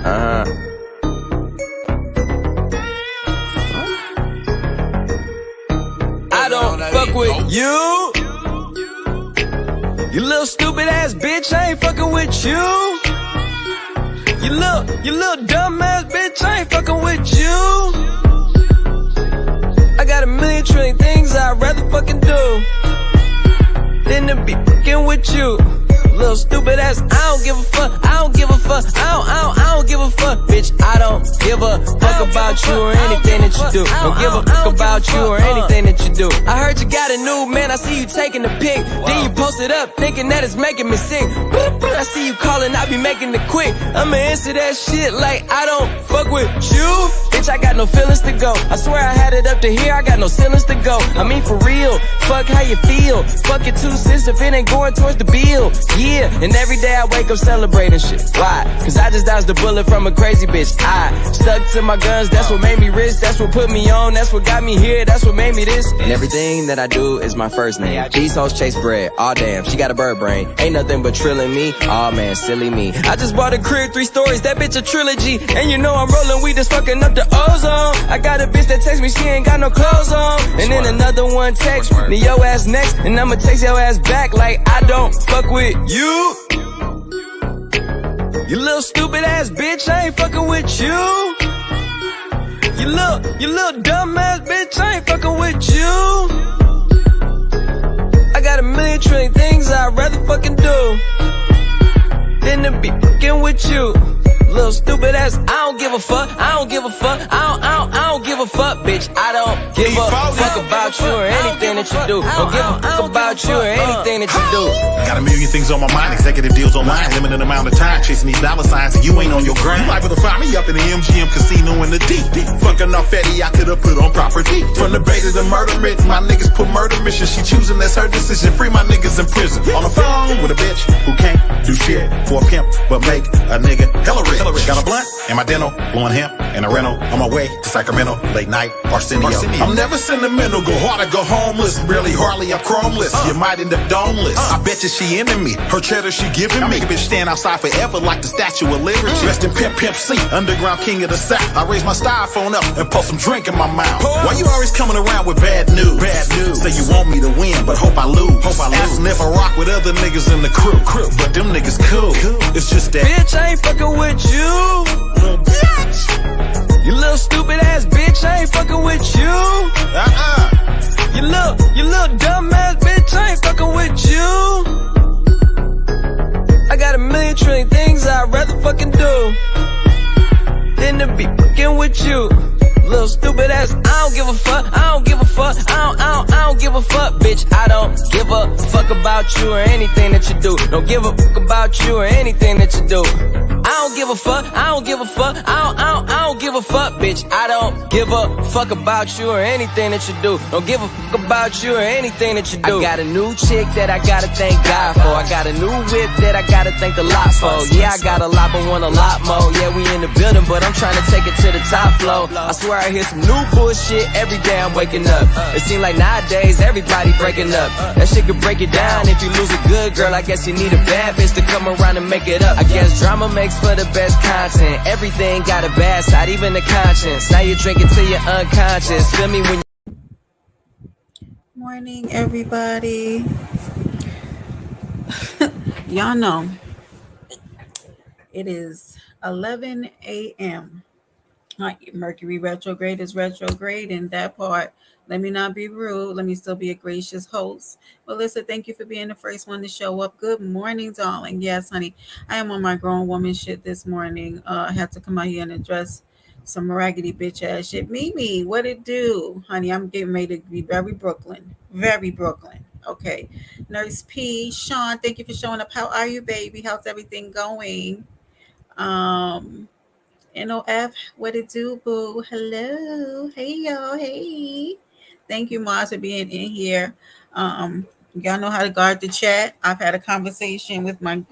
I don't fuck with you. You little stupid ass bitch, I ain't fucking with you. You little dumb ass bitch, I ain't fucking with you. I got a million trillion things I'd rather fucking do than to be fucking with you. Little stupid ass, I don't give a fuck, I don't give a fuck, I don't give a fuck, bitch. I don't give a fuck about you or anything that you do. Don't give a fuck about you or anything that you do. I heard you got a new man, I see you taking the pic. Then you post it up, thinking that it's making me sick. I see you calling, I be making it quick. I'ma answer that shit like I don't fuck with you. Bitch, I got no feelings to go. I swear I had it up to here, I got no ceilings to go. I mean for real, fuck how you feel. Fuck your 2 cents if it ain't going towards the bill. Yeah, and every day I wake up celebrating shit. Why? Cause I just dodged a bullet from a crazy bitch. I stuck to my guns, that's what made me rich. That's what put me on, that's what got me here. That's what made me this. And everything that I do is my first name. These hoes chase bread, aw damn, she got a bird brain. Ain't nothing but trilling me, aw man, silly me. I just bought a crib, 3 stories, that bitch a trilogy. And you know I'm rolling weed, just fucking up the ozone. I got a bitch that text me, she ain't got no clothes on. And then another one text me, your ass next. And I'ma text your ass back like I don't fuck with you. You little stupid ass bitch, I ain't fucking with you. You little dumb ass bitch, I ain't fucking with you. I got a million trillion things I'd rather fucking do than to be fucking with you. Little stupid ass, I don't give a fuck, I don't give a fuck, I don't give a fuck, bitch. I don't give a fuck about you or anything that you do. Don't give a fuck about you or anything that you do. Got a million things on my mind, executive deals online, limited amount of time, chasing these dollar signs, and you ain't on your grind. You liable to find me up in the MGM casino in the deep. Fucking off Eddie, I could've put on property. From the bay to the murder myth, my niggas put murder mission. She choosing, that's her decision. Free my niggas in prison. On the phone with a bitch who can't do shit for a pimp, but make a nigga hella rich. Got a blunt in my dental, blowing hemp in a rental. On my way to Sacramento, late night, Arsenio. I'm never sentimental, go hard or go homeless. Really, hardly, I'm chromeless. You might end up domeless. I bet you she into me, her cheddar she giving me. Make a bitch stand outside forever like the Statue of Liberty. Rest in Pimp C, underground king of the South. I raise my styrofoam up and pour some drink in my mouth. Why you always coming around with bad news? Say you want me to win, but hope I lose. Asking if I rock with other niggas in the crew. But them niggas cool. It's just that bitch, I ain't fucking with you. Bitch. You little stupid ass bitch, I ain't fucking with you. You little dumb ass bitch, I ain't fucking with you. I got a million trillion things I'd rather fucking do than to be fucking with you. Little stupid ass, I don't give a fuck, I don't give a fuck, I don't give a fuck, bitch. I don't give a fuck about you or anything that you do. Don't give a fuck about you or anything that you do. I don't give a fuck, I don't give a fuck, I don't give a fuck, bitch. I don't give a fuck about you or anything that you do. Don't give a fuck about you or anything that you do. I got a new chick that I gotta thank God for. I got a new whip that I gotta thank the lot for. Yeah, I got a lot but want a lot more. Yeah, we in the building but I'm trying to take it to the top floor. I swear I hear some new bullshit every day I'm waking up. It seems like nowadays everybody breaking up. That shit could break it down if you lose a good girl. I guess you need a bad bitch to come around and make it up. I guess drama makes for the best content. Everything got a bad side, even the conscience. Now you're drinking till you're unconscious. Feel me when you... Morning, everybody. Y'all know it is 11 a.m. Mercury retrograde is retrograde, and that part, let me not be rude. Let me still be a gracious host. Melissa, thank you for being the first one to show up. Good morning, darling. Yes, honey. I am on my grown woman shit this morning. I had to come out here and address some raggedy bitch ass shit. Mimi, what it do? Honey, I'm getting ready to be very Brooklyn. Very Brooklyn. Okay. Nurse P, Sean, thank you for showing up. How are you, baby? How's everything going? NOF, what it do, boo? Hello. Hey, y'all. Hey. Thank you, Mars, for being in here. Y'all know how to guard the chat. I've had a conversation with my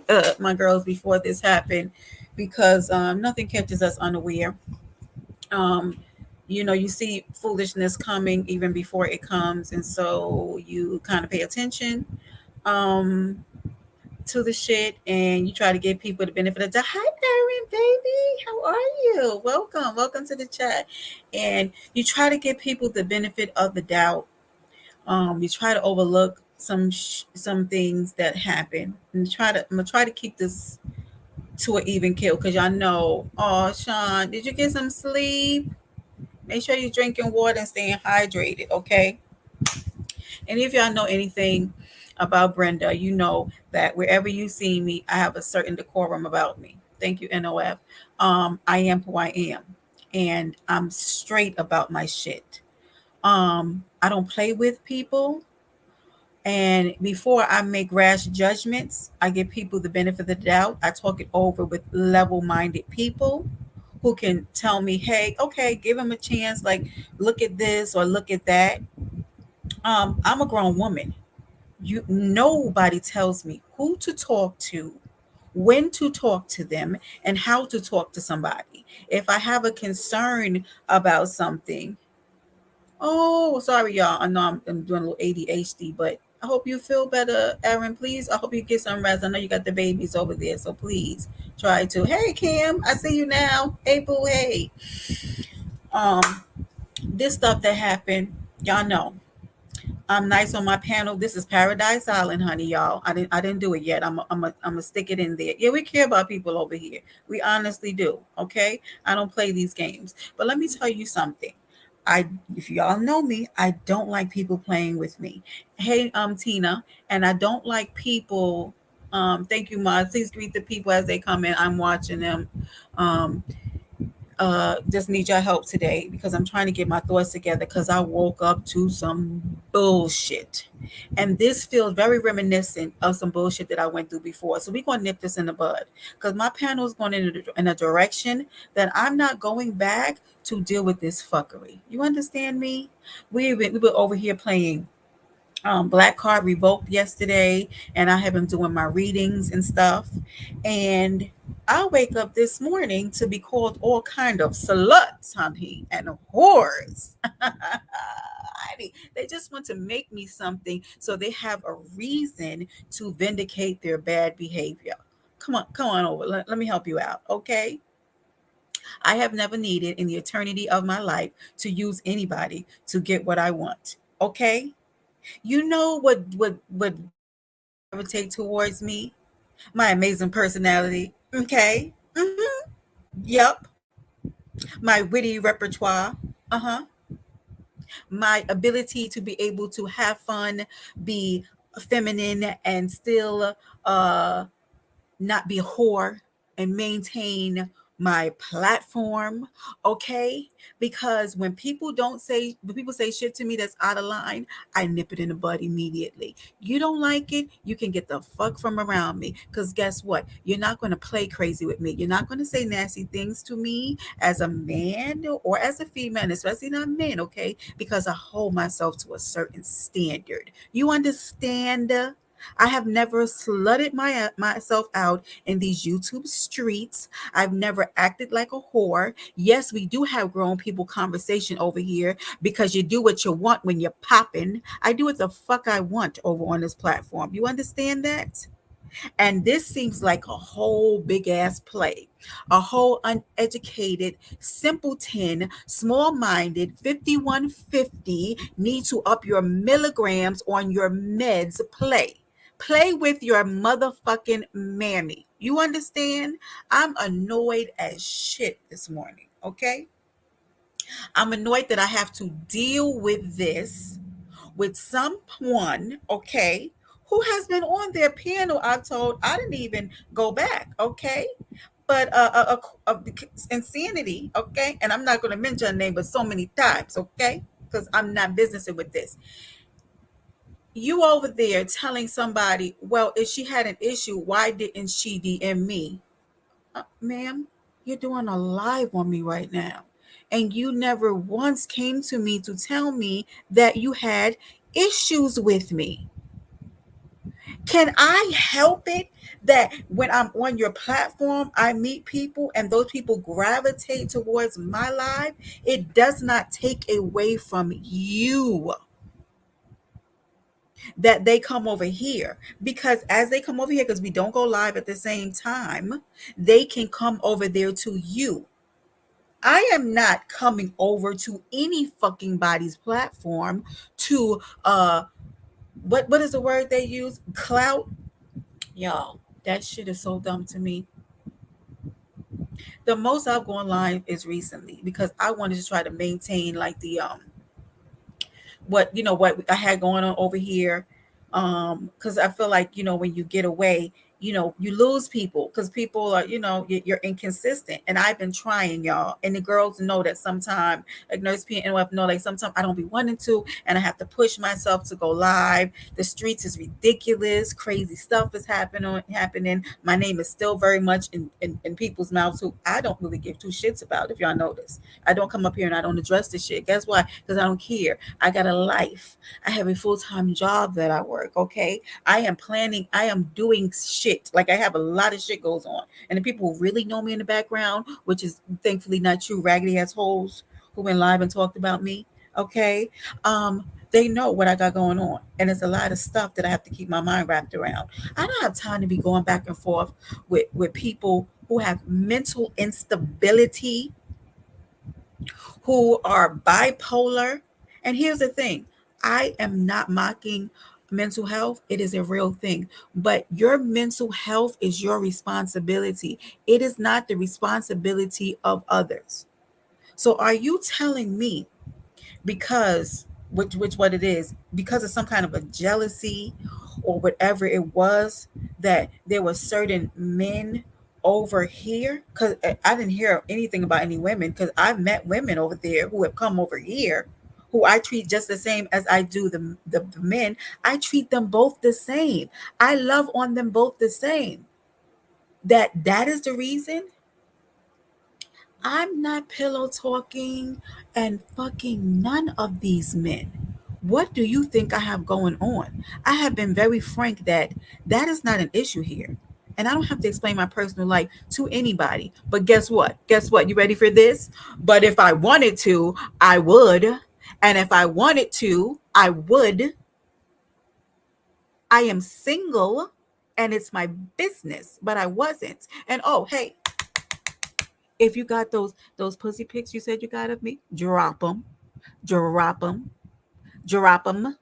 girls before this happened because nothing catches us unaware. You see foolishness coming even before it comes, and so you kind of pay attention to the shit, and you try to give people the benefit of the hi, Erin, baby, how are you? Welcome. Welcome to the chat. And you try to give people the benefit of the doubt. You try to overlook some things that happen, and I'm gonna try to keep this to an even kill because y'all know. Oh, Sean, did you get some sleep? Make sure you're drinking water and staying hydrated. Okay. And if y'all know anything about Brenda, you know that wherever you see me, I have a certain decorum about me. Thank you, NOF. I am who I am, and I'm straight about my shit. I don't play with people. And before I make rash judgments, I give people the benefit of the doubt. I talk it over with level minded people who can tell me, hey, okay, give him a chance. Like, look at this or look at that. I'm a grown woman. Nobody tells me who to talk to, when to talk to them, and how to talk to somebody. If I have a concern about something, oh, sorry, y'all. I know I'm doing a little ADHD, but I hope you feel better, Aaron. Please, I hope you get some rest. I know you got the babies over there, so please try to. Hey, Kim, I see you now. Hey, boo, hey. Um, this stuff that happened, y'all know. I'm nice on my panel. This is Paradise Island, honey, y'all. I didn't do it yet. I'm gonna stick it in there. Yeah, we care about people over here. We honestly do. Okay, I don't play these games. But let me tell you something. I, if y'all know me, I don't like people playing with me. Hey, Tina, and I don't like people. Thank you, Ma. Please greet the people as they come in. I'm watching them. Um, just need your help today because I'm trying to get my thoughts together because I woke up to some bullshit. And this feels very reminiscent of some bullshit that I went through before. So we're going to nip this in the bud because my panel is going in a direction that I'm not going back to deal with this fuckery. You understand me? We were over here playing Black Card Revoked yesterday, and I have been doing my readings and stuff. And I wake up this morning to be called all kind of sluts, honey, and whores. Honey, they just want to make me something so they have a reason to vindicate their bad behavior. Come on over. Let me help you out, okay? I have never needed in the eternity of my life to use anybody to get what I want. Okay? You know what gravitate towards me? My amazing personality. Okay. Yep. My witty repertoire. Uh-huh. My ability to be able to have fun, be feminine, and still not be a whore and maintain my platform, okay? Because when people say shit to me that's out of line, I nip it in the bud immediately. You don't like it, you can get the fuck from around me. Because guess what? You're not going to play crazy with me. You're not going to say nasty things to me as a man or as a female, and especially not men, okay? Because I hold myself to a certain standard. You understand? I have never slutted myself out in these YouTube streets. I've never acted like a whore. Yes, we do have grown people conversation over here because you do what you want when you're popping. I do what the fuck I want over on this platform. You understand that? And this seems like a whole big ass play. A whole uneducated, simpleton, small minded 5150 need to up your milligrams on your meds play. Play with your motherfucking mammy. You understand? I'm annoyed as shit this morning, okay? I'm annoyed that I have to deal with this with someone, okay, who has been on their panel. I've told I didn't even go back, okay, but insanity, okay, and I'm not going to mention her name, but so many times, okay, because I'm not businessing with this. You over there telling somebody, well, if she had an issue, why didn't she DM me? Ma'am, you're doing a live on me right now. And you never once came to me to tell me that you had issues with me. Can I help it that when I'm on your platform, I meet people and those people gravitate towards my live? It does not take away from you that they come over here, because as they come over here, because we don't go live at the same time, they can come over there to you. I am not coming over to any fucking body's platform to what is the word they use? Clout. Y'all, that shit is so dumb to me. The most I've gone live is recently because I wanted to try to maintain like the what what I had going on over here. Because I feel like when you get away, you lose people because people are you're inconsistent. And I've been trying, y'all, and the girls know that sometimes, like Nurse P and NYF know, like sometimes I don't be wanting to, and I have to push myself to go live. The streets is ridiculous, crazy stuff is happening. My name is still very much in people's mouths who I don't really give two shits about. If y'all notice, I don't come up here and I don't address this shit. Guess why? Because I don't care. I got a life. I have a full-time job that I work. Okay. I am planning, I am doing shit. Like I have a lot of shit goes on. And the people who really know me in the background, which is thankfully not you, raggedy ass holes who went live and talked about me. Okay. They know what I got going on. And it's a lot of stuff that I have to keep my mind wrapped around. I don't have time to be going back and forth with people who have mental instability, who are bipolar. And here's the thing, I am not mocking mental health. It is a real thing. But your mental health is your responsibility, it is not the responsibility of others. So are you telling me because which what it is, because of some kind of a jealousy or whatever it was, that there were certain men over here? Because I didn't hear anything about any women, because I've met women over there who have come over here who I treat just the same as I do the men. I treat them both the same. I love on them both the same. That is the reason I'm not pillow talking and fucking none of these men. What do you think I have going on? I have been very frank that that is not an issue here. And I don't have to explain my personal life to anybody. But guess what? Guess what? You ready for this? But if I wanted to, I would. And if I wanted to, I would. I am single and it's my business, but I wasn't. And oh, hey, if you got those pussy pics you said you got of me, drop them, drop them, drop them,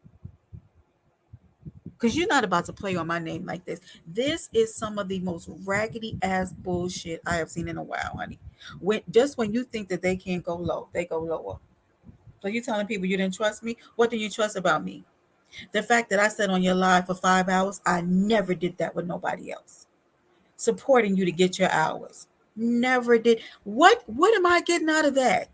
because you're not about to play on my name like this. This is some of the most raggedy ass bullshit I have seen in a while, honey. When you think that they can't go low, they go lower. So you telling people you didn't trust me? What do you trust about me? The fact that I sat on your live for 5 hours, I never did that with nobody else. Supporting you to get your hours. Never did. What am I getting out of that?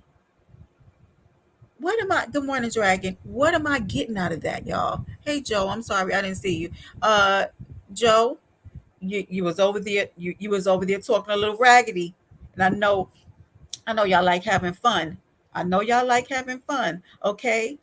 What am I? Good morning, Dragon. What am I getting out of that, y'all? Hey, Joe. I'm sorry I didn't see you. Uh, Joe, you was over there. You was over there talking a little raggedy, and I know y'all like having fun. I know y'all like having fun. Okay,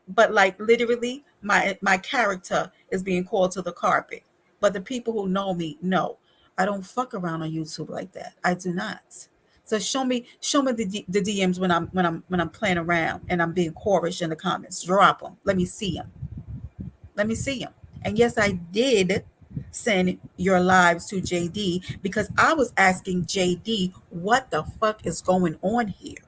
but like literally, my character is being called to the carpet. But the people who know me know I don't fuck around on YouTube like that. I do not. So show me the DMs when I'm playing around and I'm being chorish in the comments. Drop them. Let me see them. Let me see them. And yes, I did send your lives to JD because I was asking JD what the fuck is going on here.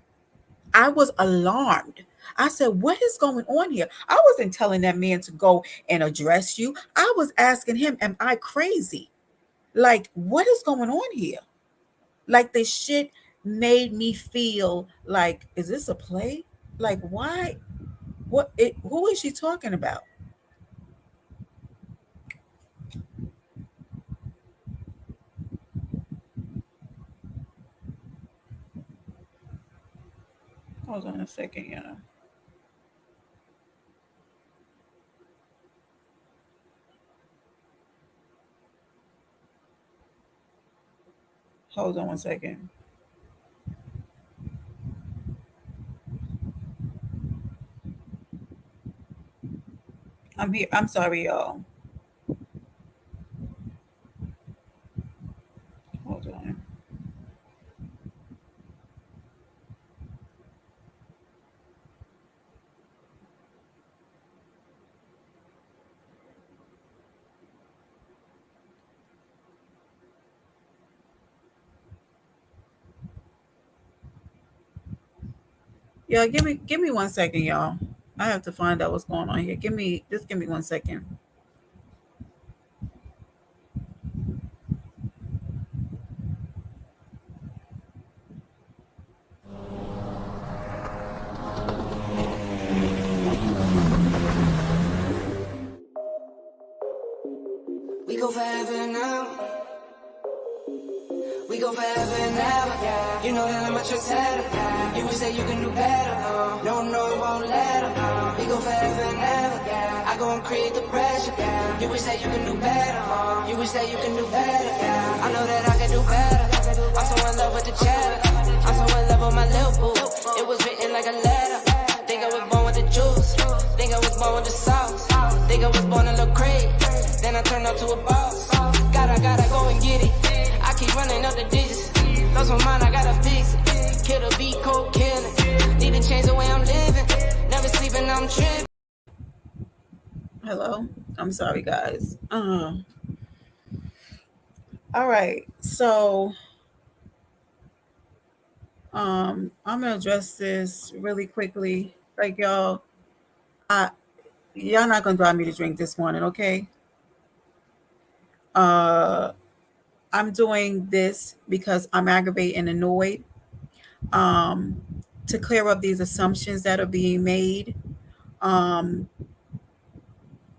I was alarmed. I said, what is going on here? I wasn't telling that man to go and address you. I was asking him, am I crazy? Like, what is going on here? Like, the shit made me feel like, is this a play? Like, why? Who is she talking about? Hold on a second, y'all. Hold on one second. I'm here. I'm sorry, y'all. Hold on. Y'all, give me 1 second, y'all. I have to find out what's going on here. Give me 1 second. We go forever now. We go forever and ever. You know that I'm a trendsetter. You wish that you can do better. No, no, it won't let her. We go forever and ever. I go and create the pressure. You wish that you can do better. You wish that you can do better. I know that I can do better. I'm so in love with the cheddar. I'm so in love with my little boo. It was written like a letter. Think I was born with the juice. Think I was born with the sauce. Think I was born a little crazy. Then I turned out to a boss. Gotta go and get it. I keep running up the digits. Lost my mind, I gotta fix it. Kill the beat, cold killing. Need to change the way I'm living. Never sleeping, I'm tripping. Hello. I'm sorry, guys. All right. So, I'm gonna address this really quickly. Like I y'all not gonna drive me to drink this morning, okay? Uh, I'm doing this because I'm aggravated and annoyed. Um, to clear up these assumptions that are being made. Um,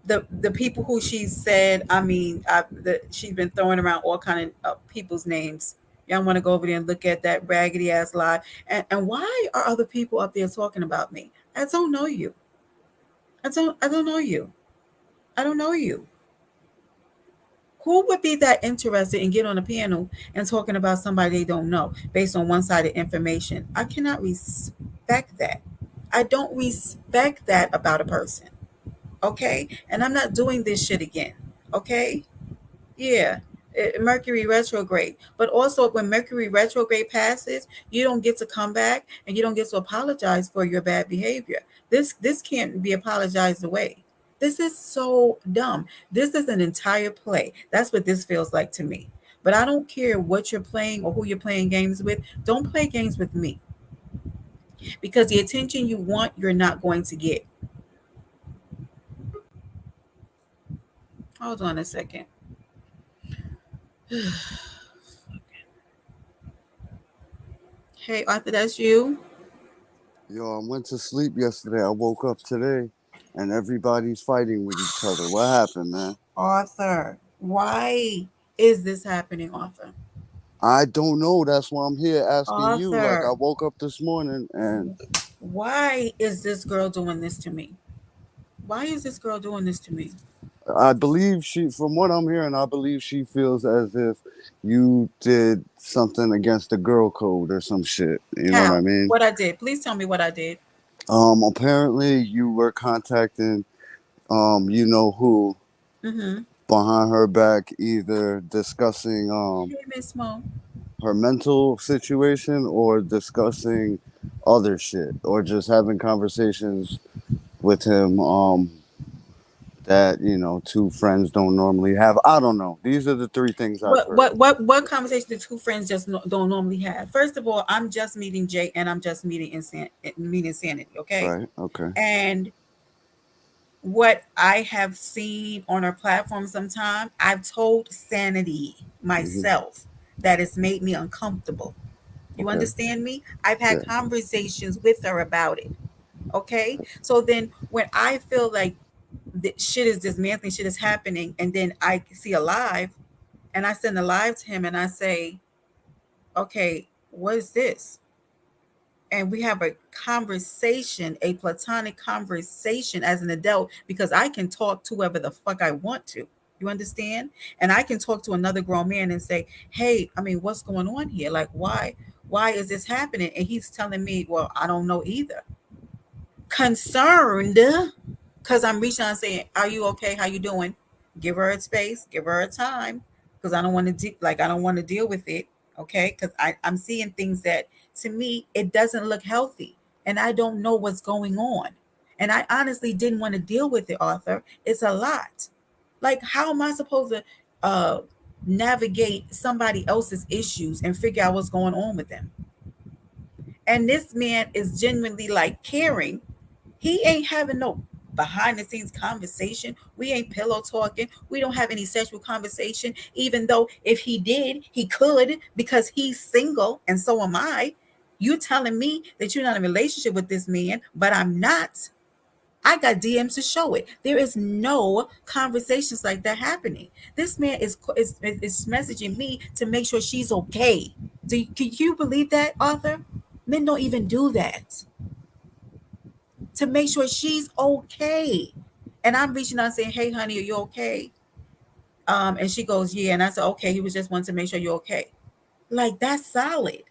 the people who she said, she's been throwing around all kind of people's names. Y'all want to go over there and look at that raggedy ass lie? And why are other people up there talking about me? I don't know you. I don't know you. I don't know you. Who would be that interested in get on a panel and talking about somebody they don't know based on one-sided information? I cannot respect that. I don't respect that about a person. Okay? And I'm not doing this shit again. Okay? Yeah. Mercury retrograde. But also when Mercury retrograde passes, you don't get to come back and you don't get to apologize for your bad behavior. This can't be apologized away. This is so dumb. This is an entire play. That's what this feels like to me. But I don't care what you're playing or who you're playing games with. Don't play games with me. Because the attention you want, you're not going to get. Hold on a second. Hey, Arthur, that's you? Yo, I went to sleep yesterday. I woke up today and everybody's fighting with each other. What happened, man? Arthur, why is this happening, Arthur? I don't know. That's why I'm here asking you. Like, I Arthur, woke up this morning and why is this girl doing this to me? Why is this girl doing this to me? I believe from what I'm hearing, I believe she feels as if you did something against the girl code or some shit. You know what How? I mean? What I did? Please tell me what I did. Apparently you were contacting, you know who Mm-hmm. behind her back, either discussing, Hey, Miss Mo. her mental situation or discussing other shit or just having conversations with him that two friends don't normally have. I don't know. These are the three things I've What heard. what what what conversation the two friends just don't normally have? First of all, I'm just meeting Jay and I'm just meeting Sanity, okay? Right, okay. And what I have seen on our platform sometime, I've told Sanity Hmm. myself that it's made me uncomfortable. You Okay. understand me? I've had Yeah. conversations with her about it. Okay. So then when I feel like the shit is dismantling, shit is happening, and then I see a live and I send a live to him and I say, okay, what is this? And we have a conversation, a platonic conversation as an adult, because I can talk to whoever the fuck I want to. You understand? And I can talk to another grown man and say, hey, I mean, what's going on here? Like, why is this happening? And he's telling me, well, I don't know either. Concerned because I'm reaching out and saying, are you okay? How you doing? Give her a space, give her a time, because I don't want to I don't want to deal with it. Okay, because I'm seeing things that to me it doesn't look healthy, and I don't know what's going on, and I honestly didn't want to deal with it, Arthur. It's a lot. Like, how am I supposed to navigate somebody else's issues and figure out what's going on with them? and this man is genuinely like caring. He ain't having no behind the scenes conversation. We ain't pillow talking. We don't have any sexual conversation, even though if he did, he could because he's single and so am I. You telling me that you're not in a relationship with this man, but I'm not. I got DMs to show it. There is no conversations like that happening. This man is messaging me to make sure she's okay. Can you believe that, Arthur? Men don't even do that to make sure she's okay. And I'm reaching out saying, "Hey, honey, are you okay?" And she goes, "Yeah." And I said, "Okay." He was just wanting to make sure you're okay. Like that's solid.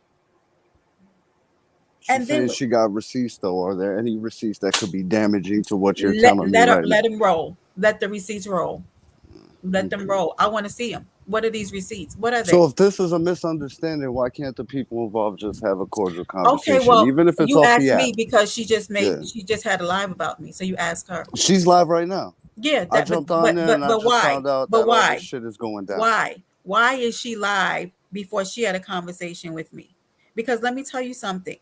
She's And then saying she got receipts though. Are there any receipts that could be damaging to what you're telling me right let now? him roll. Let the receipts roll. Let them Okay. roll. I want to see them. What are these receipts? What are So they? if this is a misunderstanding, why can't the people involved just have a cordial Okay, conversation, well, even if it's you off the asked app? me because Yeah, she just had a live about me. So you asked her. she's live right now. Yeah, I that jumped on there and I but just why? found out But that all this why? shit is going down. Why? Why is she live before she had a conversation with me? Because let me tell you something.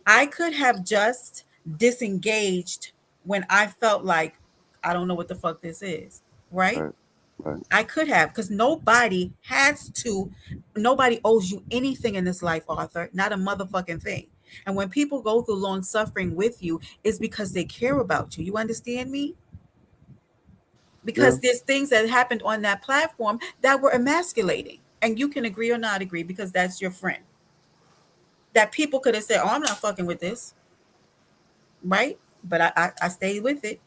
I could have just disengaged when I felt like I don't know what the fuck this is, right? Right, right. I could have, because nobody has to, nobody owes you anything in this life, Arthur, not a motherfucking thing. And when people go through long suffering with you, it's because they care about you. You understand me? Yeah. Because there's things that happened on that platform that were emasculating. And you can agree or not agree because that's your friend. That people could have said, "Oh, I'm not fucking with this," right? But I stayed with it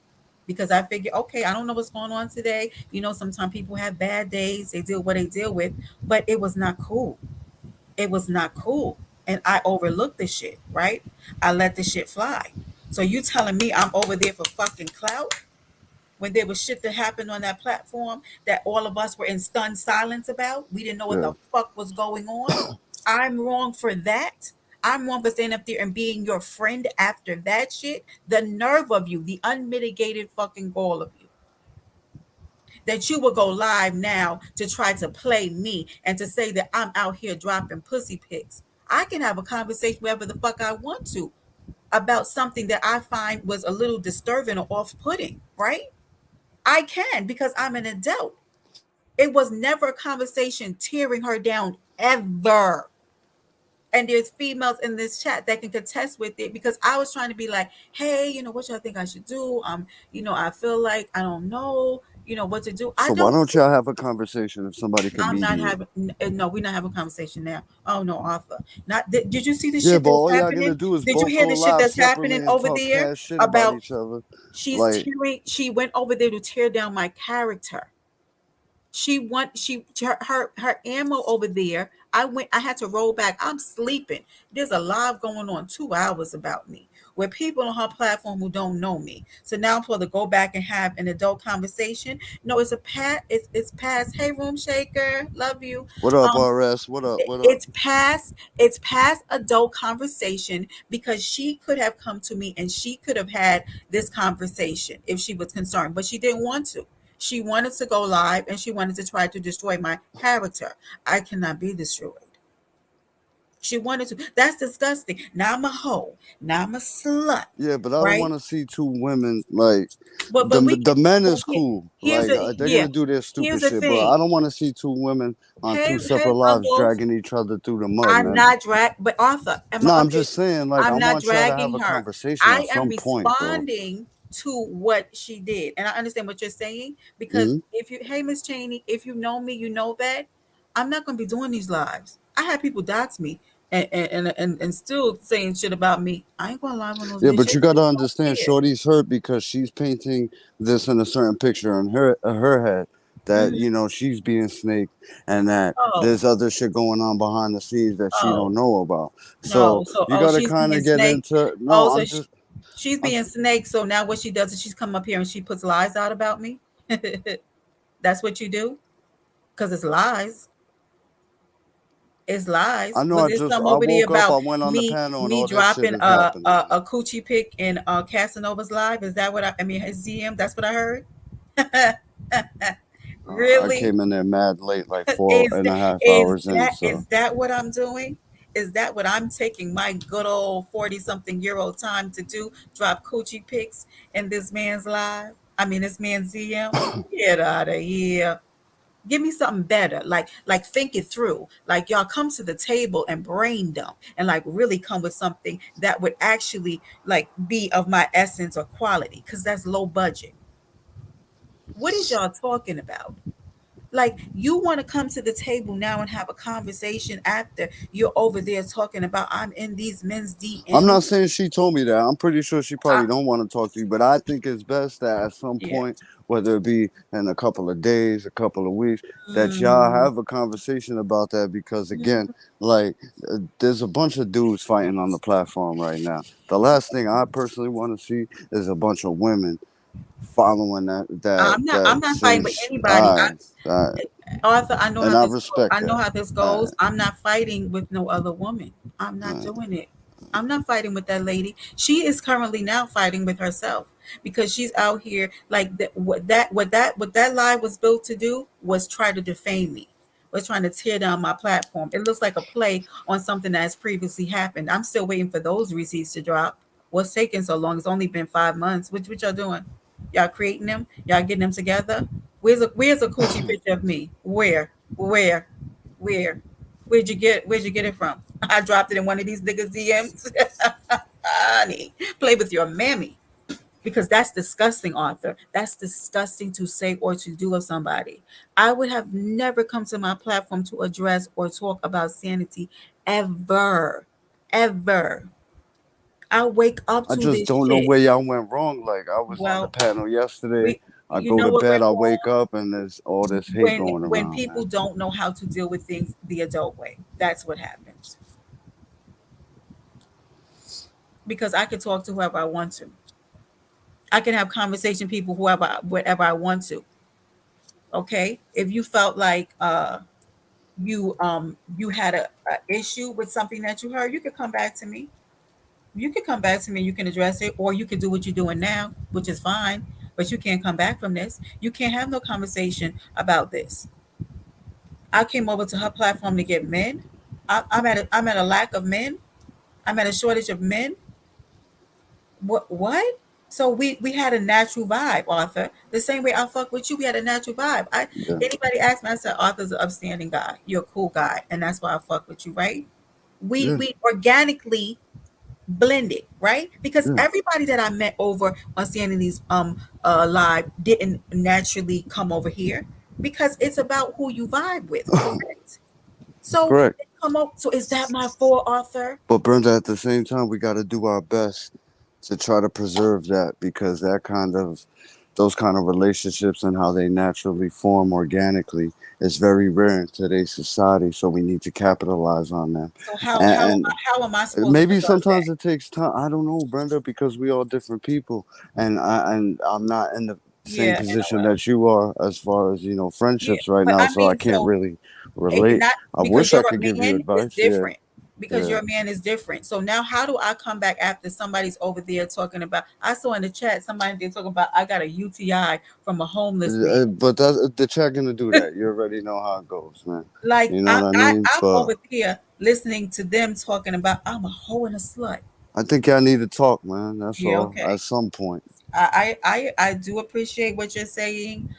because I figured, okay, I don't know what's going on today. You know, sometimes people have bad days, they deal what they deal with, but it was not cool. It was not cool. And I overlooked this shit, right? I let this shit fly. So you telling me I'm over there for fucking clout when there was shit that happened on that platform that all of us were in stunned silence about? We didn't know what Yeah. the fuck was going on. I'm wrong for that. I'm wrong for standing up there and being your friend after that shit. The nerve of you, the unmitigated fucking gall of you, that you will go live now to try to play me and to say that I'm out here dropping pussy pics. I can have a conversation wherever the fuck I want to about something that I find was a little disturbing or off putting, right? I can because I'm an adult. It was never a conversation tearing her down ever. And there's females in this chat that can contest with it because I was trying to be like, hey, what y'all think I should do? I feel like I don't know, what to do. I So why don't. don't y'all have a conversation if somebody can I'm not mediate? having. No, we're not having a conversation now. Oh no, Arthur. Not. Did you see the Yeah, shit but that's all y'all gonna happening? do is Did you both hear go the shit live that's happening separately and over talk there cash shit about about each other. she's Like, tearing? She went over there to tear down my character. She her ammo over there. I had to roll back. I'm sleeping. There's a live going on 2 hours about me where people on her platform who don't know me. So now I'm supposed to go back and have an adult conversation. No, it's past. Hey, room shaker, love you. what up, Um, RS? What up? What up? it's past adult conversation because she could have come to me and she could have had this conversation if she was concerned, but she didn't want to. She wanted to go live and she wanted to try to destroy my character. I cannot be destroyed. She wanted to. That's disgusting. Now I'm a hoe. Now I'm a slut. Yeah, but I don't Right? want to see two women like But we can. the men But is cool. here's Like a they're yeah. gonna do their Here's stupid the shit, but thing. I don't want to see two women on Hey, two hey, separate lives Bumbles. dragging each other through the mud, I'm man. not but Arthur, am I No, I'm okay? just saying, like, I I'm not want y'all to have dragging a her. conversation at I am some point, bro. responding to what she did. And I understand what you're saying because Hmm. if you, hey, Miss Cheney, if you know me, you know that I'm not going to be doing these lives. I had people dox me and still saying shit about me. I ain't going to live on those Yeah, but bitches. you gotta I don't understand, care. Shorty's hurt because she's painting this in a certain picture in her head that Mhm. she's being snaked and that Oh, there's other shit going on behind the scenes that she oh, don't know about. So no. So, you gotta she's kind being of get snake. into. No, Oh, so I'm just. she's I'm, being snake. So now what she does is she's come up here and she puts lies out about me. That's what you do? Because it's lies. It's lies. I know. Was there some I over there woke up. about I went on the me panel and me all this shit dropping is happening a now. coochie pic in Casanova's live? Is that what I mean? His DM. That's what I heard. I Really? came in there mad late, like four Is and that a half hours in. is So that what I'm doing? Is that what I'm taking my good old 40-something-year-old time to do? Drop coochie pics in this man's live? I mean, this man's DM? Get out of here. Give me something better. Like think it through. Like y'all come to the table and brain dump and like really come with something that would actually like be of my essence or quality, because that's low budget. What is y'all talking about? Like, you want to come to the table now and have a conversation after you're over there talking about I'm in these men's I'm DMs. not saying she told me that. I'm pretty sure she I, probably don't want to talk to you, but I think it's best that at some yeah. point, whether it be in a couple of days, a couple of weeks, that y'all Mm, have a conversation about that. Because again, like there's a bunch of dudes fighting on the platform right now. The last thing I personally want to see is a bunch of women following I'm that not fighting same. with anybody. All right, Arthur, I know how and I this respect I know that. how this All goes. I'm not fighting with no other woman. I'm not right, doing it. I'm not fighting with that lady. She is currently now fighting with herself because she's out here like what that lie was built to do was try to defame me. Was trying to tear down my platform. It looks like a play on something that has previously happened. I'm still waiting for those receipts to drop. What's taking so long? It's only been 5 months. What y'all doing? Y'all creating them? Y'all getting them together? Where's a coochie picture of me? Where? Where? Where'd you get it from? I dropped it in one of these niggas' DMs. Honey, play with your mammy. Because that's disgusting, Arthur. That's disgusting to say or to do of somebody. I would have never come to my platform to address or talk about sanity ever. Ever. I wake up I to just this don't know shit. where y'all went wrong. Like I was on the Well, panel yesterday. we I you go know to what bed, went I wake wrong? up, and there's all this hate when going when around, people man. don't know how to deal with things the adult way. That's what happens. Because I can talk to whoever I want to. I can have conversation people whoever whatever I want to. Okay? If you felt like you had a issue with something that you heard, you could come back to me. You could come back to me, you can address it, or you could do what you're doing now, which is fine. But you can't come back from this. You can't have no conversation about this. I came over to her platform to get men. I'm at a lack of men. I'm at a shortage of men. What? So we had a natural vibe, Arthur. The same way I fuck with you, we had a natural vibe. I Yeah, Anybody asked me, I said Arthur's an upstanding guy. You're a cool guy, and that's why I fuck with you, right? We yeah, we organically blended, right? Because yeah. everybody that I met over on seeing these live didn't naturally come over here because it's about who you vibe with, correct? So Correct. they come up. So is that my fault, Arthur? But Brenda, at the same time, we got to do our best to try to preserve that, because those kind of relationships and how they naturally form organically is very rare in today's society. So we need to capitalize on them. So how And, how am I, and how am I supposed to maybe preserve that? sometimes it takes time. I don't know, Brenda, because we all different people, and I'm not in the same Yeah, position well, that you are as far as yeah, friendships right but now. I So I mean, can't so really relate. not I because wish you're I a could give you man is advice. Yeah, different. Because yeah. your man is different. So now, how do I come back after somebody's over there talking about? I saw in the chat somebody they talking about I got a UTI from a homeless man. But that's the chat gonna do that. You already know how it goes, man. Like You know I, what I I mean? I'm But over here listening to them talking about I'm a hoe and a slut. I think y'all need to talk, man. That's Yeah, all. okay. At some point, I do appreciate what you're saying. you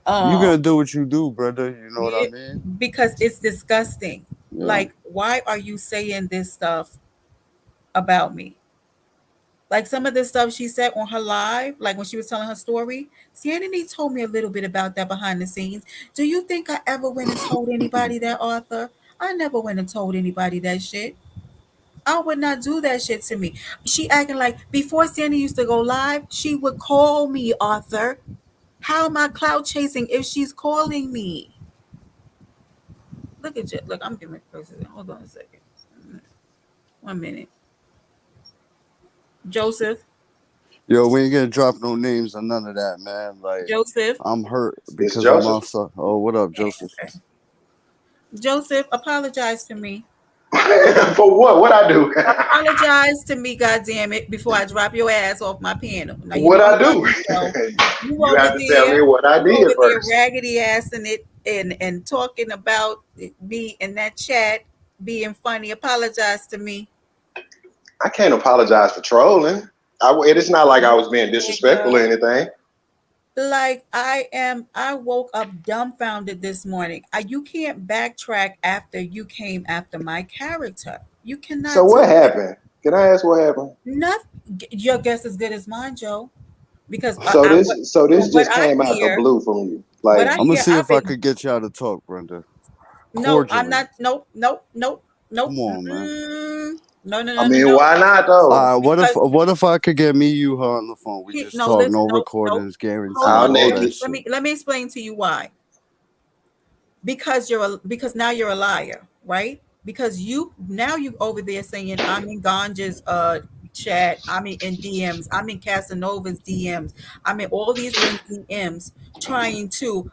Um, gonna do what you do, brother. You know what I yeah, mean? because it's disgusting. Yeah. Like, why are you saying this stuff about me? Like some of the stuff she said on her live, like when she was telling her story, Sanity told me a little bit about that behind the scenes. Do you think I ever went and told anybody that, Arthur? I never went and told anybody that shit. I would not do that shit to me. She acting like before Sandy used to go live, she would call me, Arthur. How am I cloud chasing if she's calling me? Look at you. Look, I'm giving president. Hold on a second. 1 minute. Joseph. Yo, we ain't gonna drop no names or none of that, man. Like, Joseph. I'm hurt It's because of my Joseph. son. Oh, what up, Joseph? Okay. Joseph, apologize to me. For what? What I do? Apologize to me, goddamn it, before I drop your ass off my piano. Now you What know you I love do? the show. You You over have to tell there, me what I you did over there first. raggedy ass in it and talking about me in that chat. being funny. Apologize to me. I can't apologize for trolling. It is not like I was being disrespectful or Nigga. anything. Like I woke up dumbfounded this morning. You can't backtrack after you came after my character. You So cannot what do it. happened? Can I ask what happened? Not your guess as good as mine, Joe. Because So so from this what just I came out the hear, blue from you. what Like, I I'm gonna hear, see I've if I been could get y'all to talk, Brenda, no, I'm cordially. not. Nope, nope, nope, nope. Come on, man. No, no, I no, no, mean, no. why not though? Because What if I could get me, you, her on the phone? We he just no talk, listen, no nope, nope. recordings, Hold How guaranteed, on. all Let that me naked? let shit. me let me explain to you why. Because now you're a liar, right? Because you over there saying I'm in Ganja's chat, I'm in DMs, I'm in Casanova's DMs, I'm in all these women's DMs trying to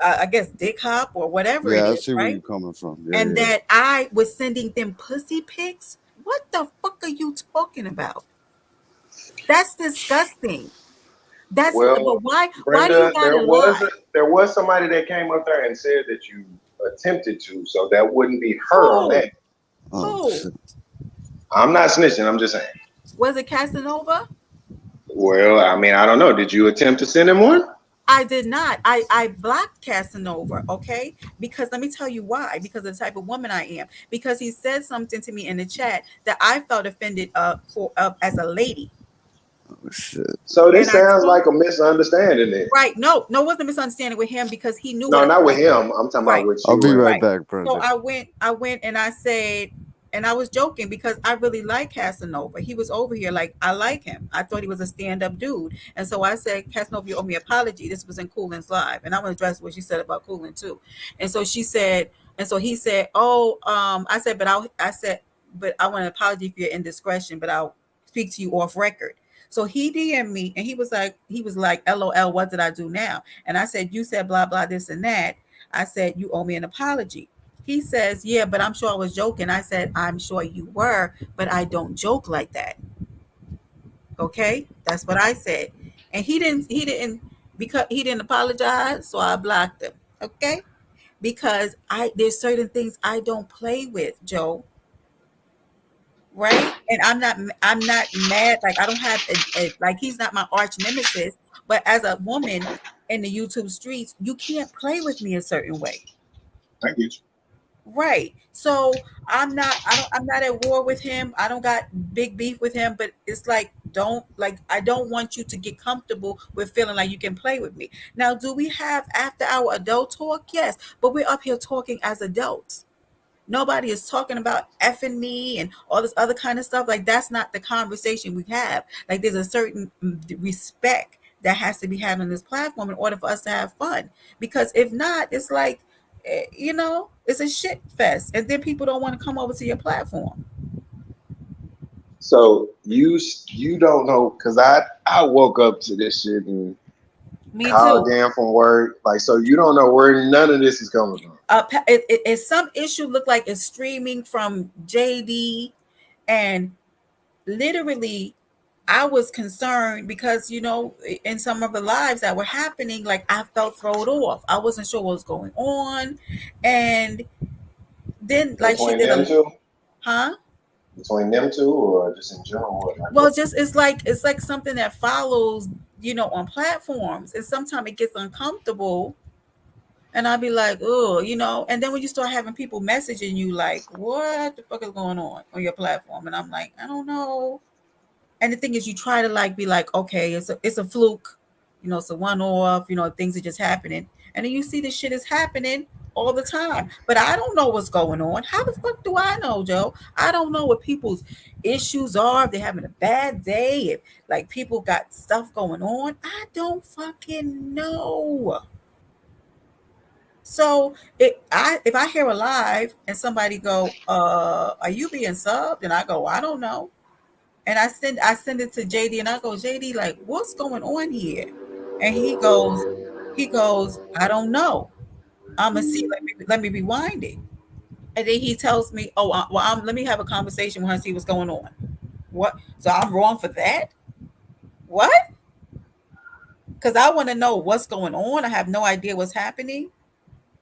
I guess dick hop or whatever it Yeah, I is, see where right? you're coming from. Yeah, And yeah. that I was sending them pussy pics. What the fuck are you talking about? That's disgusting. But Well, why do you Brenda, gotta lie? there was somebody that came up there and said that you attempted to, so that wouldn't be her on Who? that. Oh Who? shit. I'm not snitching. I'm just saying. Was it Casanova? Well, I mean, I don't know. Did you attempt to send him one? I did not. I blocked Casanova, okay? Because let me tell you why. Because of the type of woman I am. Because he said something to me in the chat that I felt offended for as a lady. Oh shit. So And this I sounds told like a misunderstanding then. right, no, no, it wasn't a misunderstanding with him because he knew No, what not with like him. I'm talking about right. with I'll you be and right Right. back, So Brenda. I went and I said, and I was joking because I really like Casanova. He was over here, like I like him. I thought he was a stand-up dude. And so I said, Casanova, you owe me an apology. This was in Coolin's live. And I want to address what she said about Coolin too. And so she said, and so he said, oh, I said, I said, but I want an apology for your indiscretion, but I'll speak to you off record. So he DM'd me and he was like, LOL, what did I do now? And I said, you said blah, blah, this and that. I said, you owe me an apology. He says, yeah, but I'm sure I was joking. I said, I'm sure you were, but I don't joke like that. Okay. That's what I said. And because he didn't apologize. So I blocked him. Okay. Because there's certain things I don't play with, Joe. Right. And I'm not mad. Like I don't have like he's not my arch nemesis. But as a woman in the YouTube streets, you can't play with me a certain way. thank you. Right. So I'm not at war with him. I don't got big beef with him, but it's like I don't want you to get comfortable with feeling like you can play with me. Now, do we have after our adult talk? Yes, but we're up here talking as adults. Nobody is talking about effing me and all this other kind of stuff. Like that's not the conversation we have. Like there's a certain respect that has to be had on this platform in order for us to have fun. Because if not, it's like, it's a shit fest, and then people don't want to come over to your platform. So you don't know because I woke up to this shit and Me called too. in from work. Like, so you don't know where none of this is coming from. It's some issue look like it's streaming from JD, and literally I was concerned because in some of the lives that were happening, like I felt thrown off. I wasn't sure what was going on, and then like she Between did them a two, huh. between them two, or just in general, what like Well, what? just it's like something that follows on platforms, and sometimes it gets uncomfortable, and I'll be like, oh, and then when you start having people messaging you like, what the fuck is going on your platform, and I'm like, I don't know. And the thing is, you try to like be like, okay, it's a fluke, it's a one off, things are just happening, and then you see this shit is happening all the time. But I don't know what's going on. How the fuck do I know, Joe? I don't know what people's issues are. If they're having a bad day, if like people got stuff going on, I don't fucking know. So if I hear a live and somebody go, are you being subbed? And I go, I don't know. And I send it to JD and I go, JD, like, what's going on here? And he goes, I don't know. I'm gonna see. Let me rewind it. And then he tells me, oh, well, let me have a conversation with her and see what's going on. What? So I'm wrong for that? What? Because I want to know what's going on. I have no idea what's happening.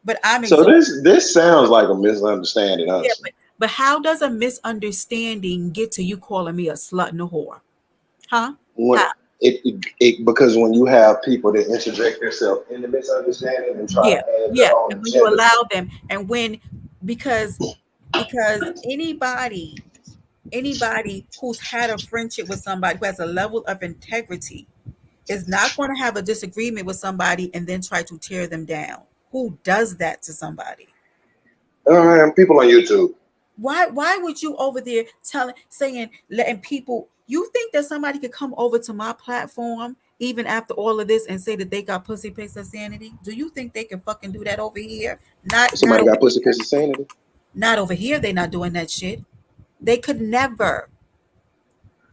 But I'm So exhausted. this sounds like a misunderstanding, Yeah, honestly. but how does a misunderstanding get to you calling me a slut and a whore? Huh? When How? because when you have people that interject themselves in the misunderstanding and try to Yeah, add yeah. their own And when you agenda. allow them, and when because because anybody who's had a friendship with somebody who has a level of integrity is not going to have a disagreement with somebody and then try to tear them down. Who does that to somebody? People on YouTube. Why would you over there telling saying letting people you think that somebody could come over to my platform even after all of this and say that they got pussy pics of sanity? Do you think they can fucking do that over here? Not Somebody over got pussy piss of sanity. not over here. They're not doing that shit. They could never.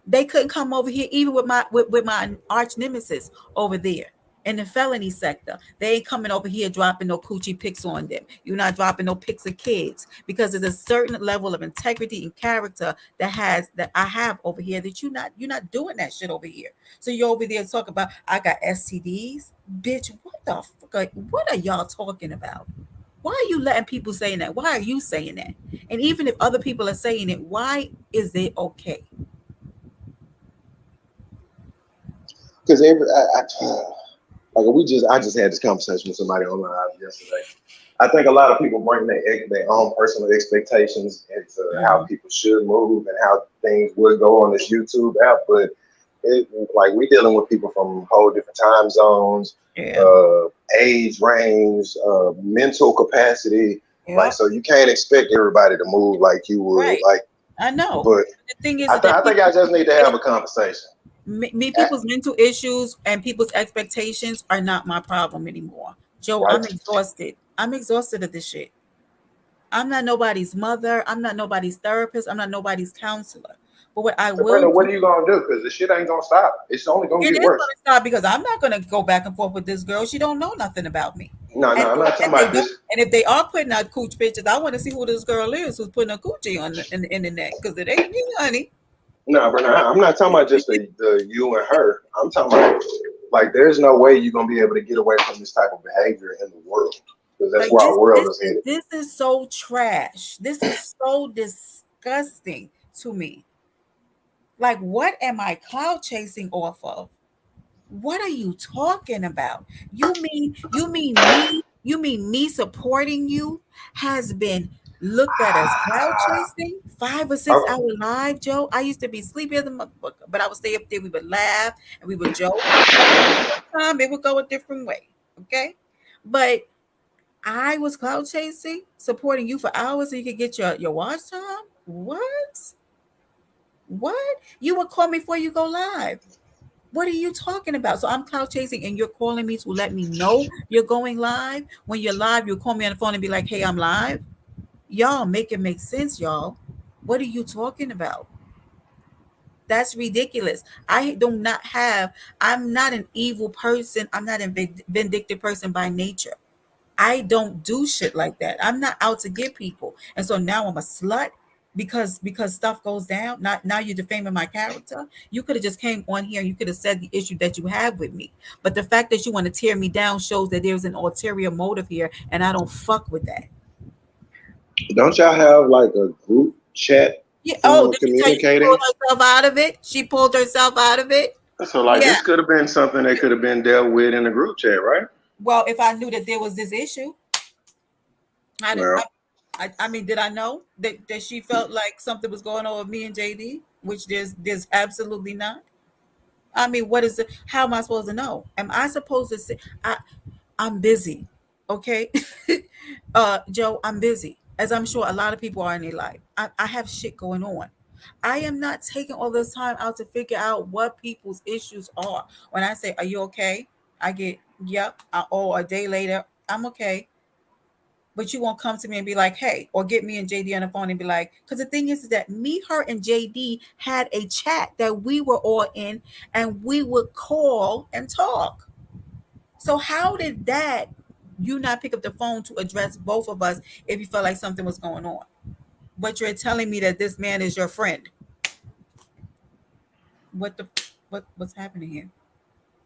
They couldn't come over here even with my arch nemesis over there in the felony sector. They ain't coming over here dropping no coochie pics on them. You're not dropping no pics of kids because there's a certain level of integrity and character that I have over here that you're not doing that shit over here. So you're over there talking about I got STDs, bitch. What are y'all talking about? Why are you letting people saying that? Why are you saying that? And even if other people are saying it, why is it okay? Because like I just had this conversation with somebody online yesterday. I think a lot of people bring their own personal expectations into how Mhm. people should move and how things would go on this YouTube app, but like we dealing with people from whole different time zones, Yeah. uh, age range, mental capacity. Like, Yeah. so you can't expect everybody to move like you would. Right. Like, I know. but The thing is that I think I people's just need mental to have a conversation. people's mental issues and people's expectations are not my problem anymore. Joe, Right? I'm exhausted. I'm exhausted of this shit. I'm not nobody's mother. I'm not nobody's therapist. I'm not nobody's counselor. But what I So, will Brenda, what do, are you gonna do? Because the shit ain't gonna stop. It's only gonna it get is going worse. to stop because I'm not going to go back and forth with this girl. She don't know nothing about me. No, And no, I'm not talking and they about don't. this. And if they are putting out cooch pictures, I want to see who this girl is who's putting a coochie on in the internet because it ain't me, honey. No, Brenda, I'm not talking about just the you and her. I'm talking about like there's no way you're gonna be able to get away from this type of behavior in the world because that's Like where our world is headed. this is so trash. This is so disgusting to me. Like, what am I cloud chasing off of? What are you talking about? You mean me supporting you has been looked at as cloud chasing? 5 or 6 hour live, Joe. I used to be sleepy as a motherfucker, but I would stay up there. We would laugh and we would joke. Time it would go a different way. Okay. But I was cloud chasing, supporting you for hours so you could get your watch time. What? What? You would call me before you go live. What are you talking about? So I'm cloud chasing and you're calling me to let me know you're going live. When you're live, you'll call me on the phone and be like, hey, I'm live. Y'all make it make sense, y'all. What are you talking about? That's ridiculous. I'm not an evil person. I'm not a vindictive person by nature. I don't do shit like that. I'm not out to get people. And so now I'm a slut because stuff goes down. Not now you're defaming my character. You could have just came on here and you could have said the issue that you have with me. But the fact that you want to tear me down shows that there's an ulterior motive here, and I don't fuck with that. Don't y'all have like a group chat Yeah. Oh, for did she tell you she pulled communicating? herself out of it? She pulled herself out of it. So like Yeah. this could have been something that could have been dealt with in a group chat, right? Well, if I knew that there was this issue, I did. Well, I mean, did I know that she felt like something was going on with me and JD? Which there's absolutely not. I mean, what is it? How am I supposed to know? Am I supposed to say I'm busy? Okay, Joe, I'm busy, as I'm sure a lot of people are in their life. I have shit going on. I am not taking all this time out to figure out what people's issues are. When I say, "Are you okay?" I get, "Yep," or a day later, "I'm okay." But you won't come to me and be like, hey, or get me and JD on the phone and be like, because the thing is that me, her, and JD had a chat that we were all in and we would call and talk. So how did that you not pick up the phone to address both of us if you felt like something was going on? But you're telling me that this man is your friend. What the what's happening here?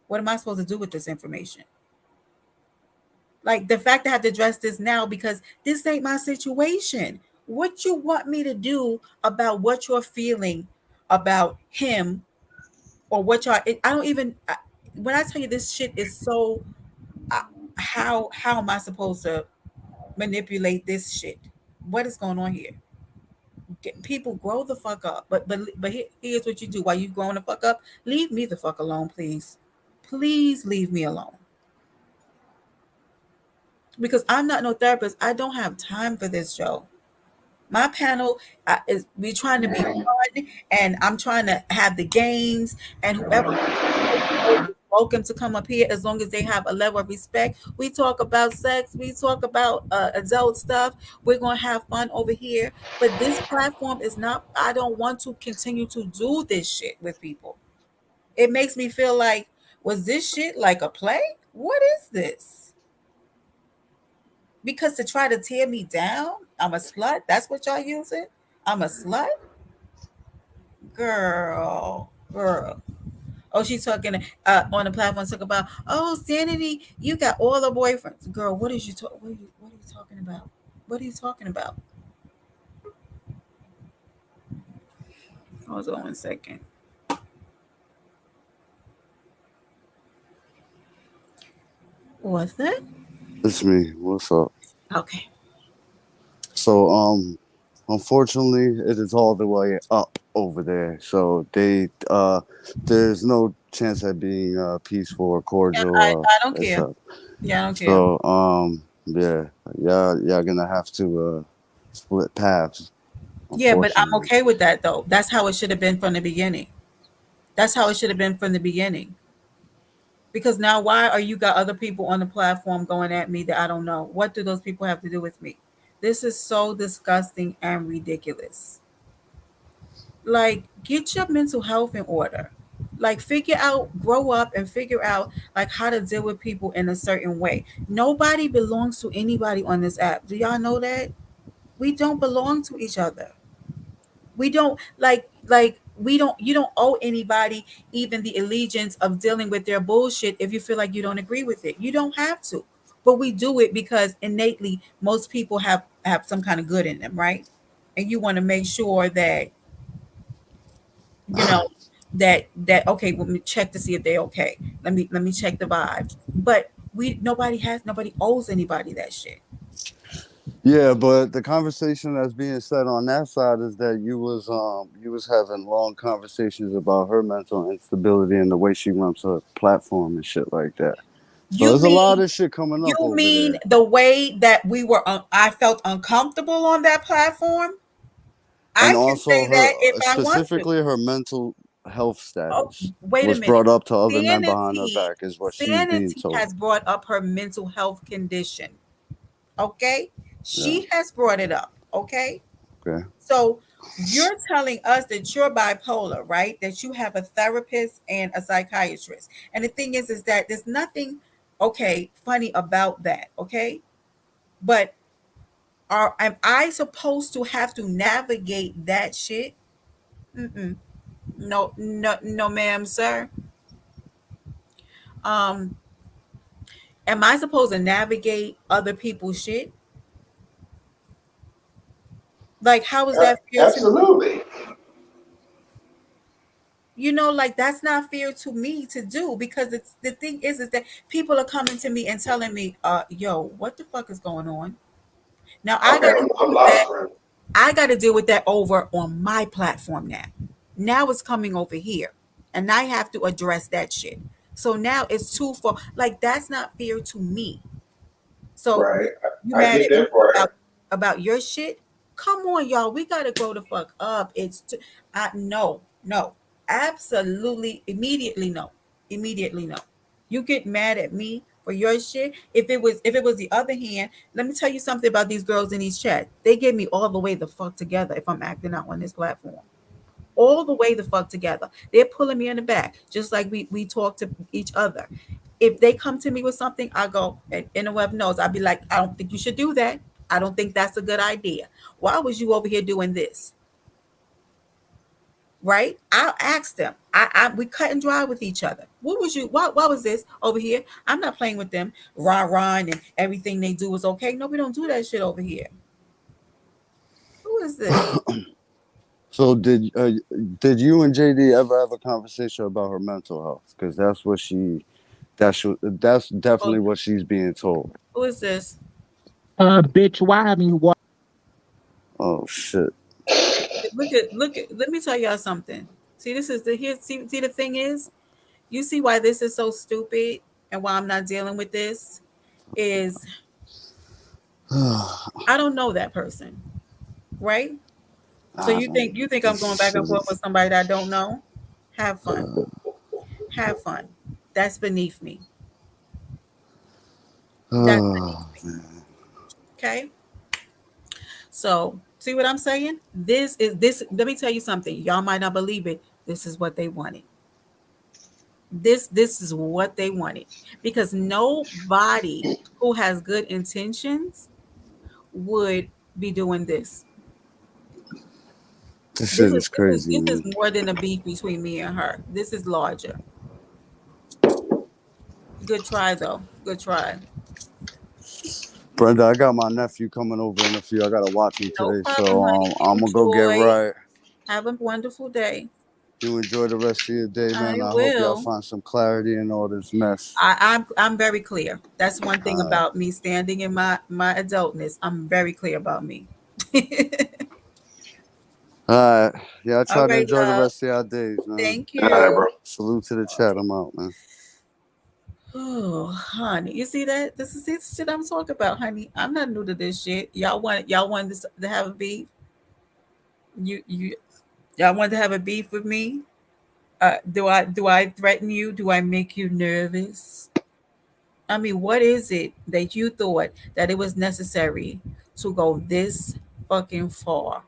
What am I supposed to do with this information? Like the fact I have to address this now because this ain't my situation. What you want me to do about what you're feeling about him or what y'all? I don't even. When I tell you this shit is so, uh, how am I supposed to manipulate this shit? What is going on here? People grow the fuck up. But here's what you do while you growing the fuck up. Leave me the fuck alone, please. Please leave me alone because I'm not no therapist. I don't have time for this show. My panel is we trying to be fun, and I'm trying to have the games, and whoever wants to come over is welcome to come up here as long as they have a level of respect. We talk about sex, we talk about adult stuff. We're gonna have fun over here, but this platform is not. I don't want to continue to do this shit with people. It makes me feel like, was this shit like a play? What is this? Because to try to tear me down, I'm a slut. That's what y'all using. I'm a slut, girl. Oh, she's talking on the platform. Talk about, oh, Sanity, you got all the boyfriends, girl. What is you talk? What are you talking about? What are you talking about? Hold on 1 second. What's that? It's me. What's up? Okay. So, unfortunately, it is all the way up over there. So there's no chance at being peaceful or Yeah, I cordial. don't care. Except Yeah, I don't care. so, yeah, y'all gonna have to split paths. Yeah, but I'm Unfortunately. okay with that though. That's how it should have been from the beginning. That's how it should have been from the beginning. Because now, why are you got other people on the platform going at me that I don't know? What do those people have to do with me? This is so disgusting and ridiculous. Like, get your mental health in order. Like, figure out, grow up and figure out like how to deal with people in a certain way. Nobody belongs to anybody on this app. Do y'all know that? We don't belong to each other. We don't like we don't you don't owe anybody even the allegiance of dealing with their bullshit if you feel like you don't agree with it. You don't have to. But we do it because innately most people have some kind of good in them, right? And you want to make sure that you know that okay, let me check to see if they're okay. Let me check the vibe. But nobody owes anybody that shit. Yeah, but the conversation that's being said on that side is that you was having long conversations about her mental instability and the way she runs her platform and shit like that. So You there's a lot mean of shit coming you up over mean there. the way that I felt uncomfortable on that platform? I And can also say her that if I want to. specifically her mental health Oh, status wait a was minute. brought up to other men behind her Sanity, back is what she's being Sanity told. has brought up her mental health condition. Okay? Yeah. She has brought it up. Okay? Okay. So you're telling us that you're bipolar, right? That you have a therapist and a psychiatrist. And the thing is that there's nothing okay funny about that. Okay? But am I supposed to have to navigate that shit? Mm-mm. No, no, no, ma'am, sir. Um, am I supposed to navigate other people's shit? Like, how is that fair to me? Absolutely. Like that's not fair to me to do because it's the thing is that people are coming to me and telling me, yo, what the fuck is going on? Now I Okay, gotta I'm deal with lost, that. friend. I gotta deal with that over on my platform now. Now it's coming over here. And I have to address that shit. So now it's two for like that's not fair to me. So Right. you I mad get at me that part. about your shit? Come on, y'all. We gotta grow the fuck up. I no, no, absolutely, immediately no, immediately no. You get mad at me for your shit. If it was the other hand, let me tell you something about these girls in these chats. They get me all the way the fuck together if I'm acting out on this platform all the way the fuck together. They're pulling me in the back, just like we talk to each other. If they come to me with something, I go, and Interweb knows, I'd be like, I don't think you should do that. I don't think that's a good idea. Why was you over here doing this? right? I'll ask them. We cut and dry with each other. What was you? What was this over here? I'm not playing with them. Rah, and everything they do is okay. No, we don't do that shit over here. Who is this? So did you and JD ever have a conversation about her mental health? Because that's Oh, definitely what she's being told. who is this? Bitch, why haven't you watched? Oh shit. Look at. Let me tell y'all something. See, this is the here. See, the thing is, you see why this is so stupid and why I'm not dealing with this is I don't know that person, right? So you think I'm going back and forth with somebody that I don't know? Have fun. Have fun. That's beneath me. That's okay. So see what I'm saying? This is this. Let me tell you something. Y'all might not believe it. This is what they wanted. This is what they wanted because nobody who has good intentions would be doing this. This This shit is is this is crazy, this is man. more than a beef between me and her. This is larger. Good try though. Good try. Brenda, I got my nephew coming over in a few. I gotta watch him No today, problem, so honey. I'm gonna go get Enjoy. right. Have a wonderful day. You enjoy the rest of your day, I man. I hope y'all will. find some clarity in all this mess. I'm very clear. That's one thing All right, about me standing in my adultness. I'm very clear about me. all right. Y'all All try to right, enjoy the love. rest of y'all days, man. Thank All right, you. bro. Salute to the chat. I'm out, man. Oh, honey, you see that? This is this shit I'm talking about, honey. I'm not new to this shit. Y'all want this to have a beef. You y'all want to have a beef with me? Do I threaten you? Do I make you nervous? I mean, what is it that you thought that it was necessary to go this fucking far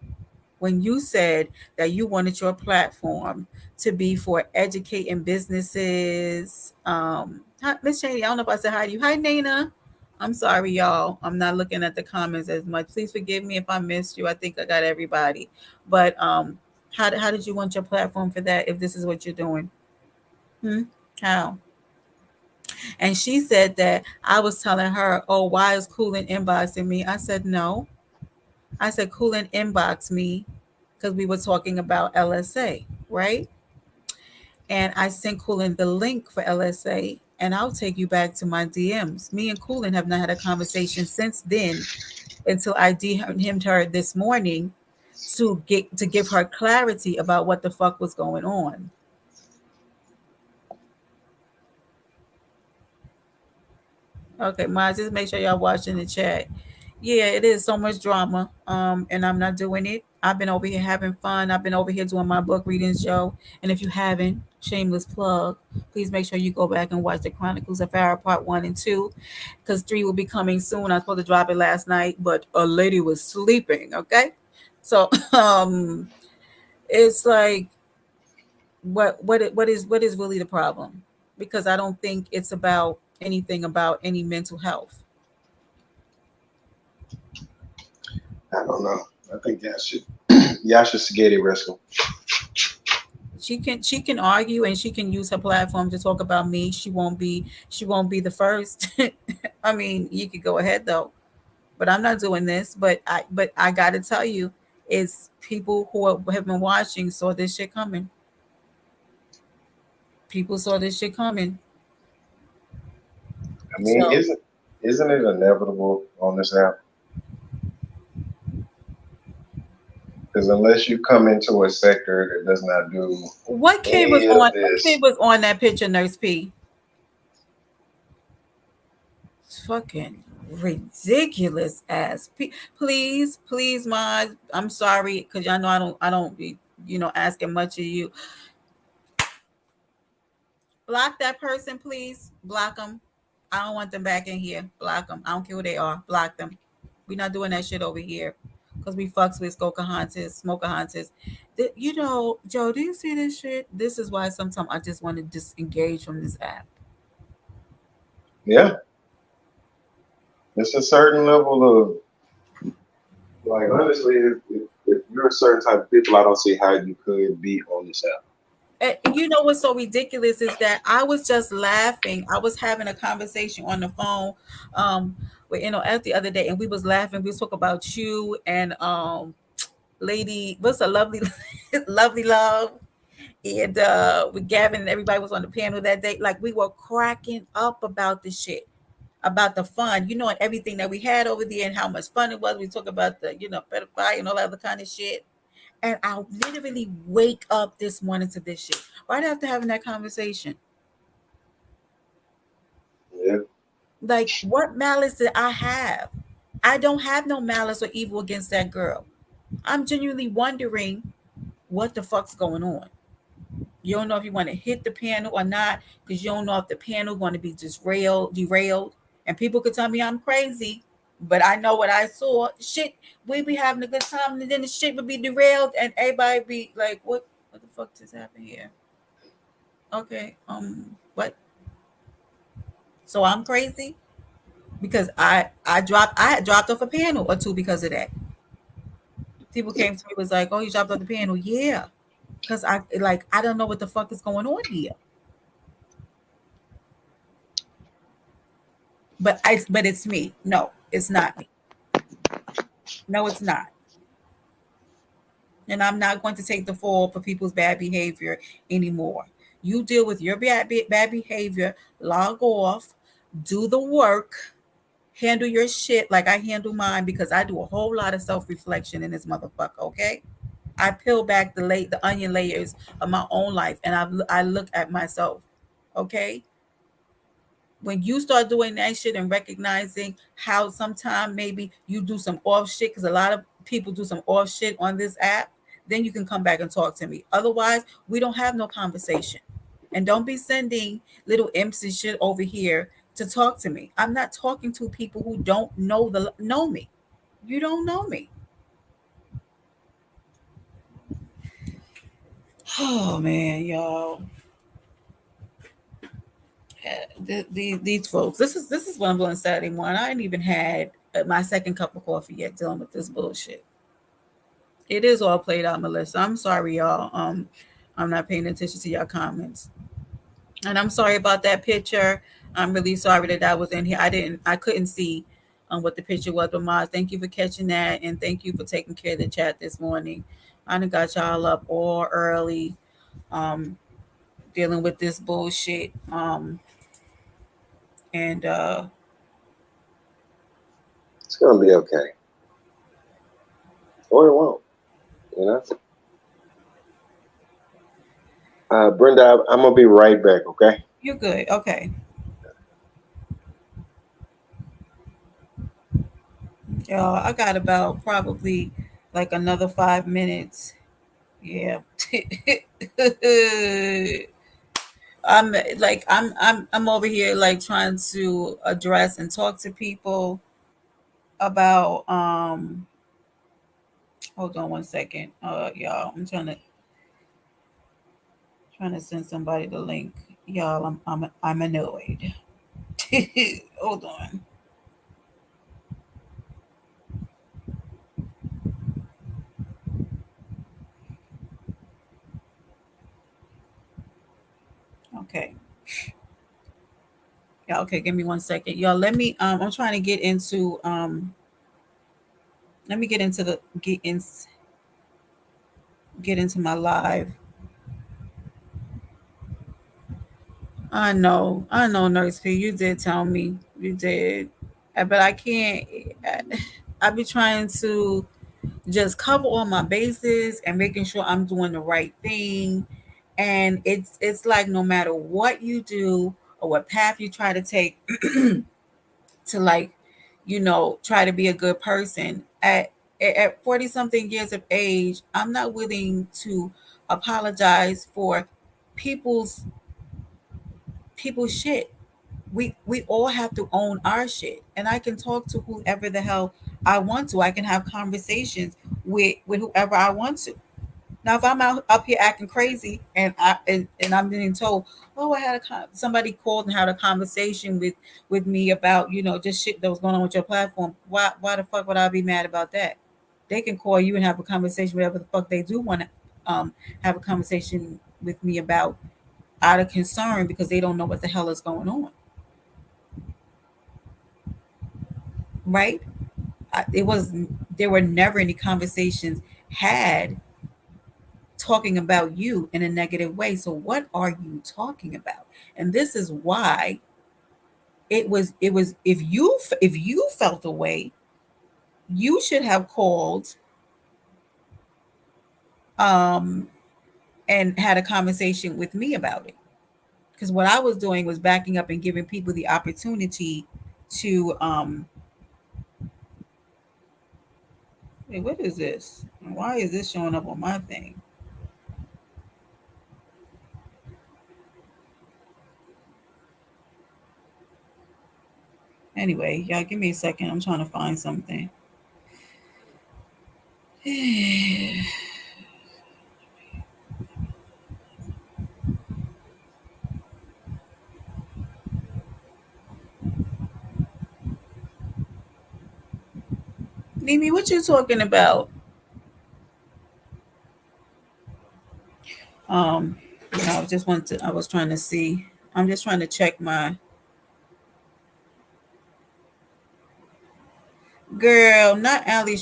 when you said that you wanted your platform to be for educating businesses? Miss Cheney, I don't know if I said hi to you. Hi, Nana. I'm sorry, y'all. I'm not looking at the comments as much. Please forgive me if I missed you. I think I got everybody. But how did you want your platform for that if this is what you're doing? Hmm? How? And she said that I was telling her, oh, why is Cooling inboxing me? I said, no. I said, Cooling inboxed me because we were talking about LSA, right? And I sent Cooling the link for LSA, and I'll take you back to my DMs. Me and Cooling have not had a conversation since then until I DM'd her this morning to give her clarity about what the fuck was going on. Okay, Ma, just make sure y'all watching the chat. Yeah, it is so much drama. And I'm not doing it. I've been over here having fun. I've been over here doing my book readings, Joe. And if you haven't, shameless plug, please make sure you go back and watch the Chronicles of Farrah Part 1 and 2. Because 3 will be coming soon. I was supposed to drop it last night, but a lady was sleeping, okay? So it's like what is really the problem? Because I don't think it's about anything about any mental health. I don't know. I think y'all should spaghetti wrestle. She can argue and she can use her platform to talk about me. She won't be the first. I mean, you could go ahead though, but I'm not doing this. But I got to tell you, it's people who have been watching saw this shit coming. People saw this shit coming. I mean, So isn't it inevitable on this app? Because unless you come into a sector that does not do what kid was any on? of What kid this, was on that picture, Nurse P? It's fucking ridiculous ass. Please, please, Mod. I'm sorry because y'all know I don't be asking much of you. Block that person, please. Block them. I don't want them back in here. Block them. I don't care who they are. Block them. We're not doing that shit over here because we fucks with smoker hunters. Joe, do you see this shit? This is why sometimes I just want to disengage from this app. yeah, it's a certain level of like honestly, if you're a certain type of people, I don't see how you could be on this app. You know what's so ridiculous is that I was just laughing. I was having a conversation on the phone with at the other day, and we was laughing. We was talking about you and lady, what's a lovely lovely love, and with Gavin and everybody was on the panel that day. Like we were cracking up about the shit, about the fun, and everything that we had over there and how much fun it was. We talk about the pedophile and all that other kind of shit. And I literally wake up this morning to this shit right after having that conversation. Yeah. Like, what malice did I have? I don't have no malice or evil against that girl. I'm genuinely wondering what the fuck's going on. You don't know if you want to hit the panel or not, because you don't know if the panel going to be just derailed. And people could tell me I'm crazy, but I know what I saw. Shit, we be having a good time, and then the shit would be derailed, and everybody be like, what the fuck just happened here? Okay, what? So I'm crazy because I had dropped off a panel or two because of that. People came to me was like, "Oh, you dropped off the panel?" Yeah, because I don't know what the fuck is going on here. But it's me. No, it's not me. No, it's not. And I'm not going to take the fall for people's bad behavior anymore. You deal with your bad behavior, log off, do the work, handle your shit like I handle mine, because I do a whole lot of self reflection in this motherfucker. Okay, I peel back the onion layers of my own life, and I look at myself. Okay, when you start doing that shit and recognizing how sometimes maybe you do some off shit, because a lot of people do some off shit on this app, then you can come back and talk to me. Otherwise, we don't have no conversation. And don't be sending little imps and shit over here to talk to me. I'm not talking to people who don't know me. You don't know me. Oh man, y'all. These folks. This is what I'm doing Saturday morning. I ain't even had my second cup of coffee yet, dealing with this bullshit. It is all played out, Melissa. I'm sorry, y'all. I'm not paying attention to your comments, and I'm sorry about that picture. I'm really sorry that was in here. I couldn't see what the picture was. But Maz, thank you for catching that, and thank you for taking care of the chat this morning. I done got y'all up all early, um, dealing with this bullshit. And It's gonna be okay. Or it won't, you know? Brenda, I'm gonna be right back, okay? you're good. Okay. Y'all, I got about probably like another 5 minutes. Yeah. I'm over here like trying to address and talk to people about hold on one second. Y'all, I'm trying to send somebody the link. Y'all, I'm annoyed. Hold on. Okay. Yeah, okay, give me one second. Y'all, let me I'm trying to let me get into my live. I know, Nurse P. You did tell me, you did, but I can't. I be trying to just cover all my bases and making sure I'm doing the right thing. And it's like no matter what you do or what path you try to take to like, try to be a good person at 40 something years of age, I'm not willing to apologize for people's people's shit. We all have to own our shit, and I can talk to whoever the hell I want to. I can have conversations with whoever I want to. Now if I'm out up here acting crazy and I'm being told, oh, I had somebody called and had a conversation with me about just shit that was going on with your platform, why the fuck would I be mad about that? They can call you and have a conversation, whatever the fuck they do want to have a conversation with me about, out of concern because they don't know what the hell is going on. Right? It was There were never any conversations had talking about you in a negative way. So what are you talking about? And this is why it was if you felt the way, you should have called um and had a conversation with me about it. Because what I was doing was backing up and giving people the opportunity to wait, what is this? Why is this showing up on my thing? Anyway, y'all give me a second. I'm trying to find something. Mimi, what you talking about? Um, I was trying to see. I'm just trying to check my girl, not Ali.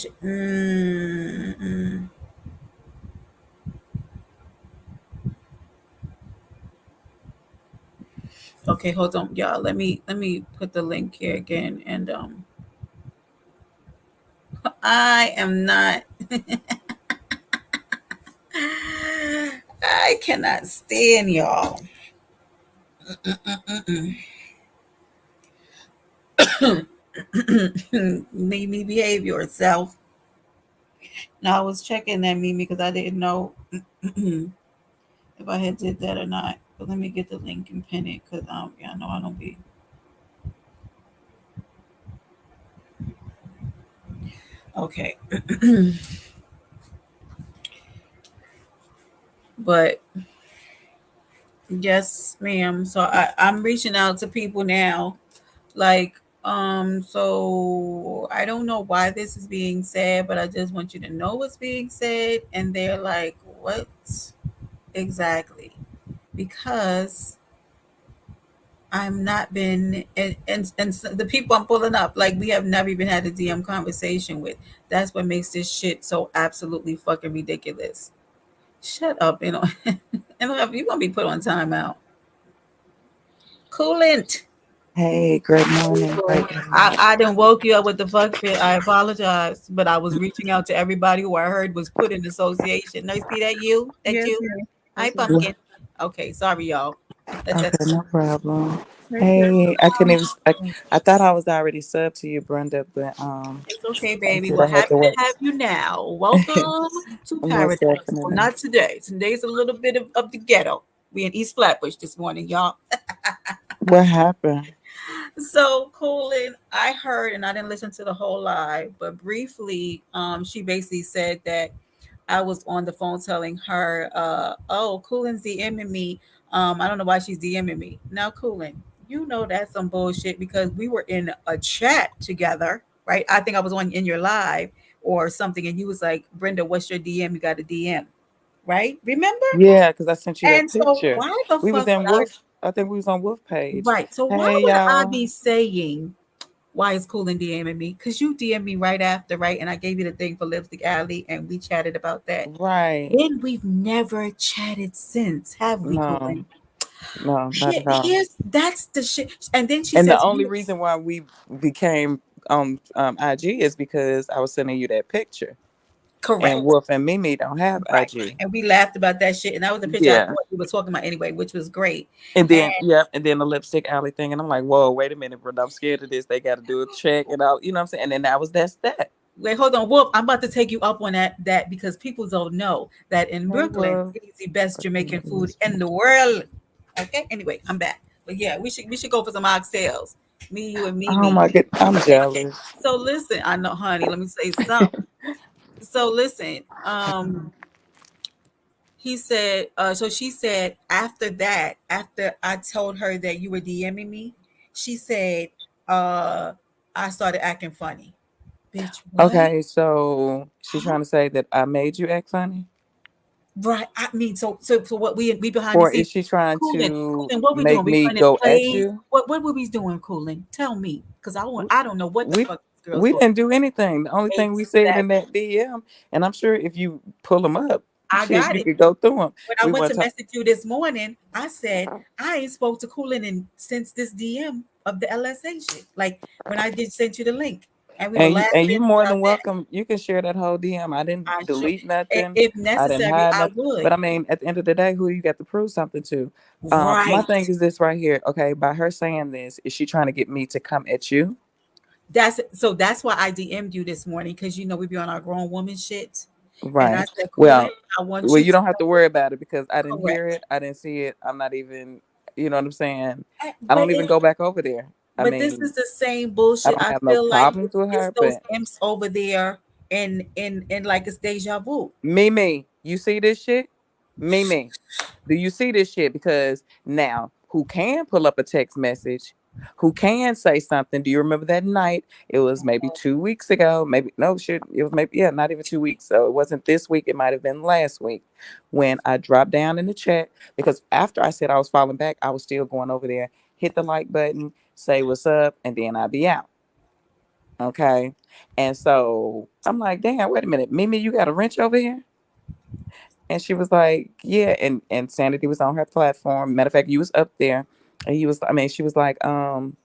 Okay, hold on, y'all. Let me put the link here again. And I am not. I cannot stand y'all. Mimi, behave yourself. Now I was checking that Mimi because I didn't know if I had did that or not. But let me get the link and pin it because yeah, I know I don't be. Okay. But yes, ma'am. So I'm reaching out to people now. Like, so I don't know why this is being said, but I just want you to know what's being said. And they're like, what exactly? Because I'm not been the people I'm pulling up, like we have never even had a DM conversation with. That's what makes this shit so absolutely fucking ridiculous. Shut up, and you're gonna be put on timeout. Coolant. Hey, great morning, great morning. I didn't woke you up with the fuck fit. I apologize, but I was reaching out to everybody who I heard was put in association. Nice, be that you? That Yes, you? ma'am. Hi, Yes, ma'am. Well, pumpkin. Okay, sorry, y'all. okay, no problem. Hey, Chris. Hey, I couldn't even. I thought I was already subbed to you, Brenda, but It's okay, I baby. said We're I had happy to to wait. have you now. Welcome to Most paradise. Well, definitely. not today. Today's a little bit of the ghetto. We in East Flatbush this morning, y'all. What happened? So cool. And I heard, and I didn't listen to the whole live, but briefly, she basically said that I was on the phone telling her, oh, Coolin's DMing me. I don't know why she's DMing me. Now, Coolin, you know that's some bullshit because we were in a chat together, right? I think I was on in your live or something, and you was like, Brenda, what's your DM? You got a DM, right? Remember? Yeah, because I sent you that And so picture. why the We was fuck in would I Wolf. I think we was on Wolf page. right? So why Hey, would I y'all. be saying why is Coolin DMing me? Because you DM me right after, right? And I gave you the thing for Lipstick Alley, and we chatted about that. Right. Then we've never chatted since, have we, No, Coolin? no, not at all. Here's that's the shit. And then she And the says, only reason why we became IG is because I was sending you that picture. And correct, Wolf and Mimi don't have right? IG. And we laughed about that shit, and that was the picture I Yeah. thought we were talking about anyway, which was great. And And then yep, and then the lipstick alley thing. And I'm like, whoa, wait a minute, bro. I'm scared of this. They gotta do a check and all, you know what I'm saying? And then that's that. wait, hold on, Wolf. I'm about to take you up on that because people don't know that in Hey, Brooklyn Wolf. it is the best Jamaican food in the world. Okay. Anyway, I'm back. But yeah, we should go for some oxtails. Me, you, and Oh Mimi. my god, I'm Okay. jealous. So listen, I know, honey. Let me say something. So listen. He said. So she said after that, after I told her that you were DMing me, she said, I started acting funny Bitch, what? Okay, so she's Huh? trying to say that I made you act funny, Right. I mean, so what we behind the or scenes. is she trying Cooling, to cooling. What we doing? make We me running go at plays. you? What were we doing, cooling? Tell me, because I don't know what the We fuck this girl's we doing. didn't do anything. The only thing we said in Exactly. that DM, and I'm sure if you pull them up, I shit, got you it. could go through them. When I We went want to to, message you this morning, I said I ain't spoke to Cooling in since this DM of the LSA shit. Like when I did send you the link, and we were and laughing you more about than that. welcome. You can share that whole DM. I didn't I sure, delete nothing. if I didn't necessary, hide I nothing. would. But I mean, at the end of the day, who you got to prove something to? My Right. thing is this right here. Okay, by her saying this, is she trying to get me to come at you? That's why I DM'd you this morning because you know we be on our grown woman shit, and I Right. said, "Cooling, Well, I want well, you you to don't have to worry about it because I didn't hear correct." it. I didn't see it. I'm not even. You know what I'm saying? I But don't even go back over there. I this mean, is the same I bullshit. don't I have no feel like problems with it's her, those but imps over there, and like it's deja vu. Mimi, you see this shit? Mimi, do you see this shit? Because now, who can pull up a text message? Who can say something? Do you remember that night? It was maybe 2 weeks ago. Maybe no shit. It was maybe yeah, not even 2 weeks. So it wasn't this week. It might have been last week when I dropped down in the chat because after I said I was falling back, I was still going over there, hit the like button, say what's up, and then I'd be out. Okay. And so I'm like, damn, wait a minute. Mimi, you got a wrench over here? And she was like, yeah. And Sanity was on her platform. Matter of fact, you was up there. And he was, I mean, she was like, and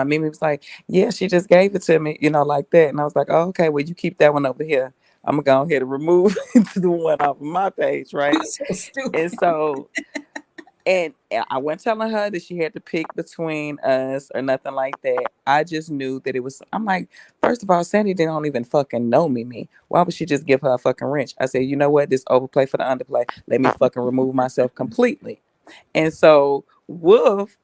Mimi was like, yeah, she just gave it to me, like that. And I was like, oh, okay, well, you keep that one over here. I'm gonna go ahead and remove the one off of my page, right? So stupid. And so and I wasn't telling her that she had to pick between us or nothing like that. I just knew that it was. I'm like, first of all, Sandy don't even fucking know me. Why would she just give her a fucking wrench? I said, you know what? This overplay for the underplay. Let me fucking remove myself completely. And so Wolf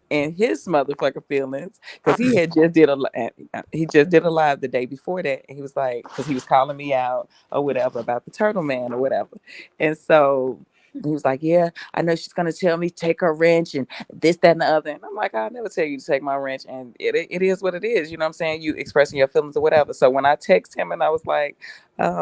and his motherfucking feelings because he just did a live the day before that, and he was like, because he was calling me out or whatever about the turtle man or whatever. And so he was like, yeah, I know she's gonna tell me take her wrench and this, that, and the other. And I'm like, I'll never tell you to take my wrench, and it is what it is. You know what I'm saying? You expressing your feelings or whatever. So when I text him and I was like,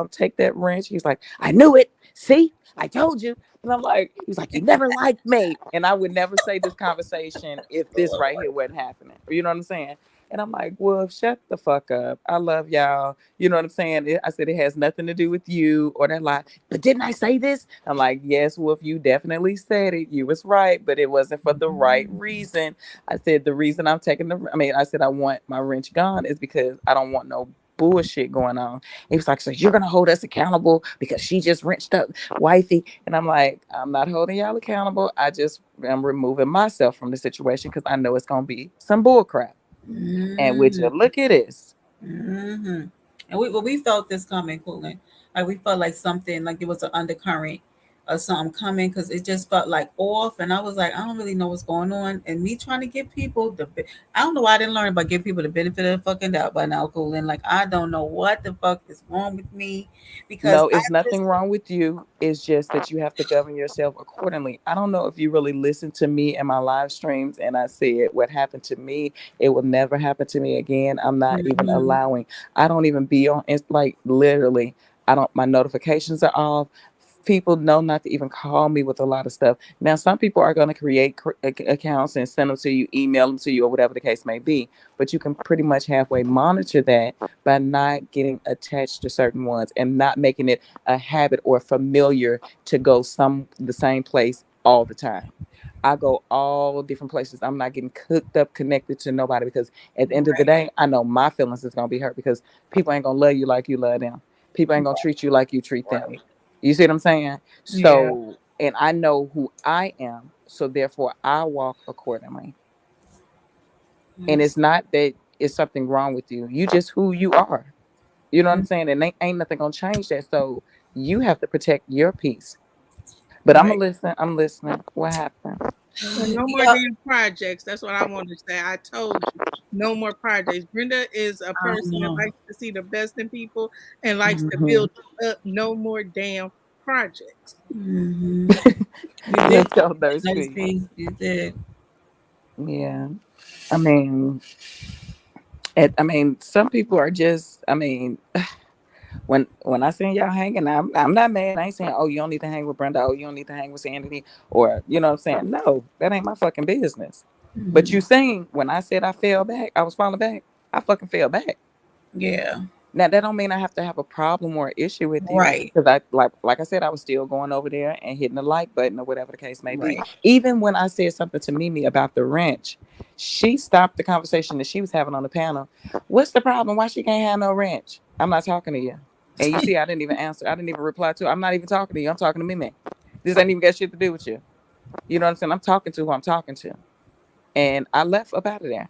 take that wrench, he's like, I knew it. See, I told you. And I'm like, he was like, you never liked me. And I would never say this conversation if this right here wasn't happening. You know what I'm saying? And I'm like, well, shut the fuck up. I love y'all. You know what I'm saying? I said it has nothing to do with you or that lie. But didn't I say this? I'm like, yes, Wolf, you definitely said it. You was right, but it wasn't for the right reason. I said the reason I'm taking I said I want my wrench gone is because I don't want no bullshit going on. He was like, so you're gonna hold us accountable because she just wrenched up wifey. And I'm like, I'm not holding y'all accountable. I just am removing myself from the situation because I know it's gonna be some bull crap. And would Mm-hmm. you look at this? Mm-hmm. And we felt this coming, cooling. Like we felt like something, like there was an undercurrent or something coming because it just felt like off. And I was like, I don't really know what's going on. And me trying to give people I don't know why I didn't learn, but give people the benefit of the fucking doubt by now, cooling. Like I don't know what the fuck is wrong with me because No, I it's just nothing wrong with you. It's just that you have to govern yourself accordingly. I don't know if you really listened to me and my live streams, and I said what happened to me, it will never happen to me again. I'm not even Mhm. allowing. I don't even be on. It's like literally, I don't. My notifications are off. People know not to even call me with a lot of stuff. Now, some people are going to create accounts and send them to you, email them to you, or whatever the case may be. But you can pretty much halfway monitor that by not getting attached to certain ones and not making it a habit or familiar to go the same place all the time. I go all different places. I'm not getting cooked up, connected to nobody because at the end of the Right. day, I know my feelings is gonna be hurt because people ain't gonna love you like you love them. People ain't gonna treat you like you treat them. You see what I'm saying? Yeah. So, and I know who I am, so therefore I walk accordingly. And Yes. it's not that it's something wrong with you. You just who you are. You know what I'm saying? And ain't nothing gonna change that. So you have to protect your peace. But I'm Right. gonna listen. I'm listening. What happened? And no more Yeah. damn projects. That's what I want to say. I told you, no more projects. Brenda is a I person that know. likes to see the best in people and likes to Mm-hmm. build up. No more damn projects. Mm-hmm. You did Let's go, Nurse nice P. thing. You did. Yeah. I mean, And I mean, some people are just. I mean, when I seen y'all hanging, I'm not mad. I ain't saying, oh, you don't need to hang with Brenda. Oh, you don't need to hang with Sandy, or you know what I'm saying. No, that ain't my fucking business. But you seen when I said I fell back, I was falling back. I fucking fell back. Yeah. Now that don't mean I have to have a problem or issue with you, Right. because I like I said, I was still going over there and hitting the like button or whatever the case may be. Right. Even when I said something to Mimi about the wrench, she stopped the conversation that she was having on the panel. What's the problem? Why she can't have no wrench? I'm not talking to you. And you see, I didn't even answer. I didn't even reply to. I'm not even talking to you. I'm talking to Mimi. This ain't even got shit to do with you. You know what I'm saying? I'm talking to who I'm talking to, and I left up out of there.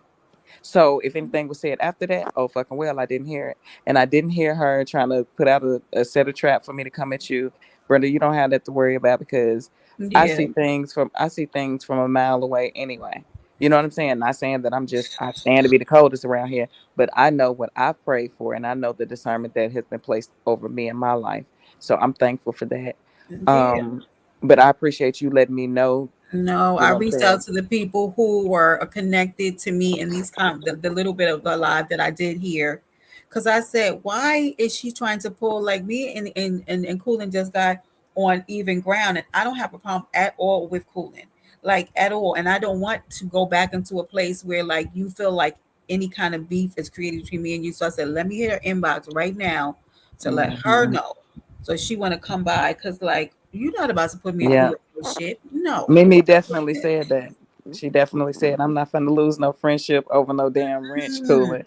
So if anything was said after that, oh fucking well, I didn't hear it, and I didn't hear her trying to put out a set of trap for me to come at you, Brenda. You don't have that to worry about because Yeah. I see things from a mile away anyway. You know what I'm saying? Not saying that I stand to be the coldest around here, but I know what I've prayed for, and I know the discernment that has been placed over me in my life. So I'm thankful for that. Yeah. Um, but I appreciate you letting me know. No, You I know what I'm reached saying? out to the people who were connected to me in these the little bit of the live that I did hear. Because I said, why is she trying to pull like me and Coolin just got on even ground? And I don't have a problem at all with Coolin, like at all. And I don't want to go back into a place where like you feel like any kind of beef is created between me and you. So I said, let me hit her inbox right now to let her Mhm. know. So she want to come by because like you're not about to put me Yeah. through this shit. No. Mimi definitely said that. She definitely said, I'm not finna lose no friendship over no damn wrench Mm. cooling.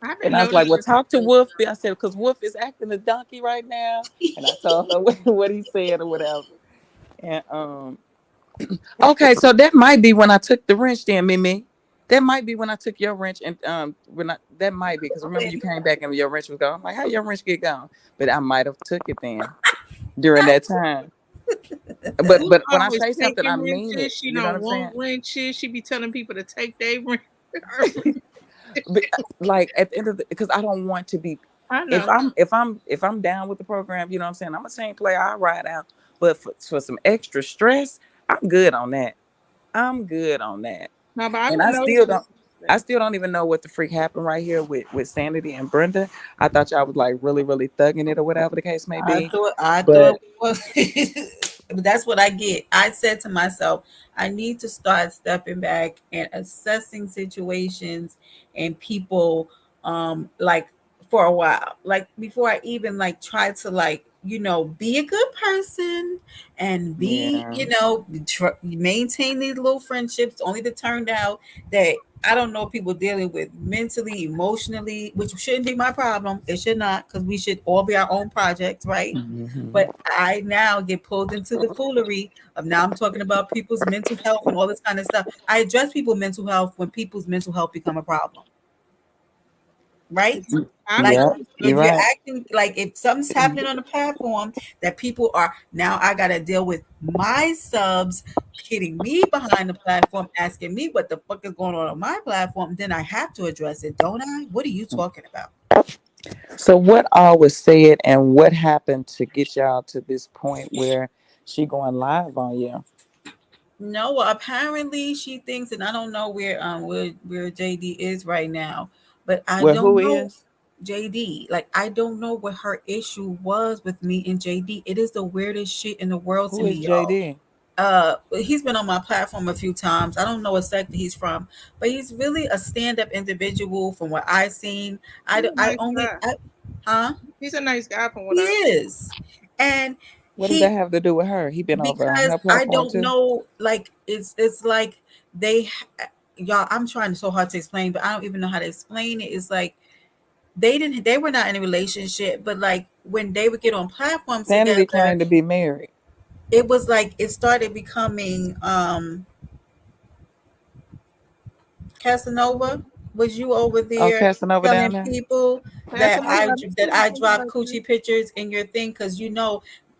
I've And been I was like, well, noticing talk to people. Wolf. I said, because Wolf is acting a donkey right now. And I told her what he said or whatever. And okay, so that might be when I took the wrench then, Mimi. That might be when I took your wrench and when I that might be because remember you came back and your wrench was gone. I'm like, how your wrench get gone? But I might have took it then during that time. But Wolf when I always say something, I taking mean it. wrenches. She You know what don't I'm saying? want wrenches. She be telling people to take their wrench. But, like at the end of the because I don't want to be I know. if I'm down with the program, you know what I'm saying? I'm a team player, I ride out. But for some extra stress, I'm good on that. I'm good on that. No, but I've And been noticing. I still don't even know what the freak happened right here with Sanity and Brenda. I thought y'all was like really, really thugging it or whatever the case may be. I thought But it was but that's what I get. I said to myself, I need to start stepping back and assessing situations and people like for a while. Like before I even like try to like, be a good person and be, yeah. maintain these little friendships only to turn out that I don't know people dealing with mentally, emotionally, which shouldn't be my problem. It should not, because we should all be our own projects, right? Mhm. But I now get pulled into the foolery of now I'm talking about people's mental health and all this kind of stuff. I address people's mental health when people's mental health become a problem, right? I've Like Yeah, noticed you're if that. you're right. acting like if something's happening on the platform that people are now I gotta deal with my subs hitting me behind the platform asking me what the fuck is going on my platform, then I have to address it, don't I? What are you talking about? So what all was said and what happened to get y'all to this point where she going live on you? No, well, apparently she thinks, and I don't know where JD is right now, but I Well, who don't know is? JD. Like I don't know what her issue was with me and JD. It is the weirdest shit in the world to Who me, is y'all. JD? He's been on my platform a few times. I don't know what sector he's from, but he's really a stand-up individual from what I've seen. He's a I nice only guy. huh? He's a nice guy from He what I. is, and What does that he have to do with her? He been over on because her I platform don't too. know. Like it's like they, y'all. I'm trying so hard to explain, but I don't even know how to explain it. It's like they were not in a relationship, but like when they would get on platforms Sanity together, claimed to be married. it was like it started becoming Casanova, was you over Oh, there Casanova down telling there. people That's another. I didn't say that I anything dropped about that. coochie pictures in your thing? Because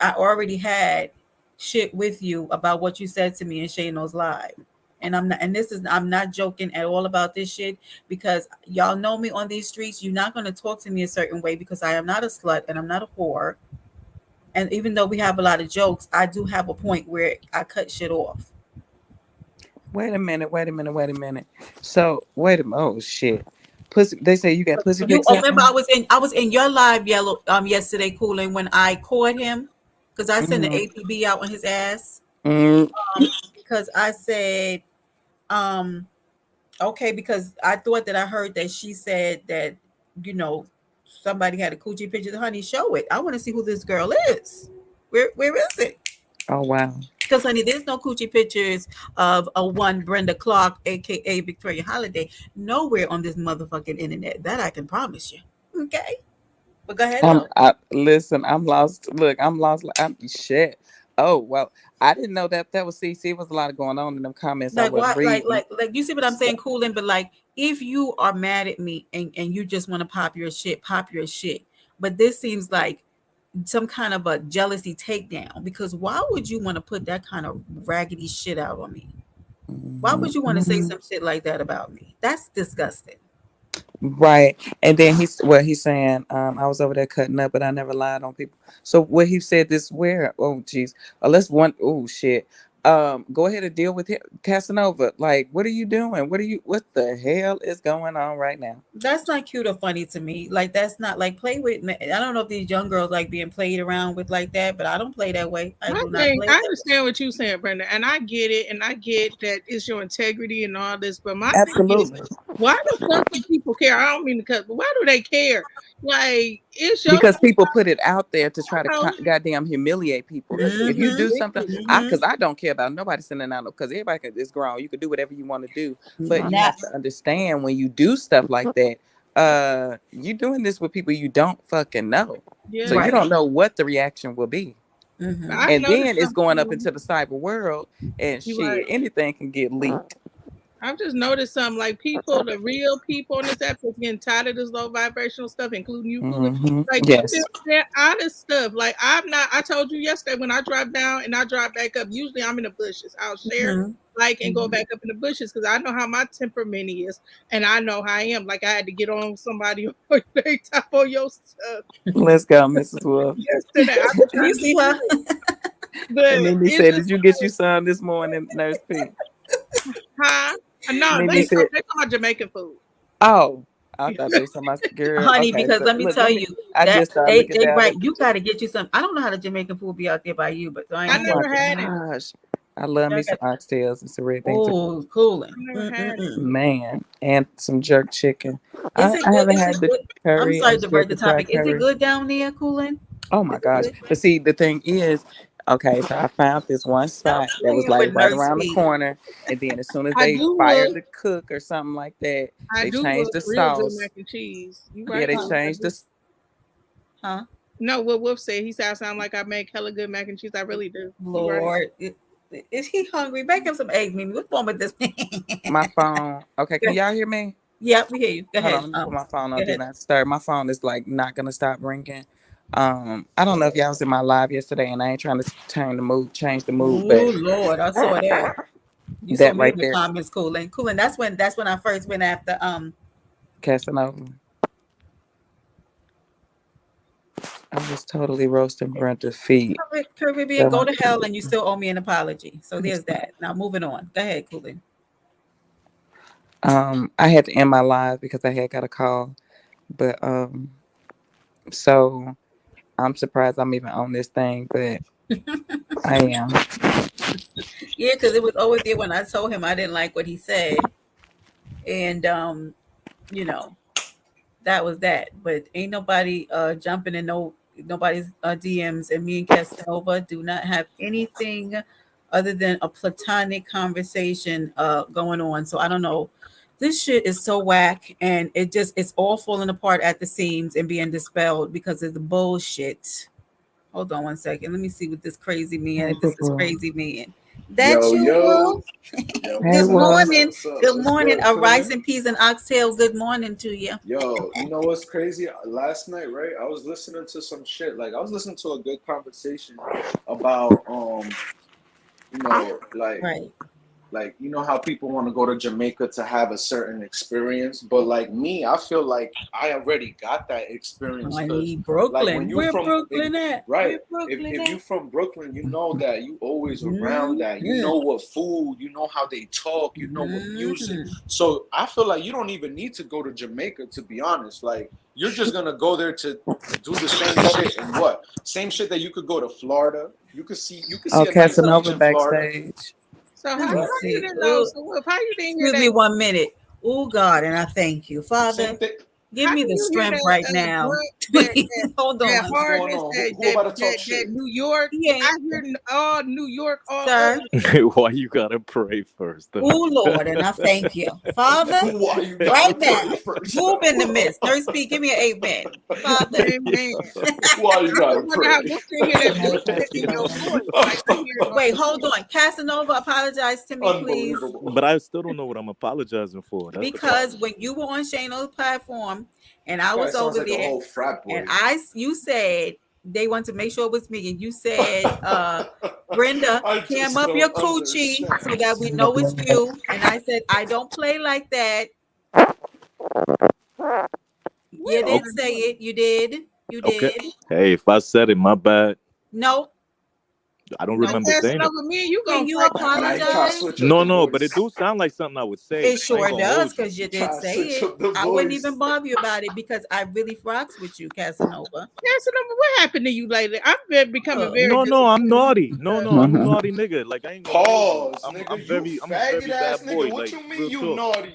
I already had shit with you about what you said to me in Shano's live. And I'm not joking at all about this shit because y'all know me on these streets. You're not gonna talk to me a certain way because I am not a slut and I'm not a whore. And even though we have a lot of jokes, I do have a point where I cut shit off. Wait a minute. Wait a minute. Wait a minute. So wait a minute. Oh shit. Pussy. They say you got pussy You pics out remember there. I was in your live yellow yesterday, Cooling, when I caught him because I sent the Mm-hmm. APB out on his ass. Mm, Because I said, um, okay, because I thought that I heard that she said that, you know, somebody had a coochie picture. Honey, show it. I want to see who this girl is. Where is it? oh wow. Because honey, there's no coochie pictures of a one Brenda Clark, aka Victoria Holiday, nowhere on this motherfucking internet. That I can promise you. Okay, but go ahead though. Listen. I'm lost. Look, I'm lost. I'm shit. Oh well, I didn't know that was CC. It was a lot going on in them comments I Like wasn't why? reading. Like you see what I'm So, saying, Cooling. But like, if you are mad at me and you just want to pop your shit, pop your shit. But this seems like some kind of a jealousy takedown because why would you want to put that kind of raggedy shit out on me? Why would you want to say mhm. some shit like that about me? That's disgusting. Right. And then he's saying, I was over there cutting up, but I never lied on people. So what he said this where, oh geez. Let's one oh shit. Go ahead and deal with him, Casanova. Like, what are you doing? What the hell is going on right now? That's not cute or funny to me. Like that's not like play with me. I don't know if these young girls like being played around with like that, but I don't play that way. I My do not thing, play I that way. understand what you're saying, Brenda, and I get it, and I get that it's your integrity and all this. But my thing is, Absolutely. why the fuck do people care? I don't mean to cut, but why do they care? Like, it's your Because people put it out there to try to house. goddamn humiliate people. This is If you Mm-hmm. do something, ridiculous. because I don't care about nobody sending out because everybody is grown. You can do whatever you want to do, but you Now, have to understand when you do stuff like that. You doing this with people you don't fucking know, so Yeah, you right. don't know what the reaction will be. Mm-hmm. I And noticed then it's going up something. into the cyber world, and You're right. shit, anything can get leaked. I've just noticed something like people, the real people on this app is getting tired of this low vibrational stuff, including you, Cooler. Like you've been Yes. saying honest stuff. Like I'm not. I told you yesterday when I drop down and I drop back up. Usually I'm in the bushes. I'll share, Mm-hmm. like, and go Mm-hmm. back up in the bushes because I know how my temperament is, and I know how I am. Like I had to get on somebody on they top on your stuff Let's go, Mrs. Wolf. yesterday. I be You trying to see be her? nice, but And Mimi it's said, just "Did you get you some this morning, Nurse P?" huh? No, Mimi said, they talking about Jamaican food. "Oh, I thought they were talking about girl." Honey, Okay, because so let me look, tell let me. you I that just started looking they down right. at the. You got to get you some. I don't know how the Jamaican food be out there by you, but I I ain't Oh my saying. never had it. gosh, I love I me got some oxtails and some red things. oh, cooling. I never had it. Mm-mm-mm. Man, and some jerk chicken. Is I, it I good? haven't Is it had the good? I'm curry. sorry I'm to scared divert to the try topic. Is it curry. good down there, cooling? Oh my Is it gosh! good? But see, the thing is, okay, so I found this one Stop spot that was playing with like right Nurse around the P. corner, and then as soon as I they do fired look the cook or something like that, I they do changed look the real good sauce. mac and cheese. You Yeah, right, they Huh? Wolf. I changed do. the. Huh? No, what Wolf said, he said I sound like I make hella good mac and cheese. I really do. You right. Lord, is he hungry? Make him some eggs, Mimi. What's wrong with this? My phone. Okay, can y'all hear me? Yeah, we hear you. Go Hold on, ahead. let me put my phone Go on. Do ahead. not disturb. My phone is like not gonna stop ringing. I don't know if y'all was in my live yesterday, and I ain't trying to change the mood, but Oh Lord, I saw that. You saw that me in right the there, comments, cooling, cooling. That's when I first went after Casanova. I was totally roasting Brenda's feet. Caribbean. Go So, to hell, and you still owe me an apology. So there's that. Now moving on. Go ahead, cooling. I had to end my live because I had got a call, but so I'm surprised I'm even on this thing, but I am. Yeah, because it was always there when I told him I didn't like what he said, and you know, that was that. But ain't nobody jumping in nobody's DMs, and me and Casanova do not have anything other than a platonic conversation going on. So I don't know. This shit is so whack, and it's all falling apart at the seams and being dispelled because of the bullshit. Hold on one second. Let me see what this crazy man. If this is crazy man, that's Yo, you, yo, Wolf. yo, Hey, Good well, morning. what's up? Good What's morning. good, A rice cooling? and peas and oxtail. Good morning to you. Yo, you know what's crazy? Last night, right? I was listening to some shit. Like I was listening to a good conversation about like Right. Like, you know how people want to go to Jamaica to have a certain experience, but like me, I feel like I already got that experience because, Honey, like, when Brooklyn. you Where from Brooklyn at? right, Where Brooklyn if you at? from Brooklyn, you know that you always around that. You Mm-hmm. know what food, you know how they talk, you know what music. Mm-hmm. So I feel like you don't even need to go to Jamaica to be honest. Like, you're just gonna go there to do the same shit and what? Same shit that you could go to Florida. You could Oh, see a nice beach Casanova in Florida. backstage. So Let how me you see. didn't know? So Wolf, how you didn't hear Excuse that? me 1 minute. Oh God, and I thank you, Same Father. thing. Give How me can the you hear strength that right now. grunt, Please hold that on, What's going hardness, on? that Who that about to talk that that shit? New York? he I ain't, hear all New York all sir. over. Why you gotta pray first? Oh Lord, and I thank you, Father. Why you Right gotta pray now, first? move in the midst. Nurse B, give me an amen, Father. Amen. Why you I just gotta wonder how pray? Wolf can hear that Hey, bullshit in your Casanova. voice. Like we hear it all Wait, the hold time. on. Casanova, apologize to me, please. Unbelievable. But I still don't know what I'm apologizing for. That's the Because problem. when you were on Shano's platform and I Guy was sounds over like a there whole frat and boy. you said they want to make sure it was me, and you said, Brenda, I cam just up your don't coochie understand. so that we know it's you. And I said, I don't play like that. You What is did Okay. her say doing? it. You did. You Okay. did. Hey, if I said it, my bad. No, I don't no. remember Passing saying it. over me and you Can gonna you fight Now tonight. you try to apologize? switch up No, the no, but it voice. do sound like something I would It say. I ain't sure gonna does hold you. because you You did try to say switch it. up the I wouldn't voice. even bother you about it because I really rocks with you, Casanova. Passing over. What happened to you lately? I've been becoming Look, very No, no, I'm disappointed. naughty. No, no, I'm a naughty nigga. Like I ain't gonna hold you. Pause, nigga. I'm a Faggot very ass bad boy. nigga. What Like you mean real you talk. naughty?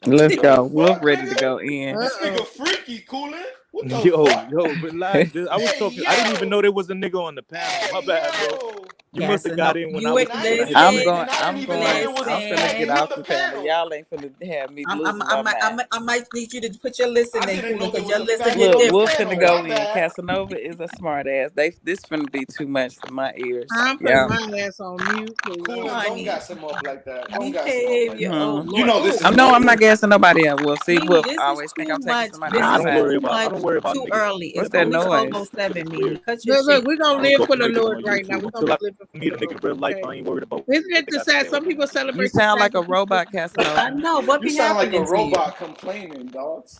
Let's What the go. Wolf fuck, ready to nigga? go in. This Uh-oh. nigga freaky, coolin'. What the Yo, fuck? yo, relax. I was Hey, talking. I didn't even know yo. there was a nigga on the panel. My Hey, bad, bro. yo. You must have got Casanova, in when I you was would when I hit the I'm ring. listen. going. And I didn't I'm even know going. there was a I'm finna get faggot Listen. on off the the panel. panel. Y'all ain't finna have me losing my mind. I might need you to put your listen I in, didn't know Cooler, there because was your a listen faggot hit on Look, the Wolf different. finna panel. go My in. bad. Casanova is a smart ass. This finna be too much for my ears. I'm putting Yeah. my ass on mute because Coolin', don't Honey, gas him up like that. Don't gas him up like behavior. that. Oh Hmm. You Lord. know this Oh, is No, I'm public. not gassing nobody up. Wolf. See, Mimi, Wolf this is always think too I'm taking much. somebody This Nah, I else's is don't too worry side. about. I much. don't worry about Too niggas. early. What's It's that only noise? 12:07. Mimi, Weird. cut your look, shit. we're gonna I don't live talk for to the niggas Lord on right now. YouTube We're gonna until be I living for meet the a nigga Lord. in real life. Okay. I ain't worried about Isn't what it they the got to sad? say Some about me. people You celebrate the sound like a sacrifice of robot, I Casanova. know what You be sound like a happening to you. robot complaining, dogs.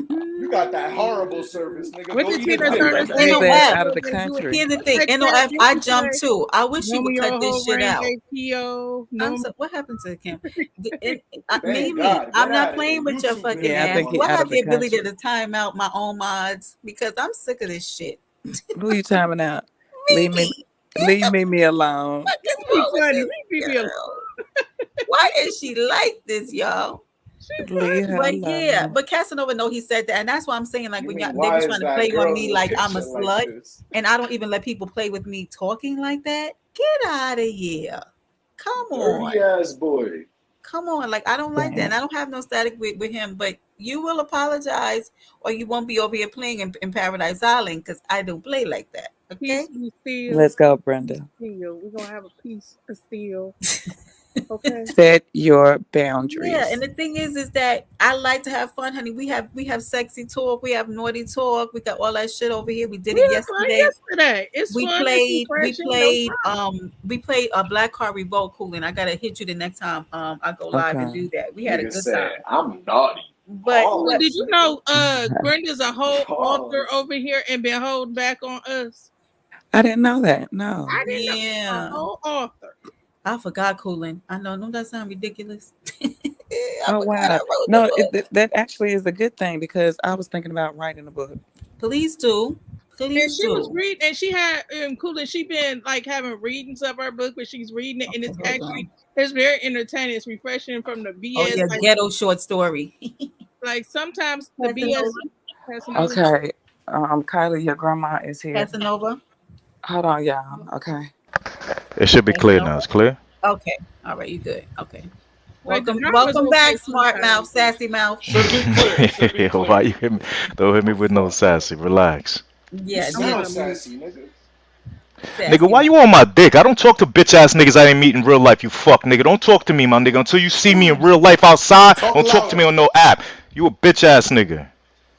You got that horrible service, nigga. What Go did eat a Tina dick. Turner Get say? his All ass you NOF. out of boys the gonna do it. country. Here's the What thing. that Ted NOF. I Nixon jumped say? too. I wish she No would me cut your this whole shit ring out. ATO. I'm No so. What happened to Kim? Thank Mimi, God. Get I'm not out of here. playing with your YouTube fucking video Yeah, I ass. think going he Do I on. out have of the the ability country. to time out my own mods? Because I'm sick of this shit. Who you timing out? Leave me, Mimi, get leave the Mimi alone. fuck is be wrong with funny. this Leave me alone. girl? Why is she like this, y'all? She Leave her But yeah, alone. but Casanova know he said that, and that's why I'm saying like You when y'all mean they be why is trying to that play on girl me in the like I'm a picture like slut, this? and I don't even let people play with me talking like that. Get out of here! Come on, Dirty ass boy. come on! Like I don't like that, and I don't have no static with him. But you will apologize, or you won't be over here playing in Paradise Island because I don't play like that. Okay? peace be still. Let's go, Peace be Brenda. still. We're gonna have a peace of steel. Okay. Set your Yeah, and boundaries. the thing is that I like to have fun, honey. We have sexy talk, we have naughty talk, we got all that shit over here. We did We it had fun yesterday. yesterday. It's We fun. It's played we refreshing. No played problem. we played a black card revolt cooling. I gotta hit you the next time I go live and Okay. do that. We had a Nigga good said, time. I'm naughty. But Cooler, but did Pause, you nigga. know Brenda's a whole author Pause. over here and been holding back on us? I didn't know that. No. I didn't know a yeah, whole author. I forgot cooling. I know, don't that sound ridiculous? I Oh forgot I wow. wrote the No, book. that actually is a good thing because I was thinking about writing a book. Please do. And Please she was do. reading, and she had Cooler. She been like having readings of her book, but she's reading it, and Okay, it's hold actually on. it's very entertaining. It's refreshing from the Oh BS. yeah, ghetto short story. Like sometimes the BS Casanova. passing over. Okay. Kylie, your grandma is here. Casanova. Hold on, y'all. Okay. It should be clear now. Casanova. It's clear. Okay. All right, you good. Okay. Like the drama's Welcome back, okay smart mouth, sometimes, but sassy mouth. Should be clear. Should be Why clear. you hit me? Don't hit me The with no fuck? sassy. Relax. You Yeah, I'm yeah, sound gonna mute. sassy, nigga. Nigga, sassy why mouth. you on my dick? I don't talk to bitch ass niggas I ain't meet in real life, you fuck nigga. Don't talk to me, my nigga. Until you see me in real life outside, Talk don't talk to me louder. on no app. You a bitch ass nigga.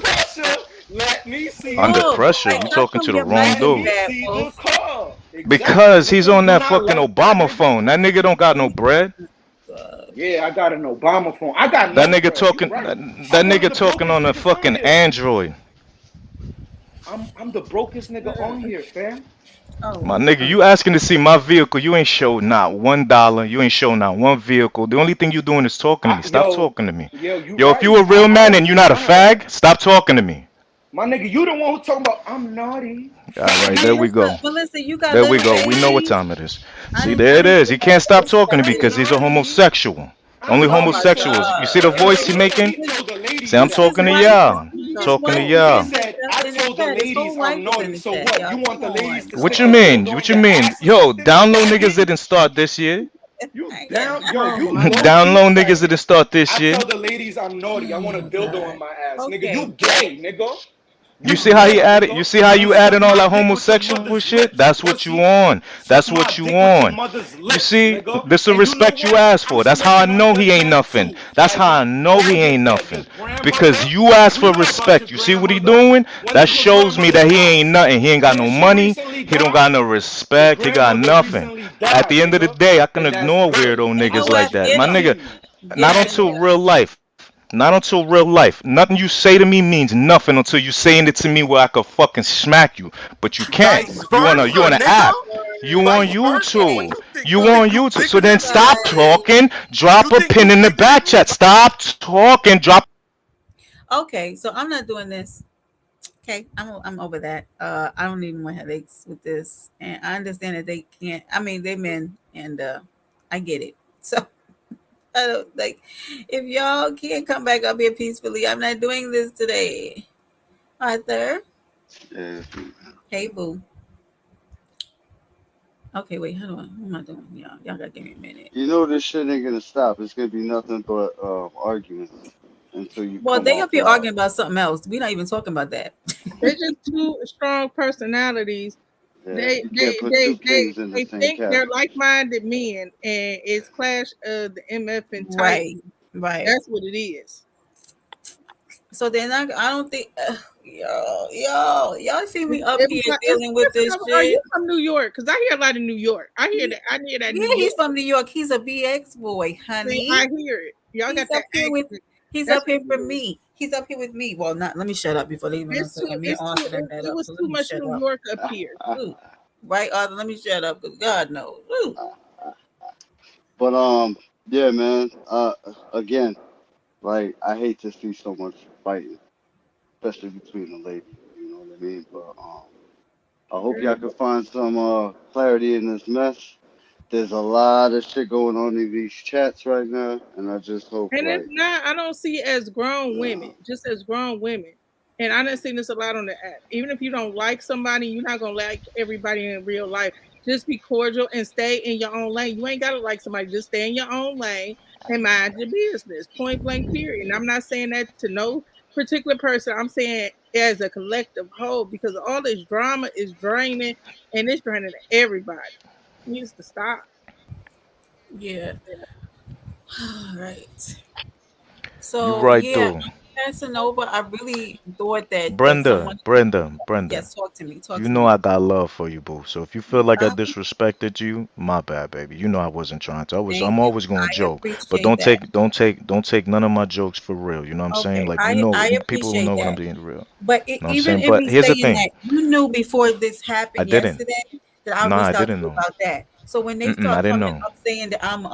pressure. Let me see Under the Look, pressure, like you call. how talking to come the your mic wrong Let is dude. me bad, see the Wolf? call. Exactly, Because he's nigga. on You that not fucking like that, Obama nigga? phone. That nigga don't got no bread. God. Yeah, I got an Obama phone. I got That no nigga bread. You talking. right. That I'm one of nigga the talking brokest on a niggas on fucking here. Android. I'm the brokest nigga on here, fam. Oh, My nigga, God. you asking to see my vehicle. You ain't show not $1. You ain't show not one vehicle. The only thing you doing is talking to me. Stop Yo, talking to me. you Yo, if you right. a real I man and don't you see not a none of that. fag, stop talking to me. My nigga, you the one who talking about I'm naughty. All Fuck right, you there we mean? go. Melissa, you got There we little go. We know what babies. time it is. I See, didn't, there I it didn't is. He realize can't that stop was talking to me I'm because he's a pregnant. naughty. homosexual. I'm Only Oh my naughty. homosexuals. You see the God. Yo, voice he look, making? he told the See, ladies I'm His that. talking to wife is y'all. his Talking to wife Yo, is he in y'all. the said, I in the told the chat. His ladies whole I'm wife is in naughty. the So chat, what? You y'all. want Come the ladies on. to What stick you the mean? dildo What in you your mean? ass or Yo, something? down low niggas Faggot. didn't start this year. You I ain't got down, yo, oh you my low Down key low niggas faggot. didn't start this I year. tell the ladies I'm naughty. I want a oh dildo in God. my ass. Nigga, Okay. you gay, nigga. You You see how he lame, added? You nigga. see how You you suck adding all my that dick with your homosexual mother's shit? lips, you That's what you pussy. on. Suck That's my what you dick with your on. mother's You lips, see, nigga. this the And you know respect you what? asked I'm for. That's how I smacking on know your he ain't dad nothing. too, That's how I faggot. know he Your ain't your nothing. Because grandmother. you asked We for know about respect. your You see what he grandmother. doing? When That did your shows me grandmother that he die? ain't nothing. He ain't got no Didn't she money. recently He don't die? got no Your respect. He got grandmother nothing. recently At died, the end of the nigga. day, I can And that's ignore great. weirdo And You know niggas I'm gonna like what? that. Get My him. nigga, continue. Get not him in until here. real life. Not until real life. Nothing you say to me means nothing until you saying it to me where I could fucking smack you. But you can't. Vice You versa, on an nigga. app. You Word. on Vice versa. What YouTube. Okay. you think? You You on think you YouTube. So bigger then than me? stop Right. talking. Drop You a think pin you in the bigger back than me? chat. Stop talking. Drop. Okay. So I'm not doing this. Okay. I'm over that. I don't even want headaches with this, and I understand that they can't. I mean, they men, and I get it. So I don't like if y'all can't come back up here peacefully. I'm not doing this today. Arthur. Yeah. Hey, boo. Okay, wait. How do I? What am I doing? Y'all gotta give me a minute. You know this shit ain't gonna stop. It's gonna be nothing but arguments until you Well, come they off up here that. arguing about something else. We're not even talking about that. They're just two strong personalities. Yeah, They you they can't put they two they kings in the they same think they're cabinet. like-minded men, and it's clash of the MF and Right. Titan. Right. That's what it is. So then I don't think y'all see me up here Everybody, dealing with this are shit. you from New York? Because I hear a lot of New York. I hear He, that. I hear that yeah, New he's York. from New York. He's a BX boy, See, honey. I hear it. Y'all got He's that up here with accent. he's That's up here what for it is. me. He's up here with me. Well, not let me shut up before they even gonna It's say too. that. Me and It's too. Arthur done that It up. was So let too me much shut New up. York up here. Ooh. Right, Arthur, let me shut up because God knows. Ooh. But yeah, man. Again, like I hate to see so much fighting, especially between the ladies. You know what I mean? But I hope y'all can find some clarity in this mess. There's a lot of shit going on in these chats right now, and I just hope And it's like not, I don't see it as grown women, uh, just as grown women. And I done seen this a lot on the app. Even if you don't like somebody, you're not gonna like everybody in real life. Just be cordial and stay in your own lane. You ain't gotta like somebody, just stay in your own lane and mind your business. Point blank, period. And I'm not saying that to no particular person. I'm saying as a collective whole, because all this drama is draining and it's draining everybody. It needs to stop. Yeah. All right. You So right yeah, though. passing over. I really thought that Brenda, someone. Brenda, Brenda. Yes, talk to me. Talk You to know me. I got love for you, boo. So if you feel like I Uh, disrespected you, my bad, baby. You know I wasn't trying to. thank I'm you. always gonna I joke, but appreciate that. don't take none of my jokes for real. You know what I'm saying? Okay, Like I people who appreciate know when I'm that. being real. But You know what I'm even saying? in But me here's the saying thing. that, you knew before this I happened didn't. yesterday that I Nah, I reached out to didn't you know. about that. So when they Mm-mm, I start didn't coming know. up saying that I'm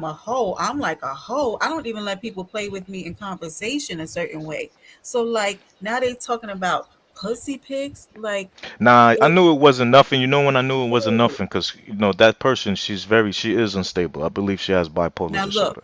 a hoe, I'm like a hoe. I don't even let people play with me in conversation a certain way. So like now they talking about pussy pics, like Nah, I it, knew it wasn't nothing. You know when I knew it wasn't nothing, because that person, she is unstable. I believe she has bipolar now look. disorder.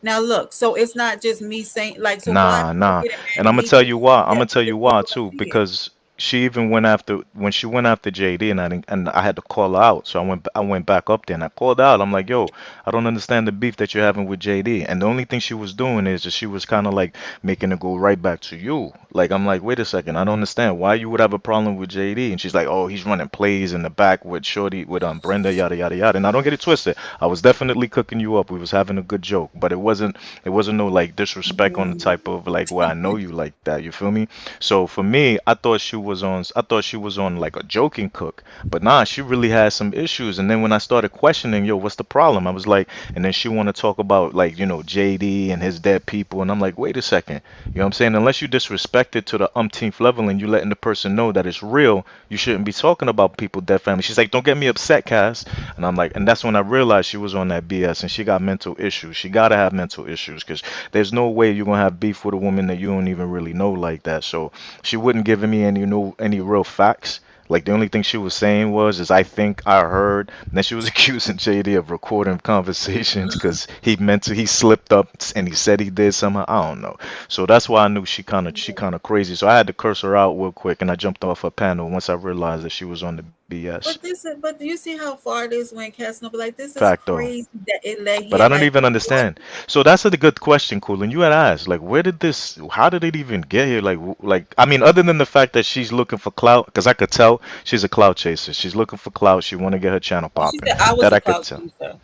Now look, so it's not just me saying like so why are Nah, people nah. getting mad And at I'm gonna me tell for you why. saying I'm that gonna when tell they you just why don't too. see it? Because she even went after when she went after JD, and I had to call her out. So I went back up there and I called her out. I'm like, yo, I don't understand the beef that you're having with JD. And the only thing she was doing is that she was kind of like making it go right back to you. Like I'm like, wait a second, I don't understand why you would have a problem with JD. And she's like, oh, he's running plays in the back with Shorty with Brenda, yada yada yada. And I don't get it twisted. I was definitely cooking you up. We was having a good joke, but it wasn't no like disrespect on the type of like where I know you like that. You feel me? So for me, I thought she was on like a joking cook, but nah, she really had some issues. And then when I started questioning, yo, what's the problem? I was like, and then she want to talk about like JD and his dead people, and I'm like, wait a second, you know what I'm saying? Unless you disrespect it to the umpteenth level and you letting the person know that it's real, you shouldn't be talking about people dead family. She's like, don't get me upset, Cass, and I'm like, and that's when I realized she was on that BS and she got mental issues. She gotta have mental issues because there's no way you're gonna have beef with a woman that you don't even really know like that. So she wouldn't give me any real facts. Like the only thing she was saying was, is I think I heard. And then she was accusing JD of recording conversations because he slipped up and he said he did somehow. I don't know. So that's why I knew she kind of crazy. So I had to curse her out real quick and I jumped off her panel once I realized that she was on the BS. but do you see how far it is when Casanova like this is Facto. crazy that it led But here I don't like even what? understand. So that's a good question, cool. And you had asked, like, where did this? How did it even get here? Like, I mean, other than the fact that she's looking for clout, because I could tell she's a clout chaser. She's looking for clout. She want to get her channel Oh, she popping. said I was That the I could cloud tell. chaser.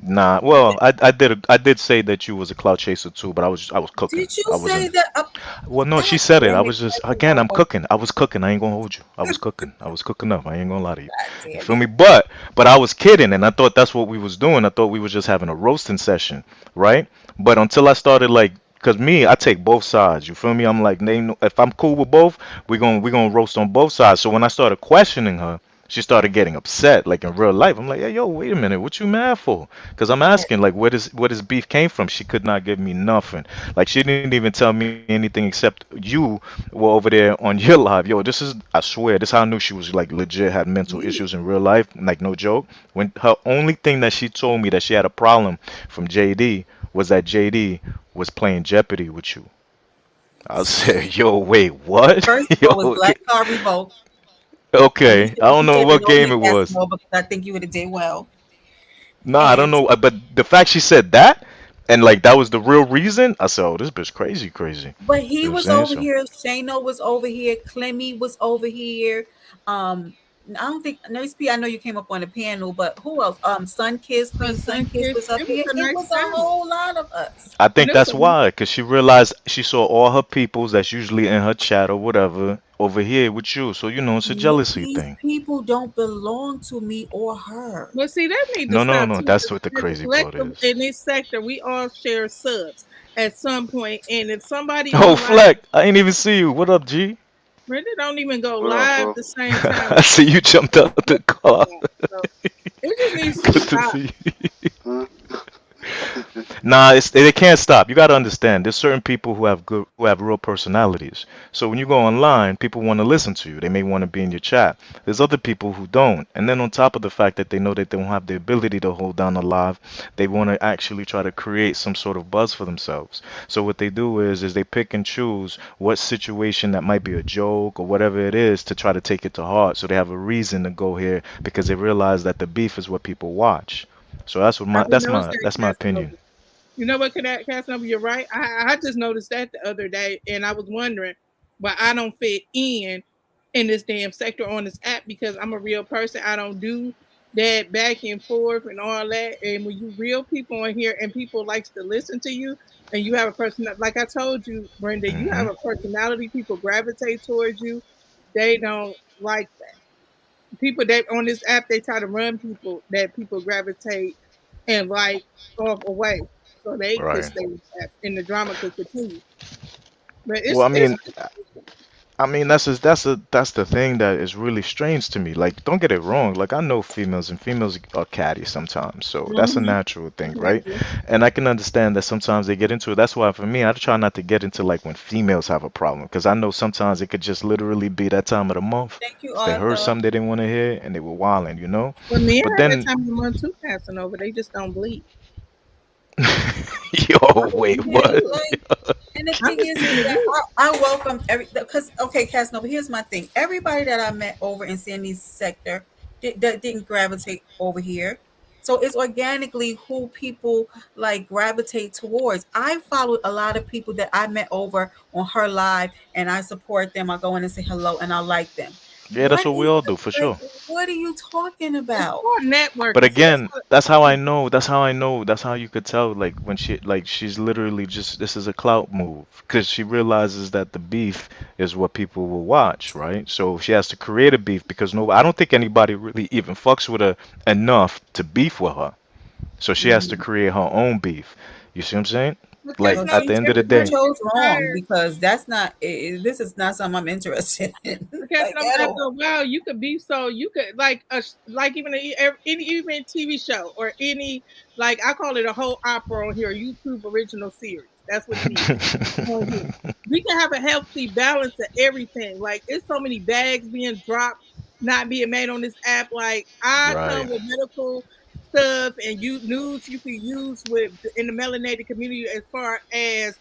Nah, well, I did say that you was a clout chaser too, but I was cooking. Did you I say wasn't. that? Well, no, she God said it. I damn it, was just again. I'm Casanova. cooking. I was cooking. I ain't gonna hold you. I was cooking. I was cooking up. I ain't gonna lie to you. God You damn feel it. me? But I was kidding, and I thought that's what we was doing. I thought we was just having a roasting session, right? But until I started like, cause me, I take both sides. You feel me? I'm like, if I'm cool with both, we gonna roast on both sides. So when I started questioning her, she started getting upset, like in real life. I'm like, hey, yo, wait a minute, what you mad for? Because I'm Yes. asking, like, where this beef came from? She could not give me nothing. Like, she didn't even tell me anything except you were over there on your live. Yo, I swear, this is how I knew she was like legit had mental Ye- issues in real life. Like, no joke. When her only thing that she told me that she had a problem from JD was that JD was playing Jeopardy with you. I said, yo, wait, what? First of all, was Yo, Black Card revoked, and okay. I don't you know should have been what on game here, it was. Casanova, because I think you would have did well. Nah, I don't And know. But the fact she said that, and like that was the real reason, I said, oh, this bitch crazy, crazy. but You he know what I'm was saying? over So, here. Shano was over here. Clemmy was over here. Um, I don't think Nurse P. I know you came up on the panel, but who else? Sun Kiss, But Queen Sun Sun Kiss Kiss, was up it was here. a It nice was a panel. whole lot of us. I And think it was that's a nice, why, because she realized she saw all her peoples that's usually in her chat or whatever over here with you. So, it's a jealousy These thing. people don't belong to me or her. well, see, that need to No, no, stop no. too. That's 'Cause what the as a crazy part collective is. in this sector, we all share subs at some point, and if somebody Oh, on live, Fleck, I ain't even see you. What up, G? Brenda don't even go What up, live bro? the same time. I see you jumped out the car. So it just needs to Good to stop. see you. Huh? Nah, they can't stop. You got to understand. There's certain people who have real personalities. So when you go online, people want to listen to you. They may want to be in your chat. There's other people who don't. And then on top of the fact that they know that they don't have the ability to hold down a live, they want to actually try to create some sort of buzz for themselves. So what they do is they pick and choose what situation that might be a joke or whatever it is to try to take it to heart. So they have a reason to go here because they realize that the beef is what people watch. So that's what I my didn't that's notice my that, that's my Casanova. opinion. You know what, Casanova? You're right. I just noticed that the other day, and I was wondering why I don't fit in this damn sector on this app because I'm a real person. I don't do that back and forth and all that. And when you real people on here and people likes to listen to you, and you have a person like I told you, Brenda, you have Hmm. a personality. People gravitate towards you. They don't like people that on this app they try to run people that people gravitate and like off away so they could Right. stay in the app and the drama could continue. But Well, it's I mean that's the thing that is really strange to me. Like, don't get it wrong. Like, I know females and females are catty sometimes, so that's a mm-hmm, natural thing, right? exactly. And I can understand that sometimes they get into it. That's why for me, I try not to get into like when females have a problem, because I know sometimes it could just literally be that time of the month. Thank you, They heard Arthur. something they didn't want to hear and they were wilding. But men But have that then, time of the month too passing over. They just don't bleed. I yo, mean, wait, I'm just yeah, what? saying. like, and the I'm thing just is saying that you. I welcome because okay, Casanova. Here's my thing. Everybody that I met over in Sandy's sector that didn't gravitate over here. So it's organically who people like gravitate towards. I followed a lot of people that I met over on her live, and I support them. I go in and say hello, and I like them. Yeah, that's What what we is all the, do for like? sure. What are you talking It's about? called But networking. See, that's again, what. that's how I know. That's how I know. That's how you could tell, like when she's literally just this is a clout move because she realizes that the beef is what people will watch, right? So she has to create a beef because no, I don't think anybody really even fucks with her enough to beef with her. So she has to Mhm. create her own beef. You see what I'm saying? Because Like Well, now at she the end of the she day. everybody chose gets wrong tired. because that's not. This is not something I'm interested in, Because like at after all. a while, you could be so you could like like even any even TV show or any like I call it a whole opera on here, YouTube original series. That's what it is on here. We can have a healthy balance of everything. Like it's so many bags being dropped, not being made on this app. Like I come Right. with medical stuff and you news you can use with in the melanated community as far as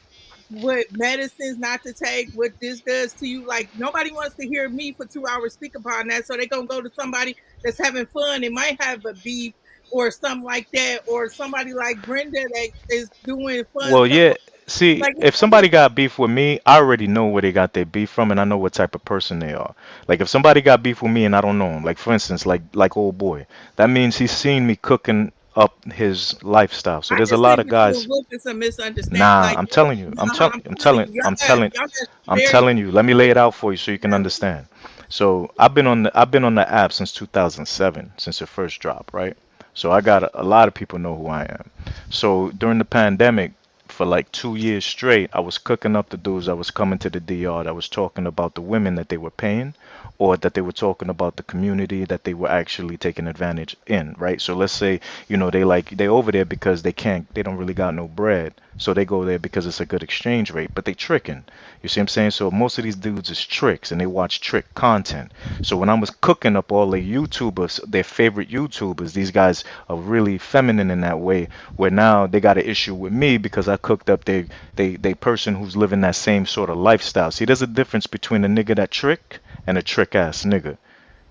what medicines not to take, what this does to you. Like nobody wants to hear me for 2 hours speak upon that. So they're gonna go to somebody that's having fun and might have a beef or something like that, or somebody like Brenda that is doing fun Well, stuff. yeah. See, Like it's if gonna be somebody got beef with me, I already know where they got their beef from, and I know what type of person they are. Like if somebody got beef with me and I don't know him, like for instance, like old boy, that means he's seen me cooking up his lifestyle. So I there's a just lot think of that you and guys. Wolf is a misunderstanding. Nah, Like, I'm telling you. no, I'm telling you, y'all got I'm very telling you. Let me lay it out for you so you can understand. So I've been on the app since 2007, since it first dropped, right? So I got a lot of people know who I am. So during the pandemic, for like 2 years straight, I was cooking up the dudes that was coming to the DR that was talking about the women that they were paying, or that they were talking about the community that they were actually taking advantage in, right? So let's say, they over there because they don't really got no bread. So they go there because it's a good exchange rate, but they tricking. You see what I'm saying? So most of these dudes is tricks and they watch trick content. So when I was cooking up all the YouTubers, their favorite YouTubers, these guys are really feminine in that way, where now they got an issue with me because I cooked up they person who's living that same sort of lifestyle. See, there's a difference between a nigga that trick and a trick ass nigga.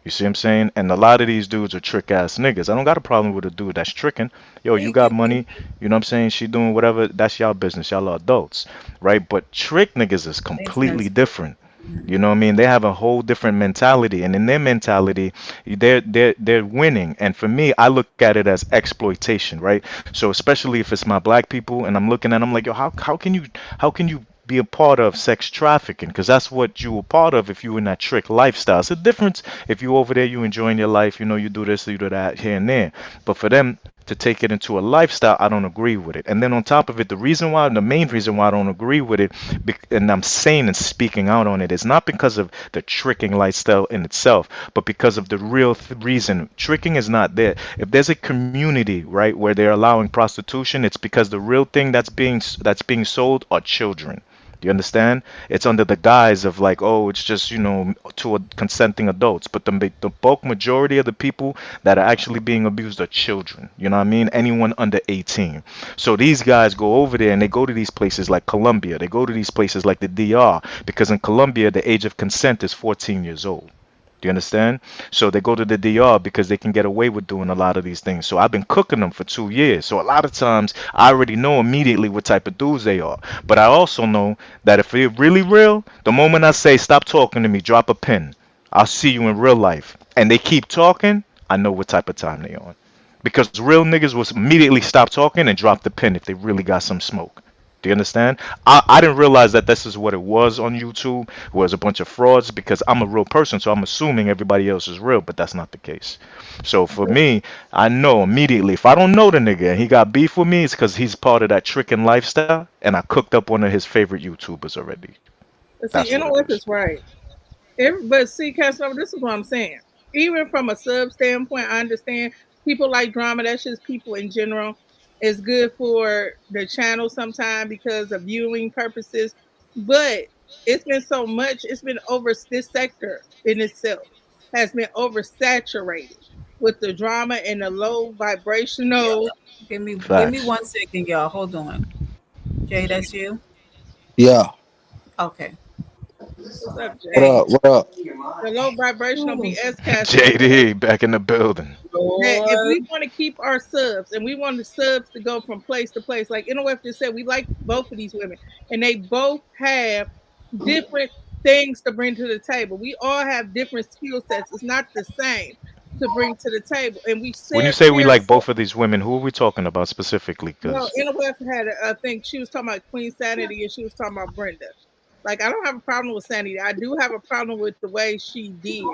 You see what I'm saying? And a lot of these dudes are trick ass niggas. I don't got a problem with a dude that's tricking. Yo, you Thank you. got money, you know what I'm saying? She doing whatever, that's y'all business. Y'all are adults, right? But trick niggas is completely Business. different. You Mhm. know what I mean? They have a whole different mentality, and in their mentality, they're winning. And for me, I look at it as exploitation, right? So especially if it's my black people, and I'm looking at them like, yo, how can you be a part of sex trafficking? Because that's what you were part of if you were in that trick lifestyle. It's a difference if you over there, you enjoying your life, you do this, you do that here and there. But for them to take it into a lifestyle, I don't agree with it. And then on top of it, the main reason why I don't agree with it, and I'm saying and speaking out on it, is not because of the tricking lifestyle in itself, but because of the real reason. Tricking is not there. If there's a community, right, where they're allowing prostitution, it's because the real thing that's being sold are children. Do you understand? It's under the guise of like, oh, it's just, to consenting adults. But the bulk majority of the people that are actually being abused are children. You know what I mean? Anyone under 18. So these guys go over there and they go to these places like Colombia. They go to these places like the DR because in Colombia, the age of consent is 14 years old. Do you understand? So they go to the DR because they can get away with doing a lot of these things. So I've been cooking them for 2 years. So a lot of times I already know immediately what type of dudes they are. But I also know that if they're really real, the moment I say stop talking to me, drop a pin, I'll see you in real life, and they keep talking, I know what type of time they on. Because real niggas will immediately stop talking and drop the pin if they really got some smoke. Do you understand? I didn't realize that this is what it was on YouTube, was a bunch of frauds, because I'm a real person, so I'm assuming everybody else is real, but that's not the case. So for me, I know immediately if I don't know the nigga and he got beef with me, it's because he's part of that tricking lifestyle, and I cooked up one of his favorite YouTubers already. But see, That's what it NOF is. is right. But see, Casanova, this is what I'm saying. Even from a sub standpoint, I understand people like drama. That's just people in general. It's good for the channel sometimes because of viewing purposes. But it's been so much. It's been over this sector in itself has been oversaturated with the drama and the low Yep. vibrational. Give me Facts. 1 second, y'all. Hold on. Jay, that's you? Yeah. Okay. What's up, What Jay? Hey. up? What up? The low vibrational Ooh, BS Casanova. JD back in the building. That if Lord. we want to keep our subs and we want the subs to go from place to place, like NOF just said, we like both of these women and they both have different things to bring to the table. We all have different skill sets. It's not the same to bring to the table. And we When you share, say we share, like share. both of these women, who are we talking about specifically? No, Because NOF had, I think she was talking about Queen Sanity and she was talking about Brenda. Like, I don't have a problem with Sanity. I do have a problem with the way she did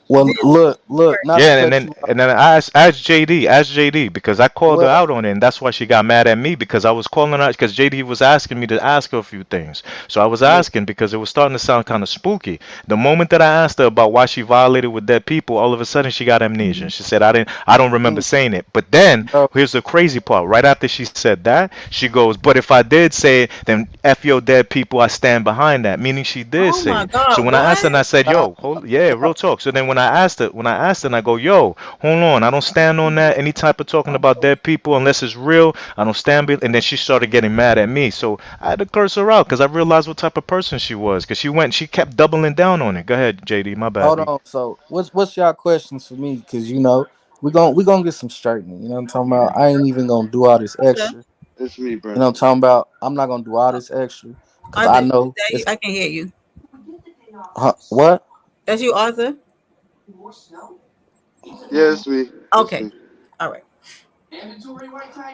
Well, this. look. Not to yeah, and cut then you off. and then ask JD because I called her Well, out on it, and that's why she got mad at me because I was calling her because JD was asking me to ask her a few things. So I was yeah. asking because it was starting to sound kind of spooky. The moment that I asked her about why she violated with dead people, all of a sudden she got amnesia. Mhm. She said I don't remember Mm, saying it. But then bro, here's the crazy part. Right after she said that, she goes, "But if I did say it, then f your dead people, I stand behind behind that, meaning she did Oh say my it. So God, when I asked her, what? and I said, Nah, "Yo, hold, yeah, real talk." So then when I asked her, and I go, "Yo, hold on, I don't stand on that. Any type of talking about dead people, unless it's real, I don't stand." And then she started getting mad at me. So I had to curse her out because I realized what type of person she was. Because she kept doubling down on it. Go ahead, JD. My bad, hold B. on. So what's y'all questions for me? Because we gonna get some straightening. You know what I'm talking about? I ain't even gonna do all this Arthur, extra. It's me, You know what I'm Brandon. talking about? I'm not gonna do all this extra because Arthur, I is know that you? it's I can hear you. what That's you, Arthur. Yeah, it's me. It's Okay, me. all right.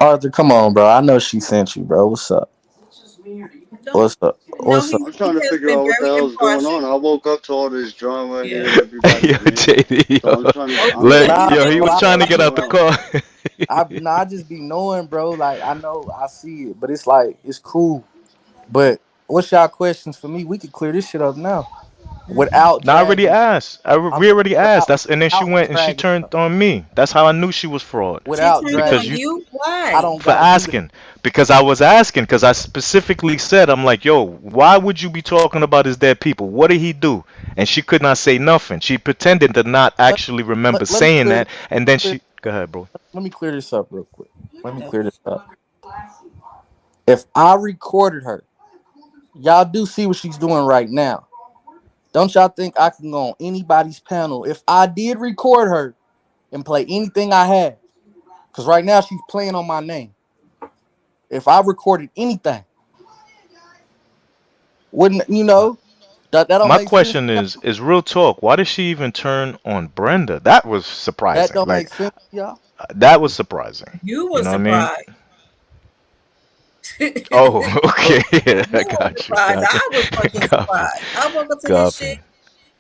Arthur. Come on, bro. I know she sent you, bro. What's up? Don't What's up? no, What's up? I'm he trying to has figure been out what the very hell is going impartial. on. I woke up to all this drama, Yeah. hearing everybody's Yo, name. JD, So I'm trying to. I'm Okay, let, trying to Nah, yo, figure he bro. out was I, what the trying to hell's I get out going the on. car. I just be knowing, bro. Like I see it, but it's like it's cool. But what's y'all questions for me? We could clear this shit up now without No, I already dragging. asked. I'm We already asked. without That's and then she without went and she dragging. turned on me. That's how I knew she was fraud. she Without turned dragging. Because on you you. I Why? don't for gotta do that. asking. Because I was asking. Because I specifically said, I'm like, yo, why would you be talking about his dead people? What did he do? And she could not say nothing. She pretended to not Let, actually remember let me saying clear this. that. And then Clear, she, go ahead, bro. let me clear this up real quick. What Let me the clear this up. If I recorded her, y'all do see what she's doing right now. Don't y'all think I can go on anybody's panel if I did record her and play anything I have? Because right now she's playing on my name. If I recorded anything, wouldn't that don't My make sense question to is real talk. Why did she even turn on Brenda? That was that surprising. don't Like make sense to y'all? that was surprising. you You were know what I mean? surprised. Oh, okay. Look, Yeah, I You were got you. surprised. Got you. I was fucking Copy. surprised. I woke up to this shit. Copy.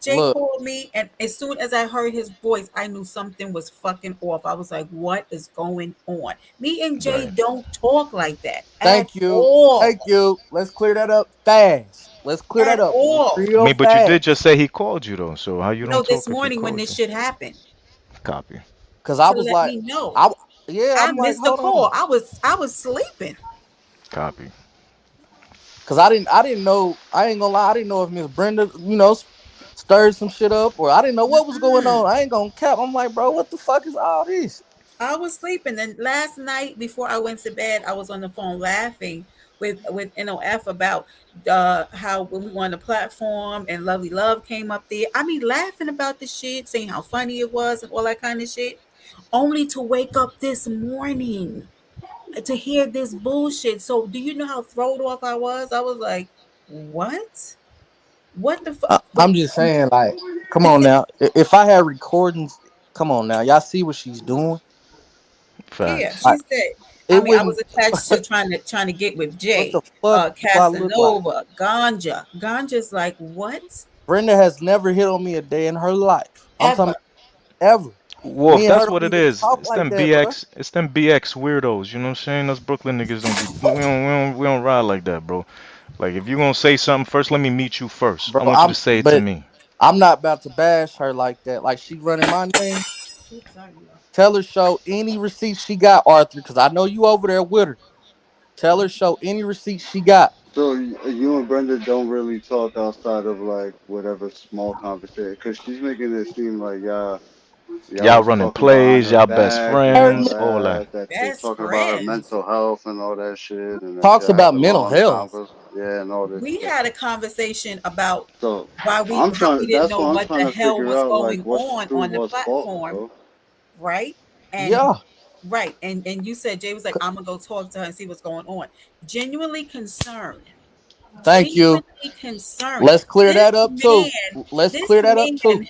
Jay look, called me, and as soon as I heard his voice, I knew something was fucking off. I was like, "What is going on?" Me and Jay Right. don't talk like that at thank you. all. Thank you. Let's clear that up fast. Let's clear that At up all. I real mean, but you did just fast. say he called you though. So how you No, don't this talk if he morning when called this you? shit happened, Cause I was like, to let I me know. yeah, I'm I like, missed hold the on. call. I was sleeping. Copy. Cause I didn't know, I ain't gonna lie, I didn't know if Miss Brenda, stirred some shit up, or I didn't know what was going on. I ain't gonna cap. I'm like, bro, what the fuck is all this? I was sleeping. Then last night before I went to bed, I was on the phone laughing with NOF about how when we were on the platform and Lovely Love came up there. I mean, laughing about the shit, saying how funny it was and all that kind of shit. Only to wake up this morning to hear this bullshit. So, do you know how thrown off I was? I was like, "What? What the fuck?" But I'm just saying, like, come on now. If I had recordings, come on now, y'all see what she's doing? yeah, Facts. she Like, said. I it mean, I was wouldn't. attached to trying to get with What Jay, the fuck do I look like? Casanova, Ganja. Ganja's like what? Brenda has never hit on me a day in her life. I'm talking Ever. about ever. Wolf, Me and her that's don't what it even is. talk like that, bro. It's them BX weirdos. You know what I'm saying? Those Brooklyn niggas don't be. We don't ride like that, bro. Like if you gonna say something first, let me meet you first. Bro, I want you to say it to but me. I'm not about to bash her like that. Like she running my name. Oops, sorry, you. Tell her show any receipts she got, Arthur, because I know you over there with her. Tell her show any receipts she got. So you and Brenda don't really talk outside of like whatever small conversation, because she's making it seem like y'all Y'all was running talking behind plays. her Y'all best back and Her all friends. nigga All that. that. That she's Best talking about her friends. mental health and all that shit, and that talks y'all had about a mental long health. conversation. Yeah, and all this We stuff. had a conversation about So how we didn't That's know what I'm what trying the to hell figure was out. going Like, what's true, on the what's false, platform, bro? right? And Yeah. right, and you said Jay was like, "I'm gonna go talk to her and see what's going on." Genuinely concerned, Thank you. genuinely concerned. Let's clear This that up too. man, Let's this clear that up too. man.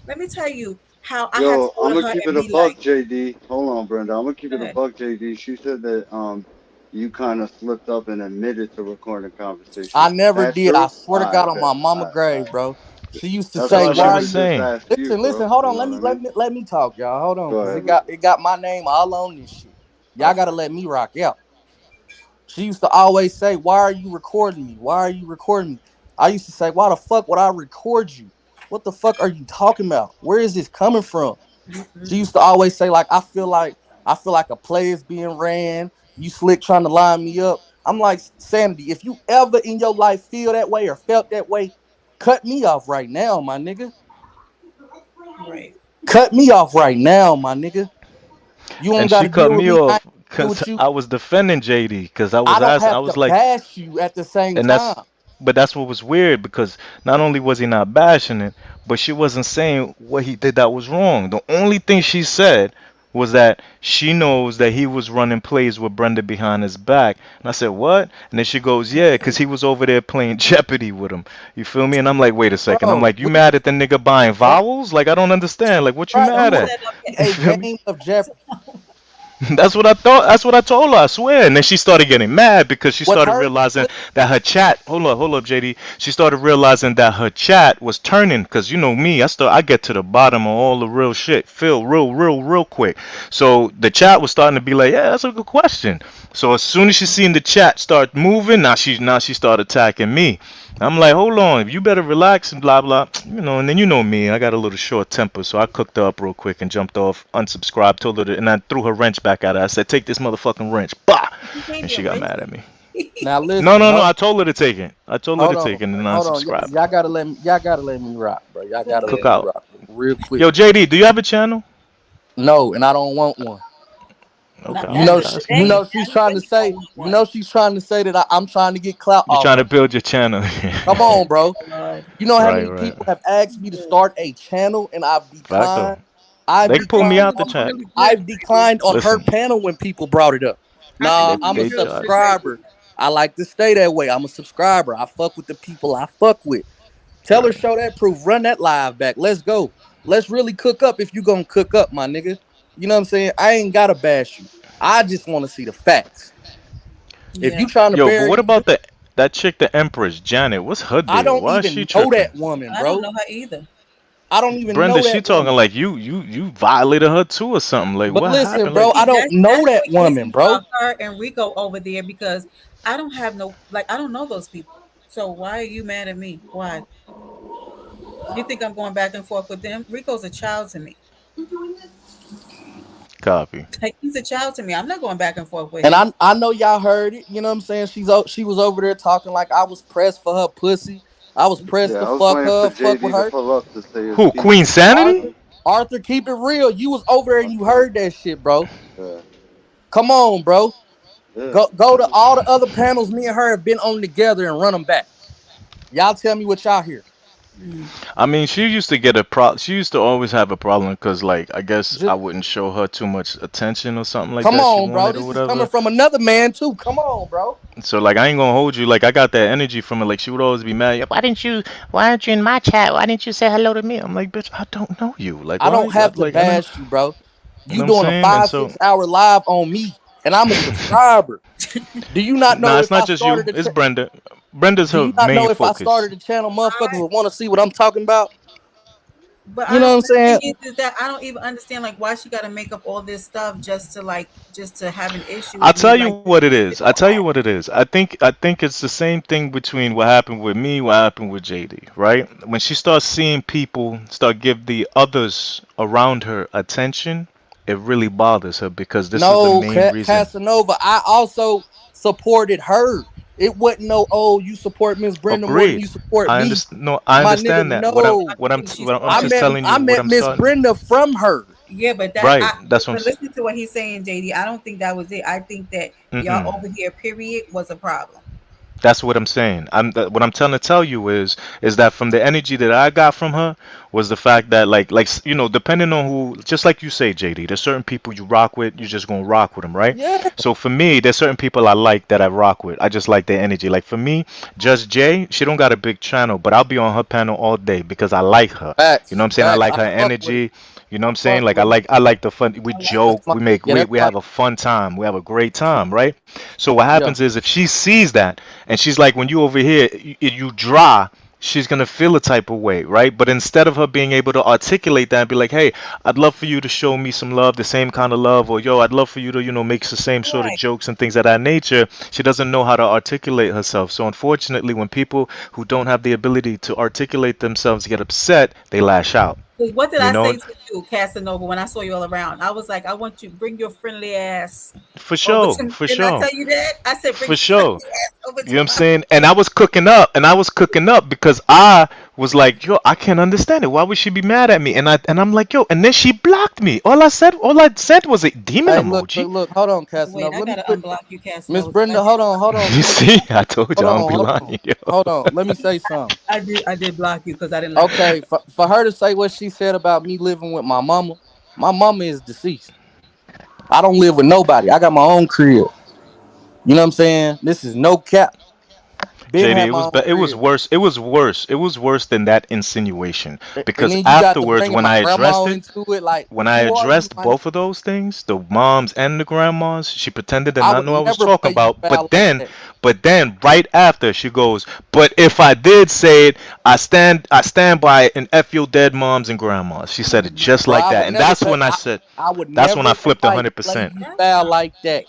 Let me tell you how I had to Yo, go I'm to gonna her keep and it a be like, buck, JD. Hold on, Brenda. I'm gonna keep "Go it a ahead." buck, JD. She said that you kind of slipped up and admitted to recording a conversation. I never That's did. I true. swear to God on my mama All grave, right. bro. She used to That's That's say, what what she "Why I are was would you?" just saying. ask you, Listen. bro. Hold You on. know Let what me I let mean? me let me talk, y'all. Hold on, Go cause ahead. it got my name all on this shit. Y'all Okay. gotta let me rock out. She used to always say, "Why are you recording me? Why are you recording me?" I used to say, "Why the fuck would I record you? What the fuck are you talking about? Where is this coming from?" She Mm-mm. used to always say, like I feel like a play is being ran. You slick trying to line me up. I'm like, Sanity, if you ever in your life feel that way or felt that way, cut me off right now, my nigga. Right. Cut me off right now, my nigga. You don't And got she to cut deal with me me. I ain't off deal because with you. I was defending JD because I I was don't asking. I have to was like, bash you at the same and that's, time. but that's what was weird because not only was he not bashing it, but she wasn't saying what he did that was wrong. The only thing she said was that she knows that he was running plays with Brenda behind his back. And I said, what? And then she goes, yeah, because he was over there playing Jeopardy with him. You feel me? And I'm like, wait a second. I'm Bro, like, you mad at the nigga buying we vowels? Like, I don't understand. Like, what you right, Don't mad we was at? set up You a feel me? game of Jeopardy. That's what I thought. That's what I told her. I swear. And then she started getting mad because she What started hurt? realizing that her chat. Hold up, JD. She started realizing that her chat was turning. Cause you know me, I get to the bottom of all the real shit, feel real quick. So the chat was starting to be like, yeah, that's a good question. So as soon as she seen the chat start moving, now she started attacking me. I'm like, hold on, you better relax and blah blah, you know. And then you know me, I got a little short temper, so I cooked her up real quick and jumped off, unsubscribed, told her, and I threw her wrench back at her. I said, take this motherfucking wrench, bah, You can't and she get got rich. mad at me. Now No, listen, no, no, I told her to take it. I told her to hold on, take it and then hold on. unsubscribe. Y'all gotta let me rock, bro. Y'all Go gotta ahead. let Cook me out. rock real quick. Yo, JD, do you have a channel? No, and I don't want one. Okay, Now I'm that's just a good asking. You thing. know she's Now you trying to really don't say, want one. she's trying to say that I'm trying to get clout You're off trying her. to build your channel. Come Oh on, bro. my God. You know how Right, many right. people have asked me to start a channel and I've Fact though. declined. I've They pulled me declined out You the on was chat. really good, I've JD. declined on her Listen, panel when people brought it up. I think Nah, they you I'm a really they good with it, charge. JD. subscriber. I like to stay that way. I'm a subscriber. I fuck with the people I fuck with. Tell her, Right. show that proof. Run that live back. Let's go. Let's really cook up if you gonna cook up, my nigga. You know what I'm saying? I ain't gotta bash you. I just want to see the facts. If Yeah. you trying to Yo, but bury what me, about that chick, the Empress Janet? What's her I deal? don't Why is she even know tripping? that woman, I don't bro. know her either. I don't even Brenda, know she that talking woman. like you violated her too or something. Like But what listen, happened? bro, Like I See, don't know that's so that woman, easy bro. for her and Rico over there because I don't have no like I don't know those people. So why are you mad at me? Why? You think I'm going back and forth with them? Rico's a child to me. copy. Like he's a child to me. I'm not going back and forth with And him. I know y'all heard it. You know what I'm saying? She was over there talking like I was pressed for her pussy. I was pressed Yeah, to I was fuck waiting for her, fuck with JD to her. pull up to say his Who? Queen piece. Sanity? Arthur, Arthur, keep it real. You was over there and you Okay. heard that shit, bro. Yeah. Come on, bro. Yeah. Go to all the other panels me and her have been on together and run them back. Y'all tell me what y'all hear. Mm. I mean, she used to get a pro. She used to always have a problem because, like, I guess I Just wouldn't show her too much attention or something like come that. She on, bro. wanted or This is coming whatever. from another man too. Come on, bro. So, like, I ain't gonna hold you. Like, I got that energy from her. Like, she would always be mad. "Yeah, why didn't you? Why aren't you in my chat? Why didn't you say hello to me?" I'm like, bitch, I don't know you. Like, I why? don't have to Like, I know. bash you, bro. You know You what I'm doing a saying? And five, so, 6 hour live on me, and I'm a subscriber. Do you not nah, know it's if not I just you. started a It's Brenda. Brenda's do her you not main know if I focus. started a channel, motherfuckers I would want to see what I'm talking about? but You I know what don't I'm the thing saying? is that I don't even understand like why she gotta make up all this stuff just to have an issue I'll with me tell you like what it to is. get I tell you mad. what it is. I think it's the same thing between what happened with me, what happened with JD, right? When she starts seeing people start give the others around her attention, it really bothers her because this is the No, main reason. Casanova. I also supported her. It wasn't no, oh, you support Miss Brenda more than Agreed. you support I me. understand. No, I My nigga, understand that. no. She I'm started just telling you I what met I'm Miss starting. Brenda from her. yeah, but that Right. I That's what I'm. but listen to what he's saying, JD. I don't think that was it. I think that y'all Mm-mm. over here, period, was a problem. That's what I'm saying. What I'm trying to tell you is that from the energy that I got from her was the fact that depending on who, just like you say, JD, there's certain people you rock with, you're just gonna rock with them, right? Yeah, So for me, there's certain people I like that I rock with. I just like their energy. Like for me, Just Jay, she don't got a big channel, but I'll be on her panel all day because I like her. You know what facts, I'm saying? I facts. like I her fuck with her. energy. You know what I I'm saying? fuck Like with her. I like the fun. We I like her. That's joke. my, yeah, We that's we my, have a fun time. We have a great time, right? So what yeah. happens is if she sees that and she's like, when you over here, you dry, she's gonna feel a type of way, right? But instead of her being able to articulate that and be like, hey, I'd love for you to show me some love, the same kind of love, or yo, I'd love for you to, make the same sort of Right. jokes and things of that nature, she doesn't know how to articulate herself. So unfortunately, when people who don't have the ability to articulate themselves get upset, they lash out. 'Cause what did You I know, say to you, Casanova, when I saw you all around? I was like, I want you bring your friendly ass for over sure, to me. for Didn't I sure, tell you that? I said, bring for your friendly sure. ass over You know what to I'm my. saying? And I was cooking up, because I was like, yo, I can't understand it. Why would she be mad at me? And I'm like, yo, and then she blocked me. All I said was a demon Hey, look, emoji. look, look. Hold on, Wait, Casanova. I Let me gotta put unblock you, Miss Casanova, because Brenda. Hold on. You Let me see, I told you I don't be hold lying, on, yo. hold on. Let me say something. I did block you because I didn't like that. Okay, for her to say what she said about me living with my mama is deceased. I don't live with nobody. I got my own crib. You know what I'm saying? This is no cap. Been JD, had my own it was crib. worse. It was worse. It was worse than that insinuation. And Because then you got to afterwards, bringing when my I grandma addressed it, into it. Like, when I who are you, addressed my nigga? both of those things, the moms and the grandmas, she pretended to I not would know what I was never talking play you about. foul like that. But then, right after, she goes, "But if I did say it, I stand by it and f your dead moms and grandmas." She said it just Bro, like I that, would and never that's play when I said, I would that's when I never in flipped life play 100%. you That's foul fine. like that.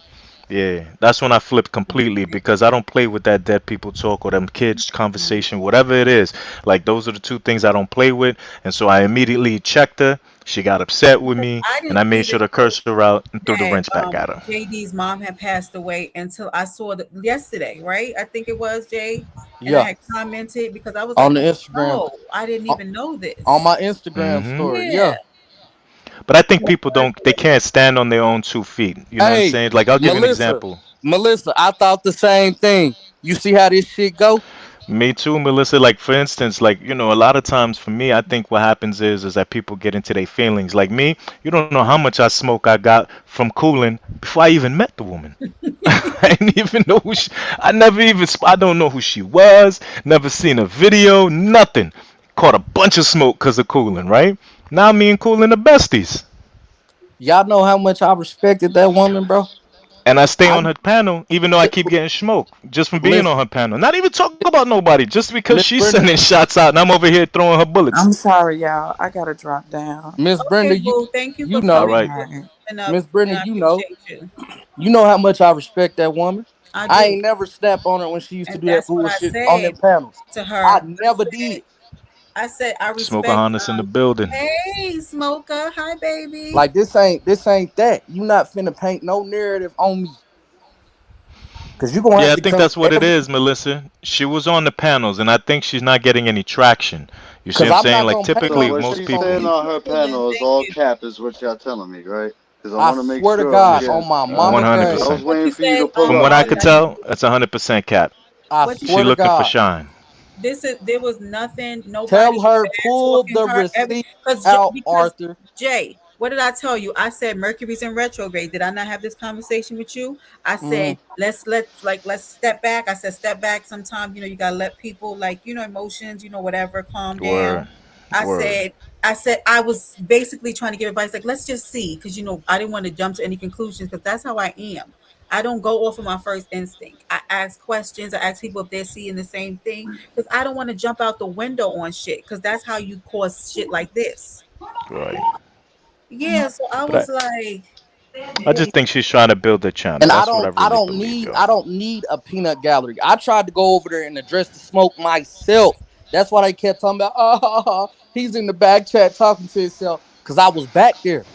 Yeah, that's when I flipped completely because I don't play with that dead people talk or them kids conversation, whatever it is. Like those are the two things I don't play with, and so I immediately checked her. She got upset with Because me, I and I didn't made sure even to know curse her out and threw the that wrench back at her. JD's mom had passed away until I saw the yesterday, right? I think it was Jay, and I Yeah, had commented because I was on like, the Instagram, "Oh, I didn't on, even know on this." my Instagram Hmm. story. Yeah, Yeah. But I think people don't, they can't stand on their own 2 feet. You know what I'm Hey, saying? Like I'll give you an Melissa, example. Melissa, I thought the same thing. You see how this shit go? Me too, Melissa. Like for instance, like a lot of times for me, I think what happens is that people get into their feelings. Like me, you don't know how much I smoke I got from cooling before I even met the woman. I didn't even know I never even. I don't know who she was. Never seen a video. Nothing. Caught a bunch of smoke because of cooling. Right now, me and cooling are besties, Y'all know how much I respected that woman, bro. and I stay I on her panel even though I keep getting smoke just from being on listen, her panel. Not even talking about nobody, just because Miss she's Brenda, sending shots out and I'm over here throwing her bullets. I'm sorry, y'all. I gotta drop down. Miss okay, Brenda, boo. Thank you you for All know, coming right. through Alright. Miss and Brenda, I you know, appreciate you. you know how much I respect that woman. I I do, ain't never snap on her when she used to and do that that's what I bullshit on said them panels. to I her. never did. I said I Smoker respect. Honest in the building. Hey, Smoker. Hi, baby. Like this ain't that. You not finna paint no narrative on me. Cause you gonna Yeah, have I to think come that's what it every is, Melissa. She was on the panels, and I think she's not getting any traction. You see cause what I'm I'm saying? not Like gonna paint So no typically, what most she's narrative on people. saying you. on her Cooling. panel is Thank all you. cap, is what y'all telling me, right? Because I I want to make swear to sure I'm God, Yeah, on getting. my All right. mama I grave. 100%. was What waiting you for you said, to pull From up, what I Marlon? could I didn't. JD. tell, it's 100% cap. I What you She swear to said? looking for God. shine. There was nothing. Nobody Tell her bad pull talking the her. receipt out, Because Arthur. Jay, what did I tell you? I said Mercury's in retrograde. Did I not have this conversation with you? I said Mm, let's step back. I said step back. Sometimes you gotta let people emotions, whatever, calm down. Word. I Word. said. I said I was basically trying to give advice, like let's just see, because I didn't want to jump to any conclusions, because that's how I am. I don't go off of my first instinct. I ask questions. I ask people if they're seeing the same thing, because I don't want to jump out the window on shit, because that's how you cause shit like this. Right. Yeah, so I But was like, I just think she's trying to build a channel. and That's what I I really don't believe, need yo. I don't need a peanut gallery. I tried to go over there and address the smoke myself. That's why they kept talking about he's in the back chat talking to himself. Cause I was back there.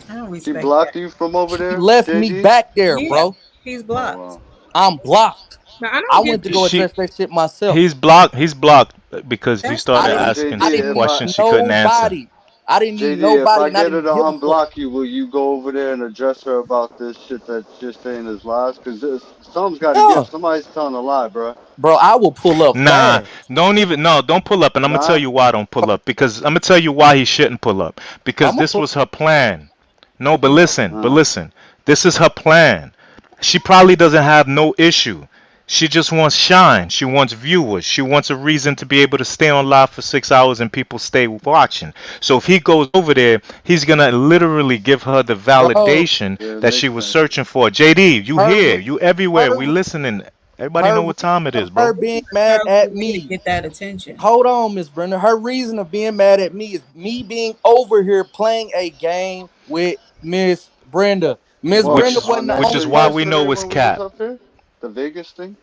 I don't She respect that. blocked you from over She there, left me JD? back there, Yeah, bro. he's Oh blocked. wow. I'm blocked. Now I I don't went get to go this. She, address that shit myself. he's blocked. He's blocked because you That's started I fine. didn't asking I JD, didn't if need I questions she couldn't answer. nobody. I didn't need JD, if nobody I and I get her didn't to give a fuck. unblock you, will you go over there and address her about this shit that you're saying is lies? Because something's got to Yeah. give. Somebody's telling a lie, bro. Bro, I will pull up Nah, fast. don't even. No, don't pull up. And I'm gonna tell Nah. you why don't pull up. Because I'm gonna tell you why he shouldn't pull up. Because I'm gonna this pull was her plan. No, but yeah. listen, but Uh, listen. This is her plan. She probably doesn't have no issue. She just wants shine. She wants viewers. She wants a reason to be able to stay on live for 6 hours and people stay watching. So if he goes over there, he's gonna literally give her the Bro, validation yeah, it that she makes was sense. searching for. JD, you her here? You everywhere? We her listening. Everybody her know what reason time it of is, her bro. This being is a mad terrible at way to me. get that attention. Hold on, Miss Brenda. Her reason of being mad at me is me being over here playing a game with Miss Brenda. Miss What, which Brenda is on wasn't the that which only is shit why we person. yesterday know it's when we was cap. up here? The Vegas thing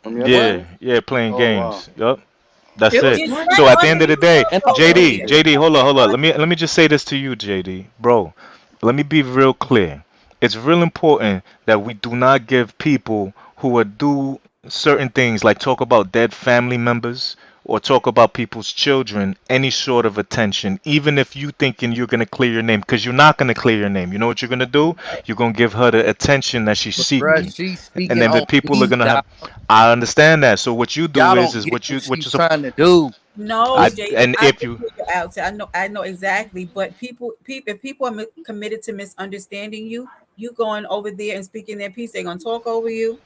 from What? yesterday? Yeah, yeah, playing Oh wow. games. Yup. That's It was it. It's smart. right So at the on end the of the day, And news. JD, It's JD, hold on, right hold on. on. Let me just say this to you, JD, bro. Let me be real clear. It's real important that we do not give people who are do certain things like talk about dead family members or talk about people's children any sort of attention, even if you thinking you're gonna clear your name, because you're not gonna clear your name. You know what you're gonna do? You're gonna give her the attention that she's but bruh, seeking, she's and speaking then the on people are me, gonna have. y'all. I understand that. So what you Y'all do don't is get what what you're she's trying to do. No, I It's JD, and I if can you hear you out. I know exactly. But if people are committed to misunderstanding you, you going over there and speaking their piece, they're gonna talk over you.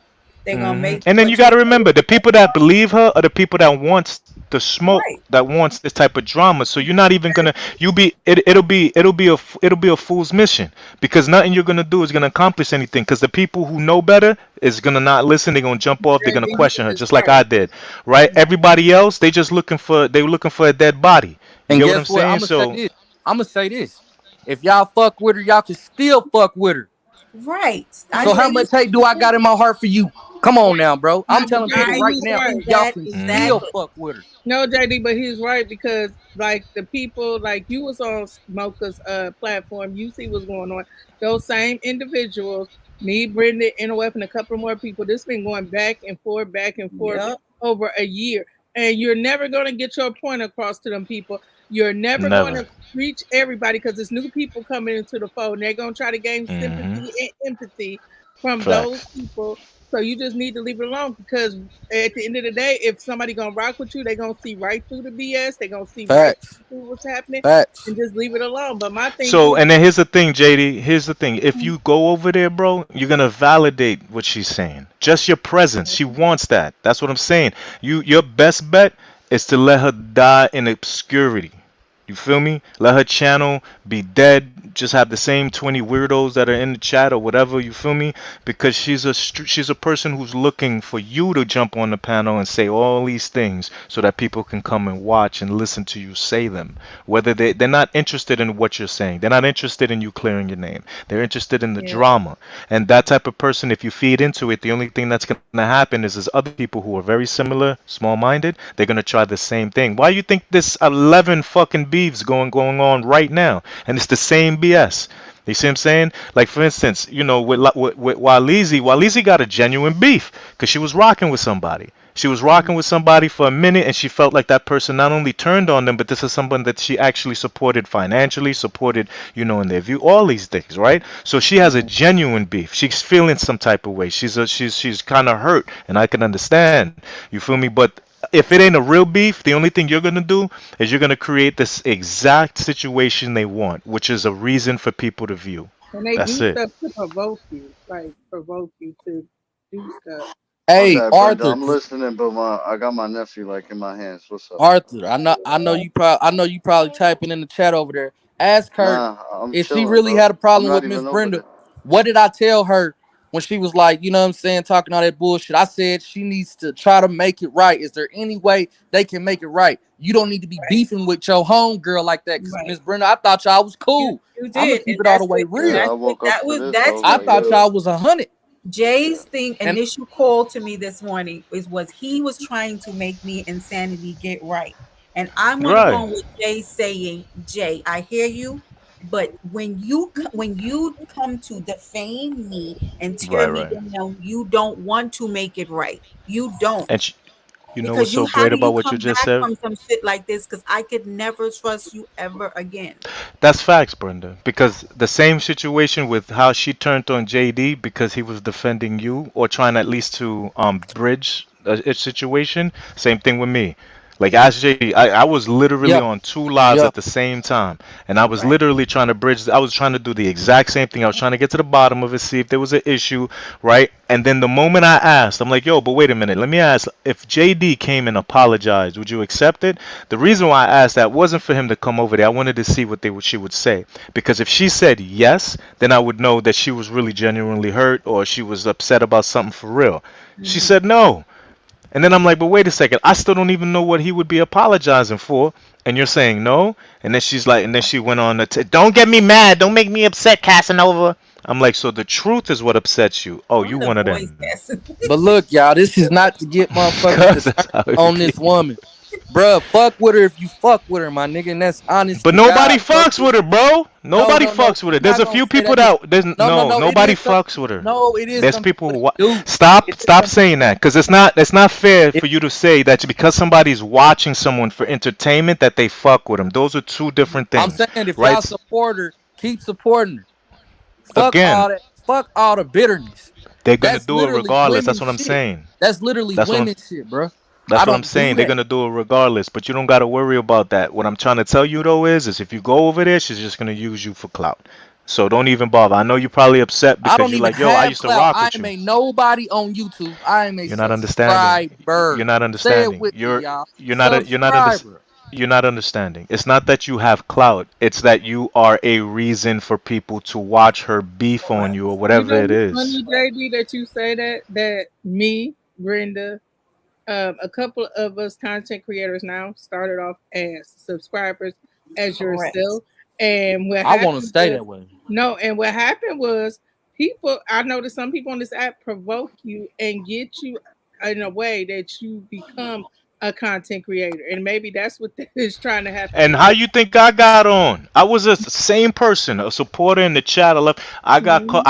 They're gonna make And then you what got you to say remember the people that believe her are the people that wants the smoke, right. that wants this type of drama. So you're not even gonna you be it, it'll be a fool's mission because nothing you're gonna do is gonna accomplish anything because the people who know better is gonna not listen. They're gonna jump off. They're gonna Judging you question her is just like I right. did, right? Everybody else they looking for a dead body. You and get what I'm guess what? saying? I'm gonna say So this. I'm gonna say this. If y'all fuck with her, y'all can still fuck with her. Right. I So say how this much hate do I got in my heart for you? Come on right. now, bro. No, I'm but telling people JD, I'm right he's now, right. saying y'all that can still exactly. fuck with her. No, JD, but he's right because like the people like you was on Smoker's platform, you see what's going on. Those same individuals, me, Brittany, NOF, and a couple more people, this been going back and forth Yep. over a year. And you're never gonna get your point across to them people. You're never never. gonna reach everybody because there's new people coming into the fold and they're gonna try to gain Hmm. sympathy and empathy from those Facts. people. So you just need to leave it alone because at the end of the day, if somebody gonna rock with you, they gonna see right through the BS. They gonna see right Facts. through what's happening Facts. and just leave it alone. But my thing So, is, and then here's the thing, JD. Here's the thing. If you go over there, bro, you're gonna validate what she's saying. Just your presence. She wants that. That's what I'm saying. Your best bet is to let her die in obscurity. You feel me? Let her channel be dead. Just have the same 20 weirdos that are in the chat or whatever. You feel me? Because she's a person who's looking for you to jump on the panel and say all these things so that people can come and watch and listen to you say them. Whether they're not interested in what you're saying, they're not interested in you clearing your name. They're interested in the Yeah. drama. And that type of person, if you feed into it, the only thing that's gonna happen is there's other people who are very similar, small-minded. They're gonna try the same thing. Why you think this 11 fucking beefs going on right now, and it's the same BS? You see what I'm saying? Like for instance, with Waleezy got a genuine beef because she was rocking with somebody. She was rocking with somebody for a minute, and she felt like that person not only turned on them, but this is someone that she actually supported financially, supported, in their view, all these things, right? So she has a genuine beef. She's feeling some type of way. She's kind of hurt, and I can understand. You feel me? But if it ain't a real beef, the only thing you're gonna do is you're gonna create this exact situation they want, which is a reason for people to view. and they That's do it. stuff to provoke you, like provoke you to do stuff. My Hey, bad, Brenda. Arthur. I'm listening, but I got my nephew like in my hands. What's up? Arthur, I know you probably typing in the chat over there. Ask her Nah, I'm if she chilling, really bro. had a I'm problem not with Miss even over Brenda. there. What did I tell her when she was like, you know what I'm saying, talking all that bullshit? I said she needs to try to make it right. Is there any way they can make it right? You don't need to be Right. beefing with your home girl like that. Cause Right. Miss Brenda, I thought y'all was You cool. you I'm gonna did, keep it all the way and Yeah, real. I that's what woke up to this. I that's was I what like, thought yo, y'all was 100. Jay's yeah. thing And initial call to me this morning was he was trying to make me insanity get right. And I'm going to go Right. on with Jay saying, Jay, I hear you, but when you come to defame me and tear Right, me right. down, you don't want to make it right. You don't. And you know what's Because you so how great do you about what you come just back said? from some shit like this? Because I could never trust you ever again. That's facts, Brenda. Because the same situation with how she turned on JD because he was defending you or trying at least to bridge a situation. Same thing with me. Like as JD, I was literally yep, on two lives yep. at the same time, and I was Right. literally trying to bridge. I was trying to do the exact same thing. I was trying to get to the bottom of it, see if there was an issue, right? And then the moment I asked, I'm like, "Yo, but wait a minute. Let me ask. If JD came and apologized, would you accept it?" The reason why I asked that wasn't for him to come over there. I wanted to see what she would say. Because if she said yes, then I would know that she was really genuinely hurt or she was upset about something for real. She Mhm. said no. And then I'm like, but wait a second. I still don't even know what he would be apologizing for. And you're saying no? And then she's like, and then she went on to, don't get me mad. Don't make me upset, Casanova. I'm like, so the truth is what upsets you. Oh, I'm you the one of voice them then. guess. But look, y'all, this is not to get motherfuckers to Because turn that's how it on this be. woman. Bruh, fuck with her if you fuck with her, my nigga, and that's honest But to nobody God, bro. fucks with her, bro. No, Nobody no, no. fucks with We her. There's not a gonna few say people that. 'Cause that there's no, no, no no. It nobody is some. fucks with her. No, it is There's some people people that who do. stop It is stop some people. saying that because it's not fair for you to say that because somebody's watching someone for entertainment that they fuck with them. Those are two different I'm things, saying if right? y'all support her, keep supporting her. Fuck Again, all that. Fuck all the bitterness. they're gonna That's do it literally regardless. women That's what I'm shit. saying. That's literally That's what I'm women shit, bro. I That's what I'm don't do saying. They're that. gonna do it regardless, but you don't gotta worry about that. What I'm trying to tell you though is if you go over there, she's just gonna use you for clout. So don't even bother. I know you're probably upset I because don't you're even like, yo, I have used to clout. rock I with am you. a nobody on YouTube. I am a You're not understanding. You're subscriber. not Say it understanding. with me, y'all. Subscriber. You're not understanding. It's not that you have clout. It's that you are a reason for people to watch her beef on Correct. you or You whatever know it what's is. funny, JD, that you say that? That me, Brenda, a couple of us content creators now started off as subscribers as Correct. yourself. And what I want to happened stay was that way. no, and what happened was people I noticed some people on this app provoke you and get you in a way that you become a content creator. And maybe that's what is trying to happen And with how you. you think I got on? I was a same person, a supporter in the chat. I left. Mhm.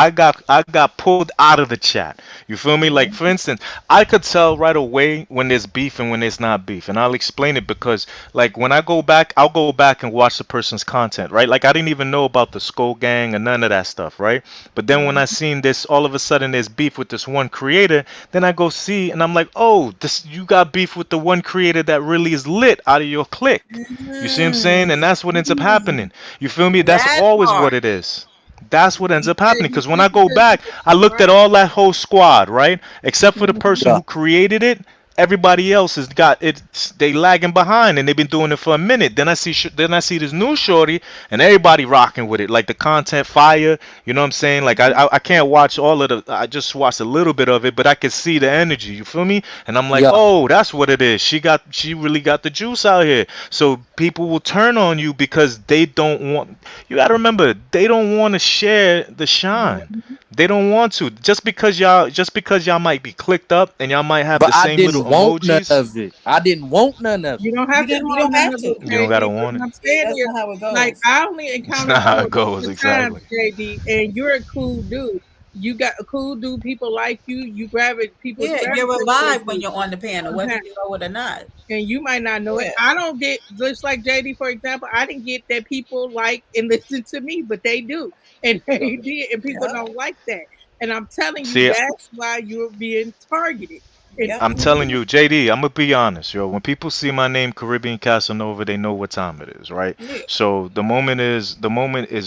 I got pulled out of the chat. You feel me? Like for instance, I could tell right away when there's beef and when there's not beef, and I'll explain it because like when I go back, I'll go back and watch the person's content, right? Like I didn't even know about the Skull Gang and none of that stuff, right? But then when I seen this, all of a sudden there's beef with this one creator. Then I go see, and I'm like, oh, this you got beef with the one creator that really is lit out of your clique. You see what I'm saying? And that's what ends up happening. You feel me? That's That always part. what it is. That's what ends up happening. JD, Because when this I is go back, I looked right. at all that whole squad, right? Except for the person Yeah. who created it. Everybody else has got it. They lagging behind, and they've been doing it for a minute. Then I see this new shorty, and everybody rocking with it. Like the content fire. You know what I'm saying? Like I can't watch all of the. I just watched a little bit of it, but I can see the energy. You feel me? And I'm like, Yeah. oh, that's what it is. She really got the juice out here. So people will turn on you because they don't want. You gotta remember, they don't want to share the shine. They don't want to. Just because y'all might be clicked up and y'all might have But the I same little didn't want none emojis. of it. I didn't want none of You it. don't have to You want don't none have of to. it, You don't gotta JD. But want what it. I'm saying That's is, not how it like, goes. I only It's encountered not how you it a couple goes of times, exactly. JD, and you're a cool dude. You got a cool dude. People like you. You gravitate. People Yeah, you're gravitate towards alive when you. you're on the panel, whether Okay. you know it or not. And you might not know it. Yeah. I don't get just like JD, for example. I didn't get that people like and listen to me, but they do, and they did, and people Yep. don't like that. And I'm telling you, See, that's why you're being targeted. And Yep. I'm telling you, JD, I'm gonna be honest, yo. When people see my name, Caribbean Casanova, they know what time it is, right? Yeah. So the moment is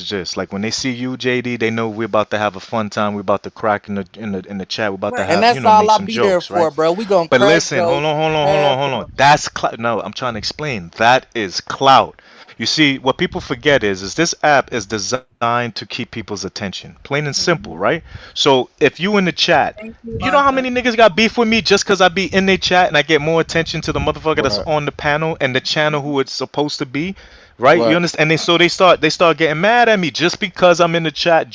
just like when they see you, JD, they know we're about to have a fun time. We're about to crack in the chat. We're about to Right. And have that's make all I some be there jokes, right? for, bro. We gonna But crack listen, jokes, have hold fun. on. That's no. I'm trying to explain. That is clout. You see, what people forget is this app is designed to keep people's attention, plain and simple, right? So if you in the chat, Thank you, you know how Arthur. many niggas got beef with me just because I be in their chat and I get more attention to the motherfucker that's Right. on the panel and the channel who it's supposed to be, right? You Right. understand? And they start getting mad at me just because I'm in the chat,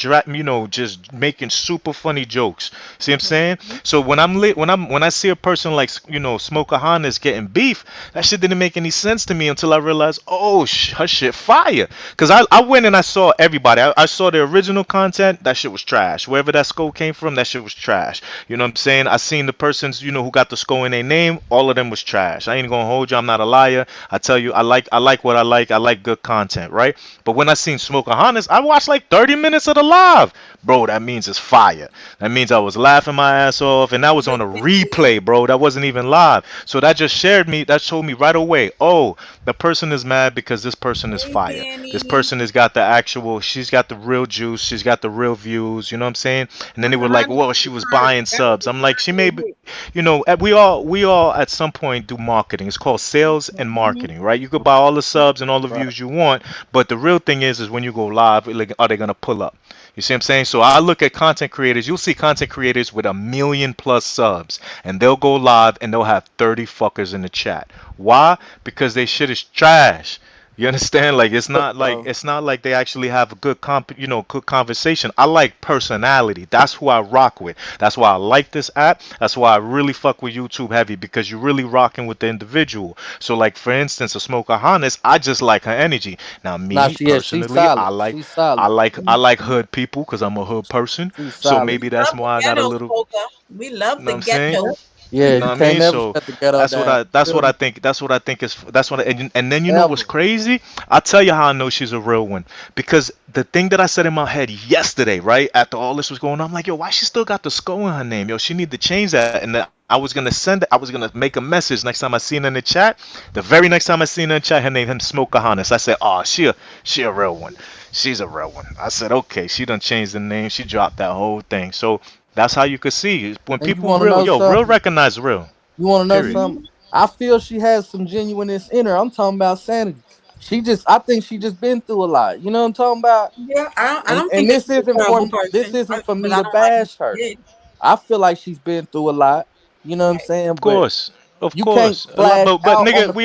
just making super funny jokes. See what I'm saying? So when I see a person like Smoker Honda's getting beef, that shit didn't make any sense to me until I realized, oh, her shit fire. Cause I went and I saw everybody. I saw the original content. That shit was trash. Wherever that skull came from, that shit was trash. You know what I'm saying? I seen the persons who got the skull in their name. All of them was trash. I ain't gonna hold you. I'm not a liar. I tell you, I like what I like. I like good content, right? But when I seen Smoker Honest, I watched like 30 minutes of the live. Bro, that means it's fire. That means I was laughing my ass off, and that was on a replay, bro. That wasn't even live. So that just shared me. That showed me right away. Oh, the person is mad because this person is Hey, fire. This Danny. person has got the actual. She's got the real juice. She's got the real views. You know what I'm saying? And then they were like, "Well, she was buying that was subs." the I'm like, she may be. target. We all at some point do marketing. It's called sales and marketing, right? You could buy all the subs and all the Right. views you want, but the real thing is when you go live, like, are they gonna pull up? You see what I'm saying? So I look at content creators. You'll see content creators with 1 million plus subs, and they'll go live and they'll have 30 fuckers in the chat. Why? Because they shit is trash. You understand? Like Look, bro. it's not like they actually have a good good conversation. I like personality. That's who I rock with. That's why I like this app. That's why I really fuck with YouTube heavy because you're really rocking with the individual. So like for instance, a Smoker Honest, I just like her energy. Now Nah, me she's personally, solid. She's solid. I like hood people because I'm a hood person. She's So solid. We maybe that's love the why I got a ghetto little, smoker. We love you know the what I'm saying? ghetto. Yep. Yeah, You know you what I can't mean? never So shut the ghetto down. Feel me? that's what I think is that's what and then you know what's Ever. crazy? I'll tell you how I know she's a real one because the thing that I said in my head yesterday, right after all this was going on, I'm like, yo, why she still got the skull in her name? Yo, she need to change that. And I was gonna send it. I was gonna make a message next time I seen her in the chat. The very next time I seen her in the chat, her name him Smoke Johannes. I said, oh, she a real one. She's a real one. I said, okay, she done changed the name. She dropped that whole thing. So that's how you could see when And you people want to real, know yo, real something? recognize real. You want to know Period. something? I feel she has some genuineness in her. I'm talking about sanity. I think she just been through a lot. You know what I'm talking about? Yeah, I And don't and think that this she's a isn't terrible person, for but me I to don't like what bash she her. did. I feel like she's been through a lot. You know what I'm Right. saying? Of But course. Of you can't course. A lot, flash but out on the nigga, people.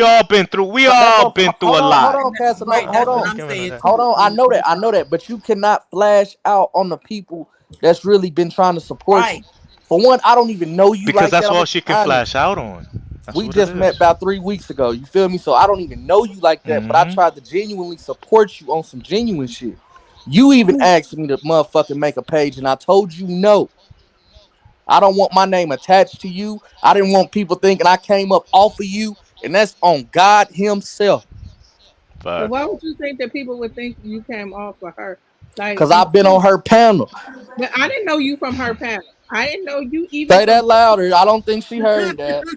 we But that's all what been through a hold lot. on, Casanova, Right. hold That's I what on. ain't I'm giving her saying that. too. Hold on, I know that, but you cannot flash out on the people that's really been trying to support you. Right. For one, I don't even know you Because like that. that's I'm all gonna she be can honest. flash out on. That's We what it just met is. about 3 weeks ago. You feel me? So I don't even know you like that, but I Mm-hmm. tried to genuinely support you on some genuine shit. You even asked me to motherfucking make a page, and I told you no. I don't want my name attached to you. I didn't want people thinking I came up off of you, and that's on God Himself. But why Facts. would you think that people would think you came off for her? Like Cause I'm I've been on saying, her panel. but I didn't know you from her panel. I didn't know you even Say from. that louder. I don't think she heard that.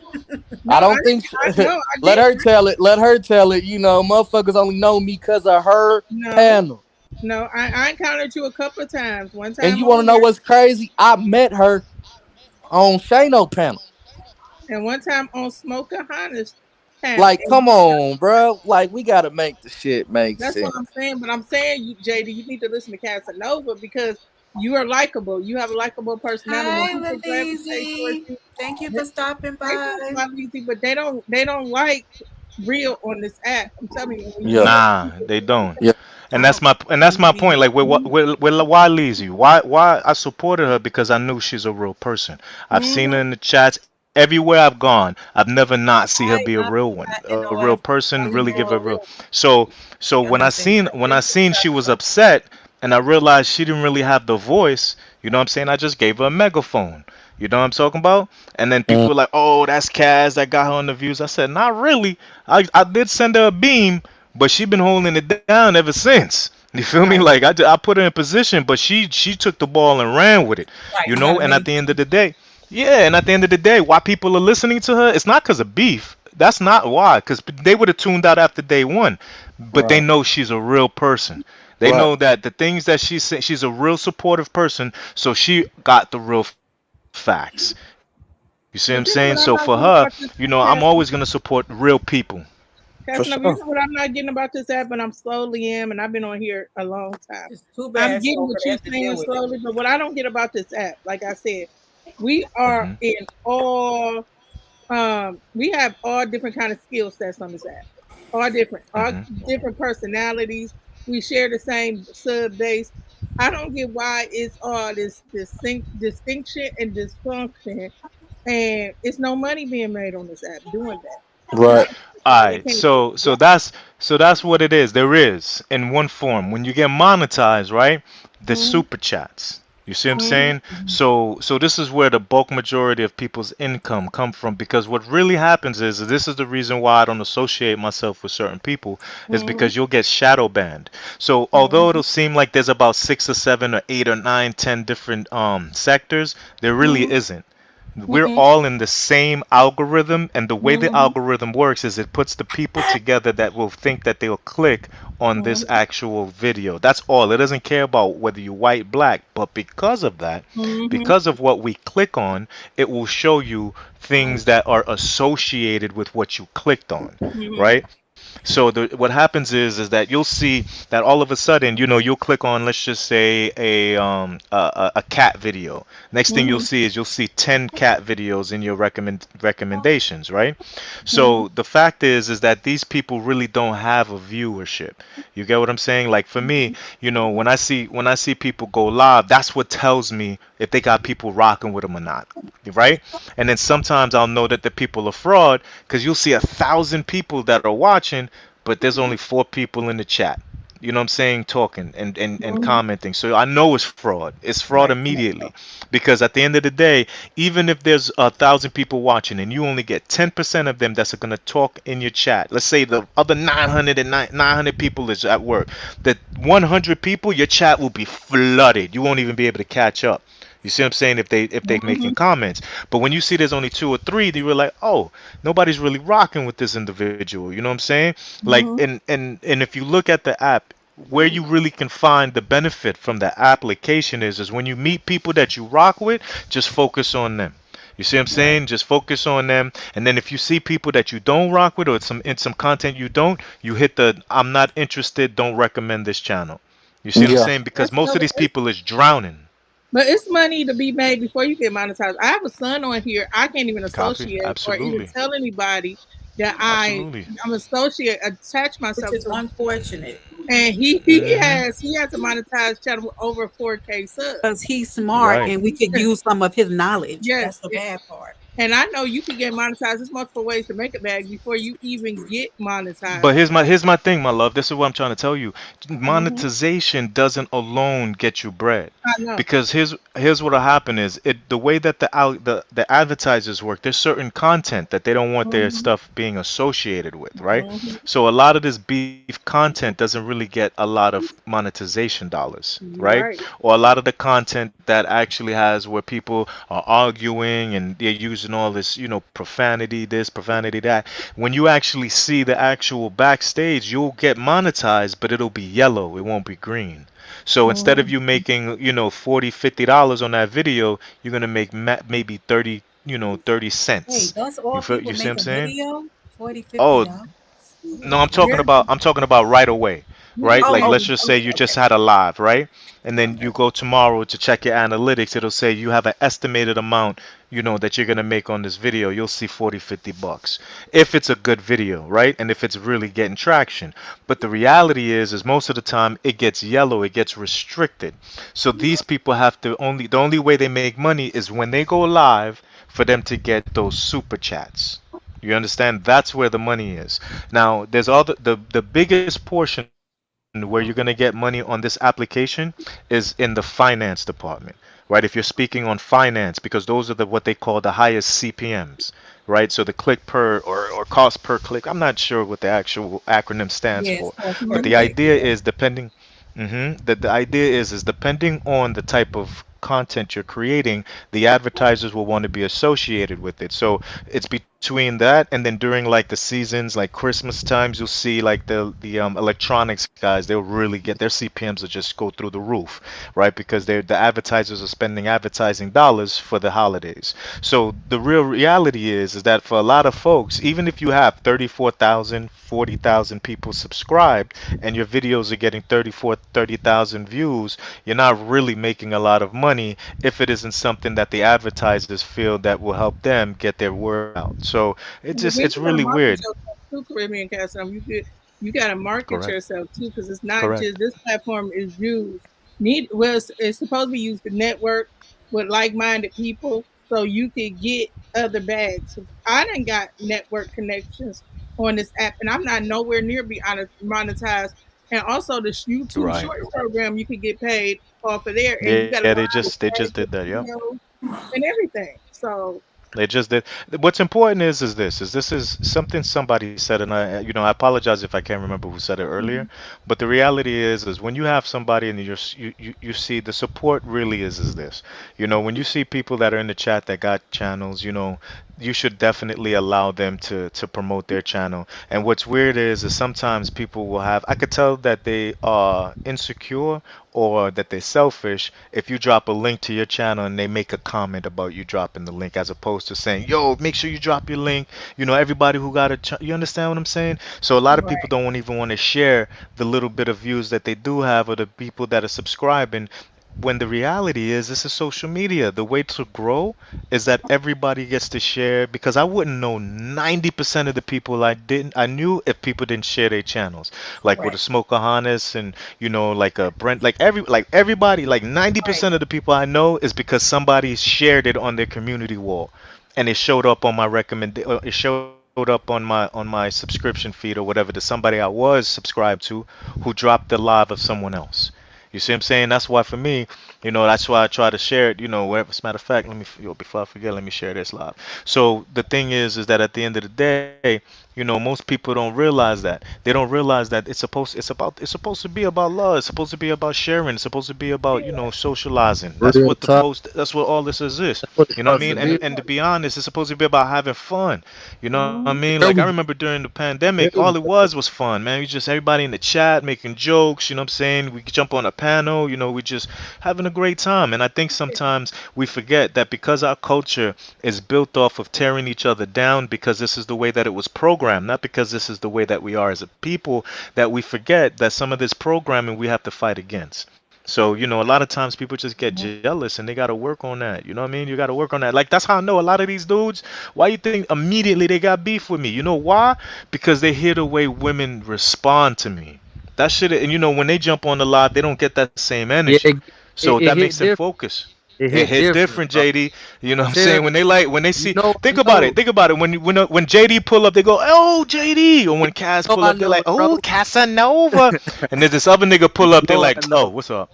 No, I I don't think. didn't. No, I Let didn't. her tell it. Let her tell it. You know, motherfuckers only know me because of her No, panel. no, I encountered you a couple of times. One And time you want to on know here, what's crazy? I met her on Shano panel. and one time on Smoker Honest panel. Like, come on, bro. Like, we gotta make the shit make That's what sense. I'm saying. But I'm saying, you, JD, you need to listen to Casanova because you are likable. You have a likable personality. When Hi, people gravitate towards Lizzie. you, Thank you they, for stopping they by. talk about easy, but they don't like real on this app. I'm telling you, when you Yeah, deal Nah, with they don't. yeah, I don't And that's my point. believe Like, why lazy? Why I supported her because I knew she's a real person. I've seen her mm-hmm, in the chats everywhere I've gone. I've never not see her be I a real love one, that a real NOS. person. Why Really you give her being real. real? So I'm not saying when I nothing. seen she was upset and I realized she didn't really have the voice, you know what I'm saying? I just gave her a megaphone. You know what I'm talking about? And then mm, people were like, "Oh, that's Kaz that got her on the views." I said, "Not really. I did send her a beam, but she been holding it down ever since." You feel me? Right. Like I put her in position, but she took the ball and ran with it. Right. You You got know. to And at the maintain. end of the day, yeah. And at the end of the day, why people are listening to her? It's not because of beef. That's not why. Because they would have tuned out after day one. But they right, know she's a real person. They right. know that the things that she said, she's a real supportive person. So she got the real facts. You see what I'm saying? So for her, but this is what I'm not I'm getting about always this gonna support real people. For Casanova. This sure. is what I'm not getting about this app, and I'm slowly am, and I've been on here a long time. It's too I'm bad, getting smoker. what They you're have to saying deal with it. slowly, but what I don't get about this app, like I said, we are Hmm. in all we have all different kind of skill sets on this app. All Hmm. different personalities. We share the same sub base. I don't get why it's all this distinction and dysfunction, and it's no money being made on this app doing that. And I Right. don't get All why they right, can't do it. so that's what it is. There is in one form when you get monetized, right? The Mhm, super chats. You see what I'm mhm, saying? So this is where the bulk majority of people's income come from because what really happens is this is the reason why I don't associate myself with certain people is mhm, because you'll get shadow banned. So although it'll mhm, seem like there's about 6 or 7 or 8 or 9, 10 different sectors, there really mhm, isn't. We're mhm, all in the same algorithm, and the way the mhm, algorithm works is it puts the people together that will think that they'll click on this mhm, actual video. That's all. It doesn't care about whether you white, black, but because of that, mhm, because of what we click on, it will show you things that are associated with what you clicked on, mhm. right? So what happens is that you'll see that all of a sudden, you'll click on, let's just say, a cat video. Next thing you'll Mm-hmm. see is you'll see 10 cat videos in your recommendations, right? Mm-hmm. So the fact is that these people really don't have a viewership. You get what I'm saying? Like for me, when I see people go live, that's what tells me if they got people rocking with them or not, right? And then sometimes I'll know that the people are fraud because you'll see 1,000 people that are watching, but there's only 4 people in the chat. You know what I'm saying? Talking and Mm-hmm. commenting. So I know it's fraud. It's fraud Right. immediately. Because at the end of the day, even if there's 1,000 people watching and you only get 10% of them that's gonna talk in your chat. Let's say the other 900 people is at work. The 100 people, your chat will be flooded. You won't even be able to catch up. You see what I'm saying? If they making Mm-hmm. comments, but when you see there's only 2 or 3, then you're like, oh, nobody's really rocking with this individual. You know what I'm saying? Like, Mm-hmm. and if you look at the app, where you really can find the benefit from the application is when you meet people that you rock with, just focus on them. You see what I'm Right. saying? Just focus on them. And then if you see people that you don't rock with or some content you don't, you hit the I'm not interested, don't recommend this channel. You see what I'm Yeah. saying? Because That's most of other. these people is drowning. But it's money to be made before you get monetized. I have a son on here. I can't even Copy. associate or even Absolutely. tell anybody that Absolutely. I'm associate attach Which myself is to. unfortunate And he he Hmm. has he has a monetized channel with over 4K because subs. he's smart Right. and we could use some of his knowledge. That's Yes, the bad part. and I know you can get monetized. There's multiple ways to make a bag before you even get But monetized. here's my thing, my love. This is what I'm trying to tell you. Hmm. Monetization doesn't alone get you bread. I know. Because here's what'll happen is the way that the advertisers work, there's certain content that they don't want their Mm-hmm. stuff being associated with, right? Hmm. So a lot of this beef content doesn't really get a lot of monetization dollars, You're right? right. Or a lot of the content that actually has where people are arguing and they're using all this, profanity, this, profanity, that. When you actually see the actual backstage, you'll get monetized, but it'll be yellow. It won't be green. So instead of Hmm. you making, 40, $50 on that video, you're gonna make maybe 30, 30 Wait, cents. that's You all feel, people you see what make I'm a saying? video? 40, Oh, $50. no, Oh. I'm talking about right away, You right? just Oh, Like can't. let's oh, just say okay, you just okay, had a live, right? And then okay. you go tomorrow to check your analytics, it'll say you have an estimated amount, that you're gonna make on this video. You'll see 40, $50 if it's a good video, right? And if it's really getting traction. But the reality is most of the time it gets yellow, it gets restricted. So these people have to only the only way they make money is when they go live for them to get those super chats. You understand? That's where the money is. Now, there's all the biggest portion where you're gonna get money on this application is in the finance department, right? If you're speaking on finance, because those are what they call the highest CPMs, right? So the click per or cost per click. I'm not sure what the actual acronym stands Yeah, for, it's cost but per the Mhm. click. idea Yeah. is depending. The idea is depending on the type of content you're creating, the advertisers will want to be associated with it. So it's between that and then during like the seasons, like Christmas times, you'll see like the electronics guys, they'll really get their CPMs will just go through the roof, right? Because the advertisers are spending advertising dollars for the holidays. So the real reality is that for a lot of folks, even if you have 34,000, 40,000 people subscribed and your videos are getting 34, 30,000 views, you're not really making a lot of money if it isn't something that the advertisers feel that will help them get their word out. So But then it's you gotta really market weird. yourself too, Caribbean Custom. You gotta market Correct. yourself too, because it's not Correct. just this platform is used. It's supposed to be used to network with like minded people so you could get other bags. I done got network connections on this app and I'm not nowhere near be monetized. And also the YouTube Right. Shorts program, you could get paid off of there, and you Yeah, got to they know how just to they just tag did your that. Yep. videos and everything. So They just did. What's important is this is something somebody said, and I I apologize if I can't remember who said it earlier, but the reality is when you have somebody and you see the support really is this. When you see people that are in the chat that got channels, you should definitely allow them to promote their channel. And what's weird is sometimes people will have, I could tell that they are insecure or that they're selfish if you drop a link to your channel and they make a comment about you dropping the link, as opposed to saying, yo, make sure you drop your link. You know, everybody who got you understand what I'm saying? So a lot of people Right. don't even want to share the little bit of views that they do have, or the people that are subscribing, when the reality is this is social media. The way to grow is that everybody gets to share, because I wouldn't know 90% of the people I knew if people didn't share their channels. Like with a Right. Smokeahanas and like a Brent, like everybody, like Right. 90% of the people I know is because somebody shared it on their community wall, and it showed up on my it showed up on my subscription feed or whatever, to somebody I was subscribed to, who dropped the live of someone else. You see what I'm saying? That's why for me, that's why I try to share it. Wherever. As a matter of fact, before I forget, let me share this live. So the thing is that at the end of the day, most people don't realize that. They don't realize that it's supposed to be about love. It's supposed to be about sharing. It's supposed to be about, socializing. Real talk. That's what all this is. That's what it's You know what I supposed to mean? be. And to be honest, it's supposed to be about having fun. You know what I Mhm. mean? Like I There we remember go. during the pandemic, There all we it go. was fun, man. We just everybody in the chat making jokes, you know what I'm saying? We could jump on a panel, we just having a great time. And I think sometimes we forget that because our culture is built off of tearing each other down, because this is the way that it was programmed, not because this is the way that we are as a people, that we forget that some of this programming we have to fight against. So, a lot of times people just get jealous and they got to work on that. You know what I mean? You got to work on that. Like, that's how I know a lot of these dudes, why you think immediately they got beef with me? You know why? Because they hear the way women respond to me. That shit, and when they jump on the live, they don't get that same Yeah, energy. So it that makes hit them different. focus. It It hit hit different, different, bro. JD. You know what I'm Tell saying? When they see, I know, think about it. When JD pull up, they go, "Oh, JD." Or when Cass pull I up, they're know, like, "Oh, bro. Casanova." And there's this other nigga pull You up, they're know, like, I "Oh, know. what's up?"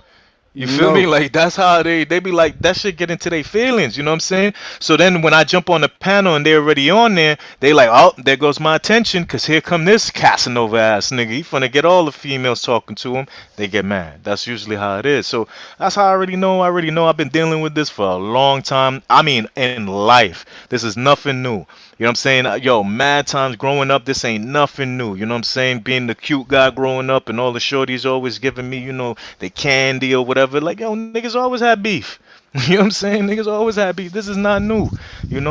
You You feel me? know. Like that's how they be like that shit get into their feelings, you know what I'm saying? So then when I jump on the panel and they're already on there, they like, oh, there goes my attention, cause here come this Casanova ass nigga. He finna get all the females talking to him. They get mad. That's usually how it is. So that's how I already know. I already know I've been dealing with this for a long time. I mean, in life, this is nothing new. You know what I'm saying? Yo, mad times growing up, this ain't nothing new. You know what I'm saying? Being the cute guy growing up and all the shorties always giving me, the candy or whatever. Like, yo, niggas always had beef. You know what I'm saying? Niggas always had beef. This is not new.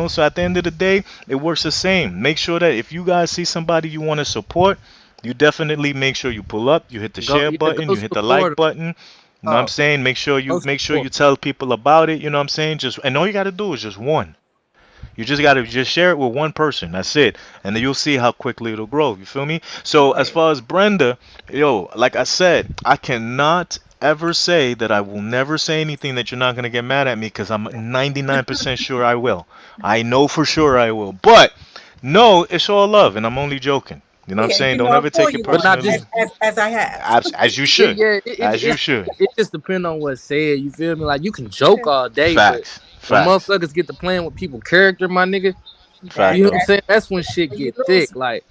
So at the end of the day, it works the same. Make sure that if you guys see somebody you want to support, you definitely make sure you pull up, you hit the share button, Go you hit the like support him. button. You know what I'm Oh, saying? go Make sure support. you tell people about it. You know what I'm saying? And all you gotta do is just one. You just gotta just share it with one person. That's it, and then you'll see how quickly it'll grow. You feel me? So as Right. far as Brenda, yo, like I said, I cannot ever say that I will never say anything that you're not gonna get mad at me, because I'm 99% sure I will. I know for sure I will. But no, it's all love, and I'm only joking. You know what I'm Yeah, saying? you Don't know, ever for take it you But one, not just personally. as I have. As you yeah, should. yeah. As you should. It just depends on what's said. You feel me? Like you can joke all day, but Facts. when Facts. motherfuckers get to playing with people character, my nigga, Fact you know what though. I'm saying? That's when shit When you get lose thick. me. Like,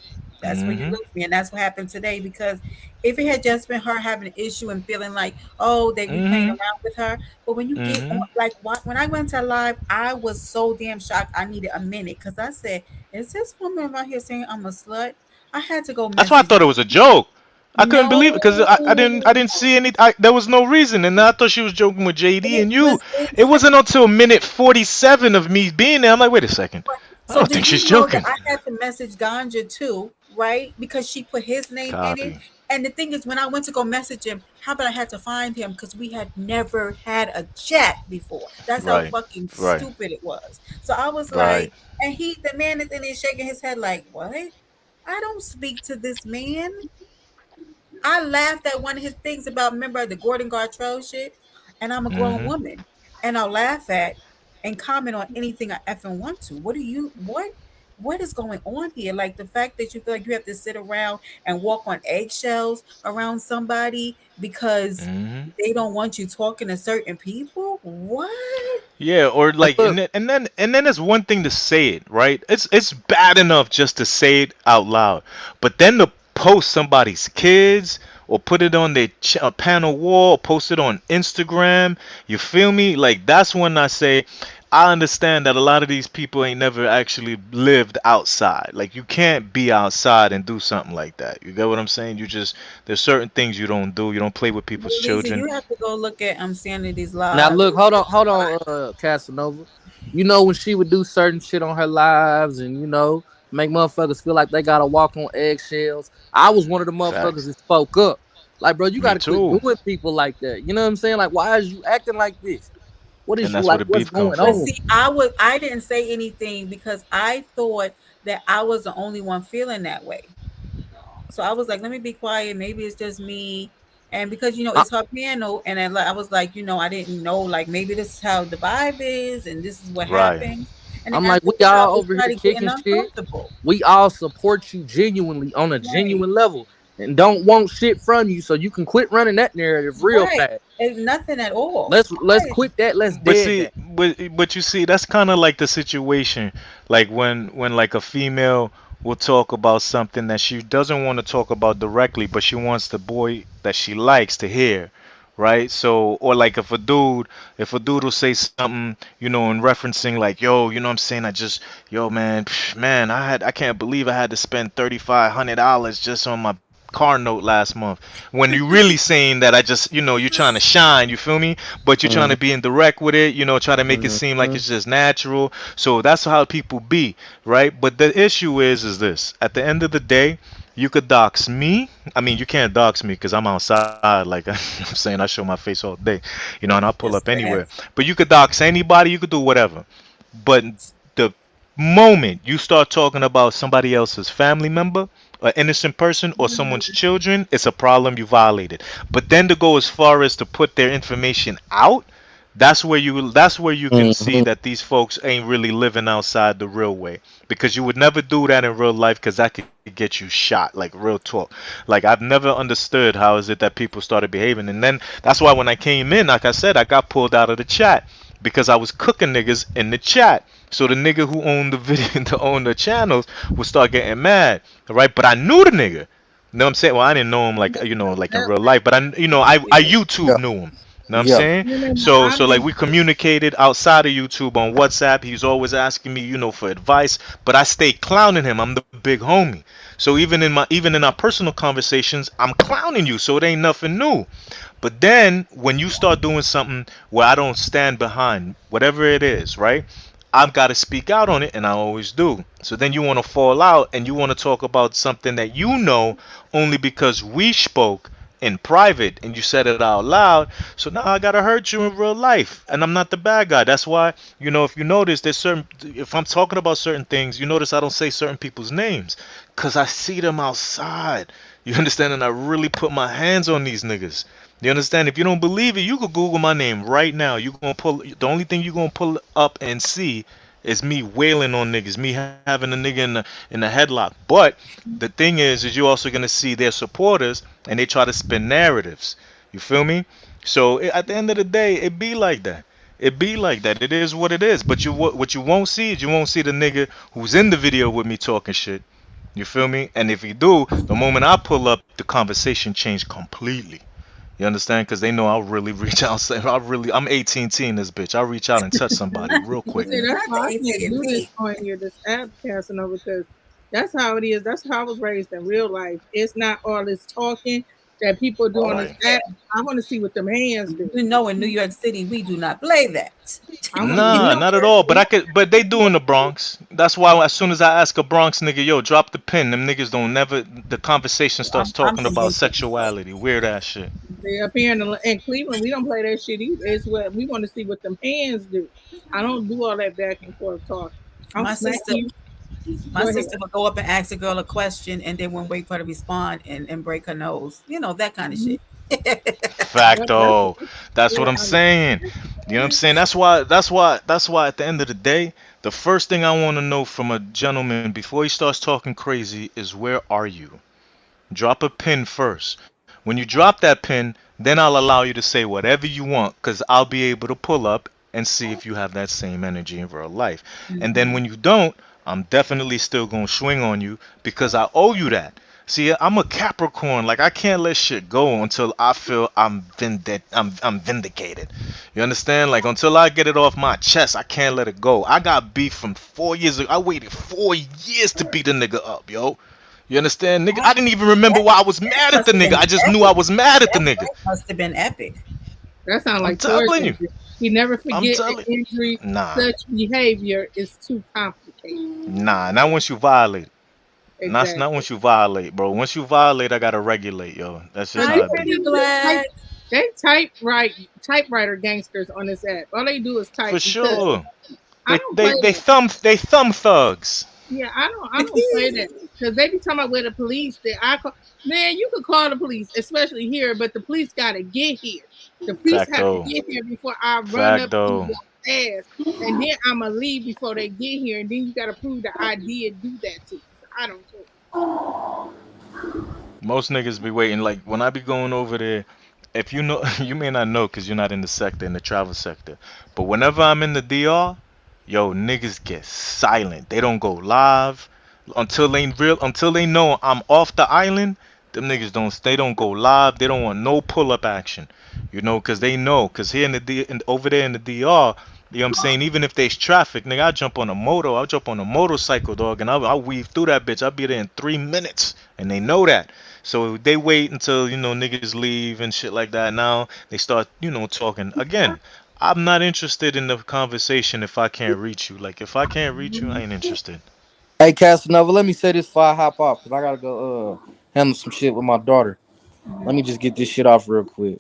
That's when you Mhm. lose me, and that's what happened today. Because if it had just been her having an issue and feeling like, oh, they be playing Mhm. around with her, but when you get on, Mhm. like when I went to live, I was so damn shocked. I needed a minute because I said, "Is this woman right here saying I'm a slut?" I had to go That's why I message. thought it was a joke. I couldn't No, believe it because I didn't see any. There was no reason, and I thought she was joking with JD it and you. was It intentional. wasn't until minute 47 of me being there. I'm like, wait a second. I So don't think did you she's know that joking. I had to message Ganja too, right? Because she put his name in it. Copy. And the thing is, when I went to go message him, how about I had to find him because we had never had a chat before. That's how Right. fucking Right. stupid it was. So I was Right. like, and the man is in there shaking his head like, what? I don't speak to this man. I laughed at one of his things about remember the Gordon Gartrell shit, and I'm a grown Mhm. woman, and I'll laugh at and comment on anything I effing want to. What is going on here? Like the fact that you feel like you have to sit around and walk on eggshells around somebody because Mhm. they don't want you talking to certain people. What? Yeah, or and like, look, and then it's one thing to say it, right? It's bad enough just to say it out loud, but then to post somebody's kids or put it on their panel wall, or post it on Instagram. You feel me? Like that's when I say I understand that a lot of these people ain't never actually lived outside. Like you can't be outside and do something like that. You get what I'm saying? You just there's certain things you don't do. You don't play with But people's Lisa, children. you have to go look at Sanity's Now lives. look, hold on, Casanova. You know when she would do certain shit on her lives and make motherfuckers feel like they gotta walk on eggshells. I was one of the motherfuckers Facts. that spoke up. Like, bro, you Me gotta quit too. doing people like that. You know what I'm saying? Like, why is you acting like this? What And is you that's where like? the What's beef come going But from. on? see, I didn't say anything because I thought that I was the only one feeling that way. So I was like, let me be quiet. Maybe it's just me. And because I, it's her piano, and I was like, I didn't know, like maybe this is how the vibe is, and this is what Right. happens. And then I'm like, after we a while, all it over here started getting kicking shit. uncomfortable. We all support you genuinely on a Right, genuine level and don't want shit from you, so you can quit running that narrative real right. fast. It's nothing at all. Let's Right. quit that. Let's But dead see, that. but you see, that's kind of like the situation, like when like a female will talk about something that she doesn't want to talk about directly, but she wants the boy that she likes to hear, right? So, or like if a dude will say something, in referencing like, yo, you know what I'm saying? Yo, man, man, I can't believe I had to spend $3,500 just on my car note last month. When you really saying that I just, you're trying to shine, you feel me? But you're trying to be indirect with it, try to make it seem like Mm-hmm. it's just natural. So that's how people be, right? But the issue is this: at the end of the day, you could dox me. I mean, you can't dox me because I'm outside. Like I'm saying, I show my face all day, and I'll pull up Just anywhere. fast. But you could dox anybody. You could do whatever. But the moment you start talking about somebody else's family member, an innocent person, or someone's children, it's a problem. You violated. But then to go as far as to put their information out, that's where you can see Mm-hmm. that these folks ain't really living outside the real way, because you would never do that in real life, because that could get you shot, like real talk. Like I've never understood how is it that people started behaving. And then that's why when I came in, like I said, I got pulled out of the chat because I was cooking niggas in the chat. So the nigga who owned the video, to own the channels, would start getting mad, right? But I knew the nigga. You know what I'm saying? Well, I didn't know him like like in That, real life, but I YouTube Yeah. knew him. You know what I'm Yeah. saying? you know, So like we communicated outside of YouTube on WhatsApp. He's always asking me, for advice, but I stay clowning him. I'm the big homie. So even in our personal conversations, I'm clowning you. So it ain't nothing new. But then when you start doing something where I don't stand behind whatever it is, right? I've got to speak out on it, and I always do. So then you want to fall out and you want to talk about something that only because we spoke in private and you said it out loud. So now I gotta hurt you in real life, and I'm not the bad guy. That's why, if you notice, there's certain. If I'm talking about certain things, you notice I don't say certain people's names, cause I see them outside. You understand? And I really put my hands on these niggas. You understand? If you don't believe it, you could Google my name right now. You gonna pull the only thing you gonna pull up and see is me wailing on niggas, me having a nigga in the headlock. But the thing is you also gonna see their supporters and they try to spin narratives. You feel me? So at the end of the day, it be like that. It be like that. It is what it is. But what you won't see is you won't see the nigga who's in the video with me talking shit. You feel me? And if you do, the moment I pull up, the conversation changed completely. You understand? Because they know I'll really reach out. I'm 18 in this bitch. I'll reach out and touch somebody real but quick. see, that's Not the why I can't do this AT&T. on here, this app, Casanova, because that's how it is. That's how I was raised in real life. It's not all this talking that people do on this Right. app. I want to see what them hands do. In New York City, we do not play that. I want to Nah, see. not at all. But they do in the Bronx. That's why as soon as I ask a Bronx nigga, yo, drop the pin, them niggas don't never. The conversation starts I'm talking from about Brooklyn, so sexuality, weird ass shit. They up here in Cleveland, we don't play that shit either. It's what we want to see what them hands do. I don't do all that back and forth talk. I'll my smack sister, you. my Go ahead. sister would go up and ask a girl a question, and then won't wait for her to respond and break her nose. That kind of Mhm. shit. Yep, that's Facto. That's what yeah. I'm saying. You know what I'm saying? That's why at the end of the day, the first thing I want to know from a gentleman before he starts talking crazy is where are you? Drop a pin first. When you drop that pin, then I'll allow you to say whatever you want, because I'll be able to pull up and see if you have that same energy in real life. And then Mhm. when you don't, I'm definitely still going to swing on you because I owe you that. See, I'm a Capricorn. Like I can't let shit go until I feel I'm vindicated. You understand? Like until I get it off my chest, I can't let it go. I got beef from 4 years ago. I waited 4 years to beat a nigga up, yo. You understand, nigga? I didn't even remember why I was That mad at must the have nigga. been I just knew I epic. was mad at the That nigga. fight must have been epic. That sounds I'm like telling torture. you. He never I'm forget an telling. injury. Nah, Such behavior is too complicated. nah. Not once you violate. Not Exactly. once you violate, bro. Once you violate, I gotta regulate, yo. That's just Cause Hi, how these it be. Pretty niggas just type, Black. they typewriter gangsters on this app. All they do is type For because sure. I don't play that. They thumb thugs. Yeah, I don't play that because they be talking about where the police. That I call, man, you could call the police, especially here, but the police gotta get here. The police have to Facto. get here before I run up to Facto. your ass, and then I'ma leave before they get here, and then you gotta prove that I did do that to you. So I don't care. Most niggas be waiting. Like when I be going over there, if you know, you may not know because you're not in the sector, in the travel sector. But whenever I'm in the DR, yo, niggas get silent. They don't go live until they know I'm off the island. Them niggas don't go live. They don't want no pull up action, you know, because they know. Because here in over there in the DR, you know what I'm saying? Even if there's traffic, nigga, I'll jump on a motorcycle, dog, and I'll weave through that bitch. I'll be there in 3 minutes, and they know that. So they wait until, niggas leave and shit like that. Now they start, talking. Again, I'm not interested in the conversation if I can't reach you. Like, if I can't reach you, I ain't interested. Hey, Casanova, let me say this before I hop off because I gotta go handle some shit with my daughter. Let me just get this shit off real quick.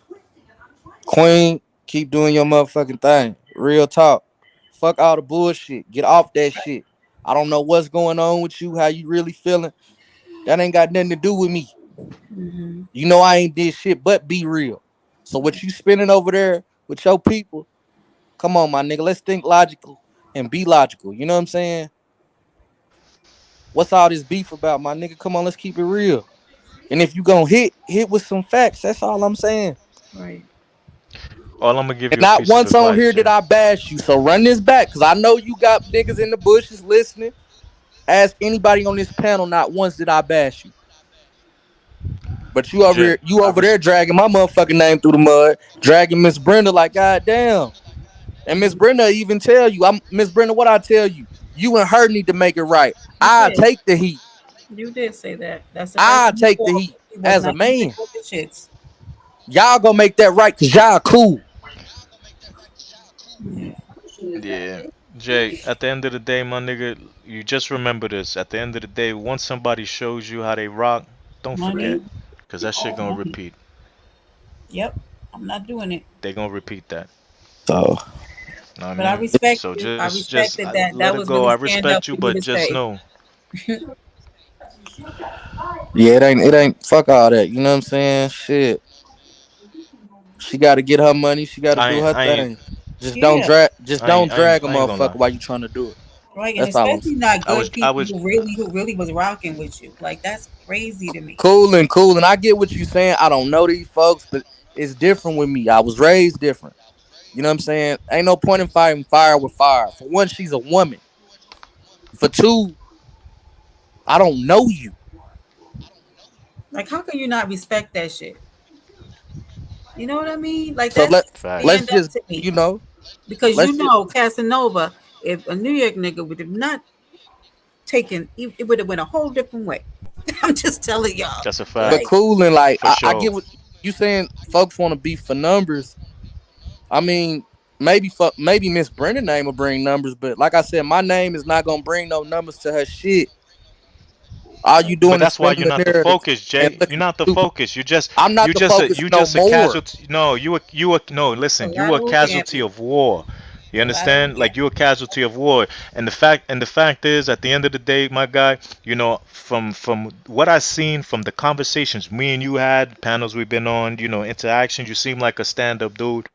Queen, keep doing your motherfucking thing. Real talk. Fuck all the bullshit. Get off that shit. I don't know what's going on with you, how you really feeling. That ain't got nothing to do with me. Mm-hmm. You know I ain't did shit but be real. So what you spending over there with your people, come on, my nigga. Let's think logical and be logical. You know what I'm saying? What's all this beef about, my nigga? Come on, let's keep it real. And if you gonna hit with some facts. That's all I'm saying. Right. All I'm gonna give And you a not piece of once on advice, here did Jay. I bash you. So run this back, cause I know you got niggas in the bushes listening. Ask anybody on this panel. Not once did I bash you. But you over Jay, here, you I over there res- dragging my motherfucking name through the mud, dragging Miss Brenda like goddamn. And Miss Brenda even tell you, I'm Miss Brenda. What I tell you, you and her need to make it right. You I did. take the heat. You did say that. That's the first I thing you take the told heat me. He was as a not gonna stick man. with the shits. Y'all gonna make that right, cause y'all cool. Yeah. yeah, Jay. At the end of the day, my nigga, you just remember this. At the end of the day, once somebody shows you how they rock, don't Money. forget, cause that shit gonna Money. repeat. Yep. I'm not doing it. They gonna repeat that. So Know what I But I mean? respect So you. I just respected that. let That it was go. really I stand up respect you, for you but to just say. know yeah, it ain't fuck all that. You know what I'm saying? Shit. She gotta get her money, she gotta do her I ain't thing. Just don't Yeah. drag just don't drag a I ain't gonna motherfucker lie. while you trying to do it. Right. And That's all I'm especially saying. not good I people was who really was rocking with you. Like that's crazy to me. Cool. And I get what you saying. I don't know these folks, but it's different with me. I was raised different. You know what I'm saying? Ain't no point in fighting fire with fire. For one, she's a woman. For two, I don't know you. Like how can you not respect that shit? You know what I mean? Like So that's facts. stand let's up just, to me. you know, Because you let's just know Casanova, if a New York nigga would have not taken it would have went a whole different way. I'm just telling y'all. That's a but fact. Like cool and like For I sure. get what you saying folks want to be for numbers. I mean, maybe Miss Brenda name will bring numbers, but like I said, my name is not gonna bring no numbers to her shit. All you But doing is that's why spinning you're the not the narrative focus, and Jay. You're looking not the stupid. focus. I'm not the focus You no just a more. casualty. No, no. Listen, you a collateral casualty damage. of war. You Collateral understand? Like you a damage. casualty of war. And the fact is, at the end of the day, my guy, from what I seen from the conversations me and you had, panels we've been on, interactions, you seem like a stand-up dude.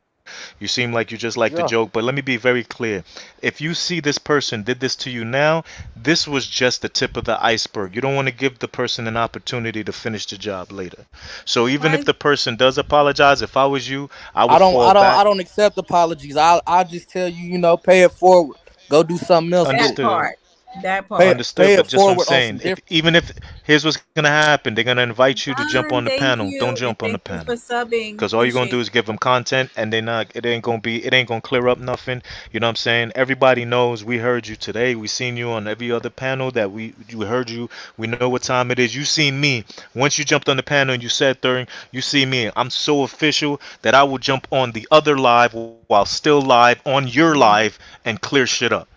You seem like you just like to joke, Yeah. but let me be very clear. If you see this person did this to you now, this was just the tip of the iceberg. You don't want to give the person an opportunity to finish the job later. So even if Right? the person does apologize, if I was you, I I would don't fall I don't back. I don't accept apologies. I just tell you, pay it forward. Go do something else with That it. Understood. part. That Pay part. Understood, pay but it just what I'm forward on saying, some if different. even if here's what's gonna happen, they're gonna invite you to jump on John, the thank panel. Don't you. And jump on the thank you panel. for subbing. Cause all you're gonna do Appreciate is give them content, and it ain't gonna clear up nothing. You know what I'm saying? Everybody knows we heard you today. We seen you on every other panel that we heard you. We know what time it is. You seen me. Once you jumped on the panel and you said during, you see me. I'm so official that I will jump on the other live while still live on your live and clear shit up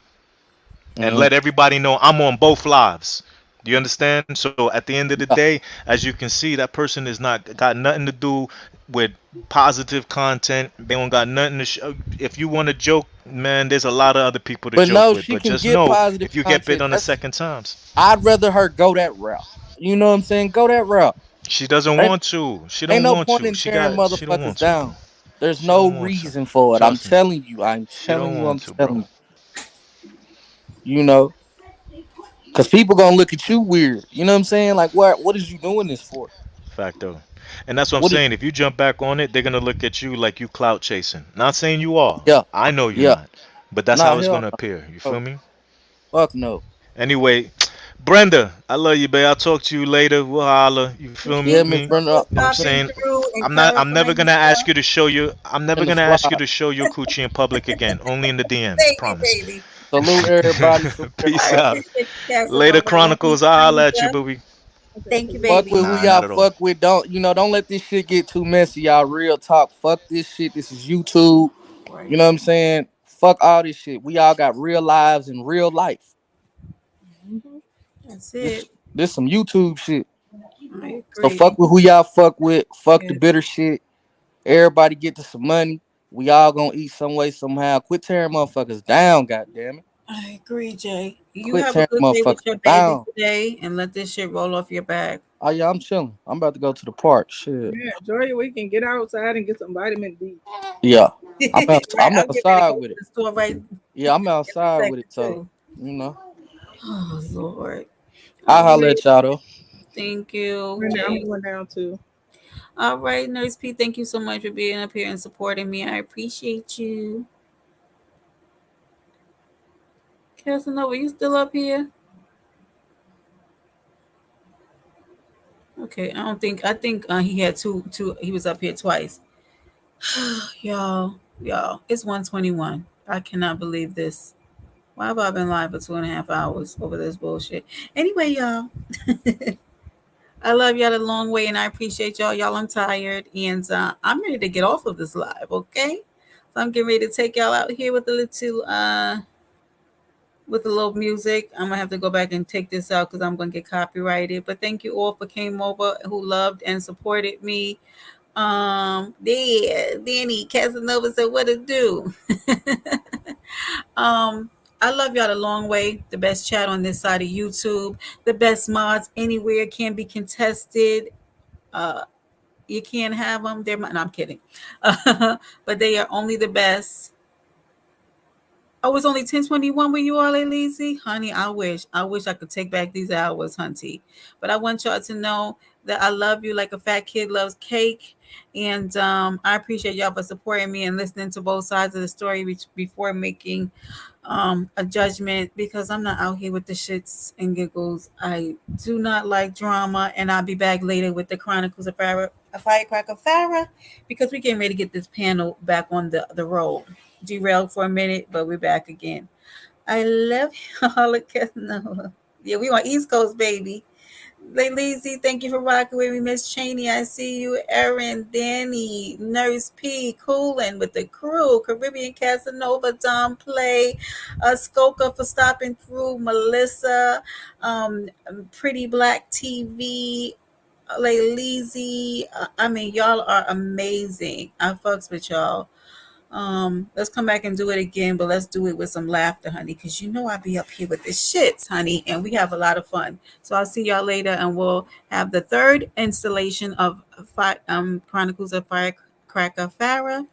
and let Mm, everybody know I'm on both lives. Do you understand? So at the end of the yeah. day, as you can see, that person is not got nothing to do with positive content. They don't got nothing to show. If you want to joke, man, there's a lot of other people to But joke no, with. she But can just get know, positive if you get bit content. on the That's second times, I'd rather her go that route. You know what I'm saying? Go that route. she doesn't Ain't, want to. She ain't don't no want point to. in tearing She don't motherfuckers want to, bro. down. There's She no don't want to. reason for it. I'm Trust me. telling you. I'm She telling don't you. want I'm to, telling bro. you. You know, because people gonna look at you weird. You know what I'm saying? Like, what is you doing this for? Facto. And that's what I'm What? saying. If you jump back on it, they're gonna look at you like you clout chasing. Not saying you are. Yeah, I know you're yeah. not. But that's Nah, how it's hell gonna appear. You feel no. me? Fuck no. Anyway, Brenda, I love you, babe. I'll talk to you later. We'll holler. You feel Thank Yeah, me? Miss you Brenda, for You know what I'm stopping saying? through and I'm never clarifying gonna ask stuff. you to show you. I'm never in the gonna fly. ask you to show your coochie in public again. Only in the DMs. Thank you, Promise. baby. Salute everybody. Salute Peace I everybody. out. appreciate you, Later, Casanova. Don't be Chronicles. I'll holler at you, stranger. booby. Okay, Thank so you, you Fuck can with baby. who Nah, y'all not at all. fuck with. Don't don't let this shit get too messy, y'all. Real talk. Fuck this shit. This is YouTube. Right. You know what I'm saying? Fuck all this shit. We all got real lives in real life. Mhm. That's This it. this some YouTube shit. I So fuck agree. with who y'all fuck with. Fuck the Yes. bitter shit. Everybody get to some money. We all gonna eat some way somehow. Quit tearing motherfuckers down, goddamn it. I agree, Jay. You Quit have a tearing good day with motherfuckers your baby down. today and let this shit roll off your back. Oh yeah, I'm chilling. I'm about to go to the park. Shit. Yeah, enjoy your weekend. Get outside and get some vitamin D. Yeah. Right. I'm I'll get ready to outside go to with it. the store right in Yeah, I'm a outside with second, it. So, too. you know. Oh, Lord. I'll All holler right. at y'all though. Thank you, And I'm Jay. going down too. All right, Nurse P, thank you so much for being up here and supporting me. I appreciate you. Casanova, you still up here? Okay, I think he had two, he was up here twice. Y'all, it's 121. I cannot believe this. Why have I been live for 2.5 hours over this bullshit? Anyway, y'all, I love y'all a long way and I appreciate y'all. Y'all, I'm tired and I'm ready to get off of this live, okay? So I'm getting ready to take y'all out here with a little music. I'm gonna have to go back and take this out because I'm gonna get copyrighted. But thank you all for came over who loved and supported me. Yeah, Danny Casanova said, "What to do?" um, I love y'all a long way. The best chat on this side of YouTube, the best mods anywhere can be contested. Uh, you can't have them. No, I'm kidding, but they are only the best. Oh, it's only 10:21 when you all are lazy? Honey, I wish I could take back these hours, hunty. But I want y'all to know that I love you like a fat kid loves cake. And I appreciate y'all for supporting me and listening to both sides of the story before making a judgment because I'm not out here with the shits and giggles. I do not like drama, and I'll be back later with the Chronicles of Farrah, a Firecracker Farrah, because we're getting ready to get this panel back on the road. Derailed for a minute, but we're back again. I love y'all. No. Yeah, we on East Coast, baby. Lazy, thank you for rocking with me, Miss Cheney. I see you, Erin, Danny, Nurse P, Coolin with the crew, Caribbean Casanova, Dom Play, Skoka for stopping through, Melissa, Pretty Black TV, Lazy. I mean, y'all are amazing. I fucks with y'all. Let's come back and do it again, but let's do it with some laughter, honey, because you know I be up here with the shits, honey, and we have a lot of fun. So I'll see y'all later, and we'll have the third installation of Chronicles of Firecracker Farah,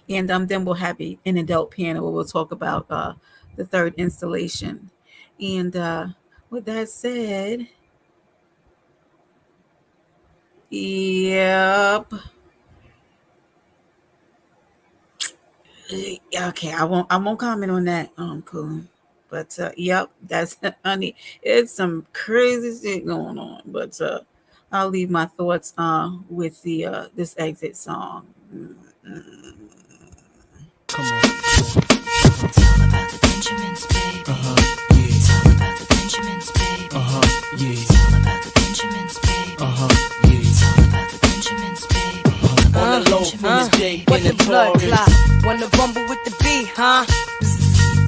and then we'll have an adult panel where we'll talk about the third installation. And with that said, yep. Okay, I won't comment on that, cool. But yep, that's honey. It's some crazy shit going on. But I'll leave my thoughts with the this exit song. Come on. It's all about the Benjamins, baby. Yeah. It's all about the Benjamins, baby. Yeah. It's all about the Benjamins, baby. Yeah. It's all about the Benjamins, baby. On the low from this day, what the blood clot? Wanna rumble with the beat, huh?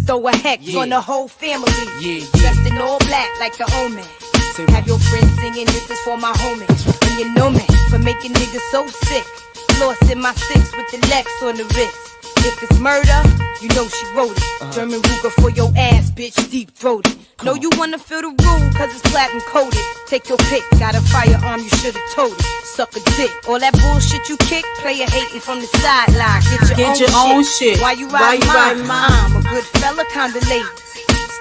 Throw a hex on the whole family. Dressed in all black like the omen. Have your friends singing, this is for my homies. And you know me, for making niggas so sick. Lost in my six with the Lex on the wrist. If it's murder, you know she wrote it. German Ruger for your ass, bitch, deep throated. Know you wanna feel the rule, cause it's platinum coated. Take your pick, got a firearm, you should've told it. Suck a dick, all that bullshit you kick, player hating from the sideline. Get your own shit. Why you ride mine? I'm a good fella, kinda lady.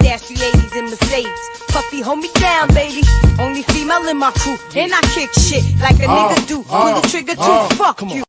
Stash 380s in Mercedes. Puffy, hold me down, baby. Only female in my crew, and I kick shit like a nigga do. Pull the trigger too, fuck you.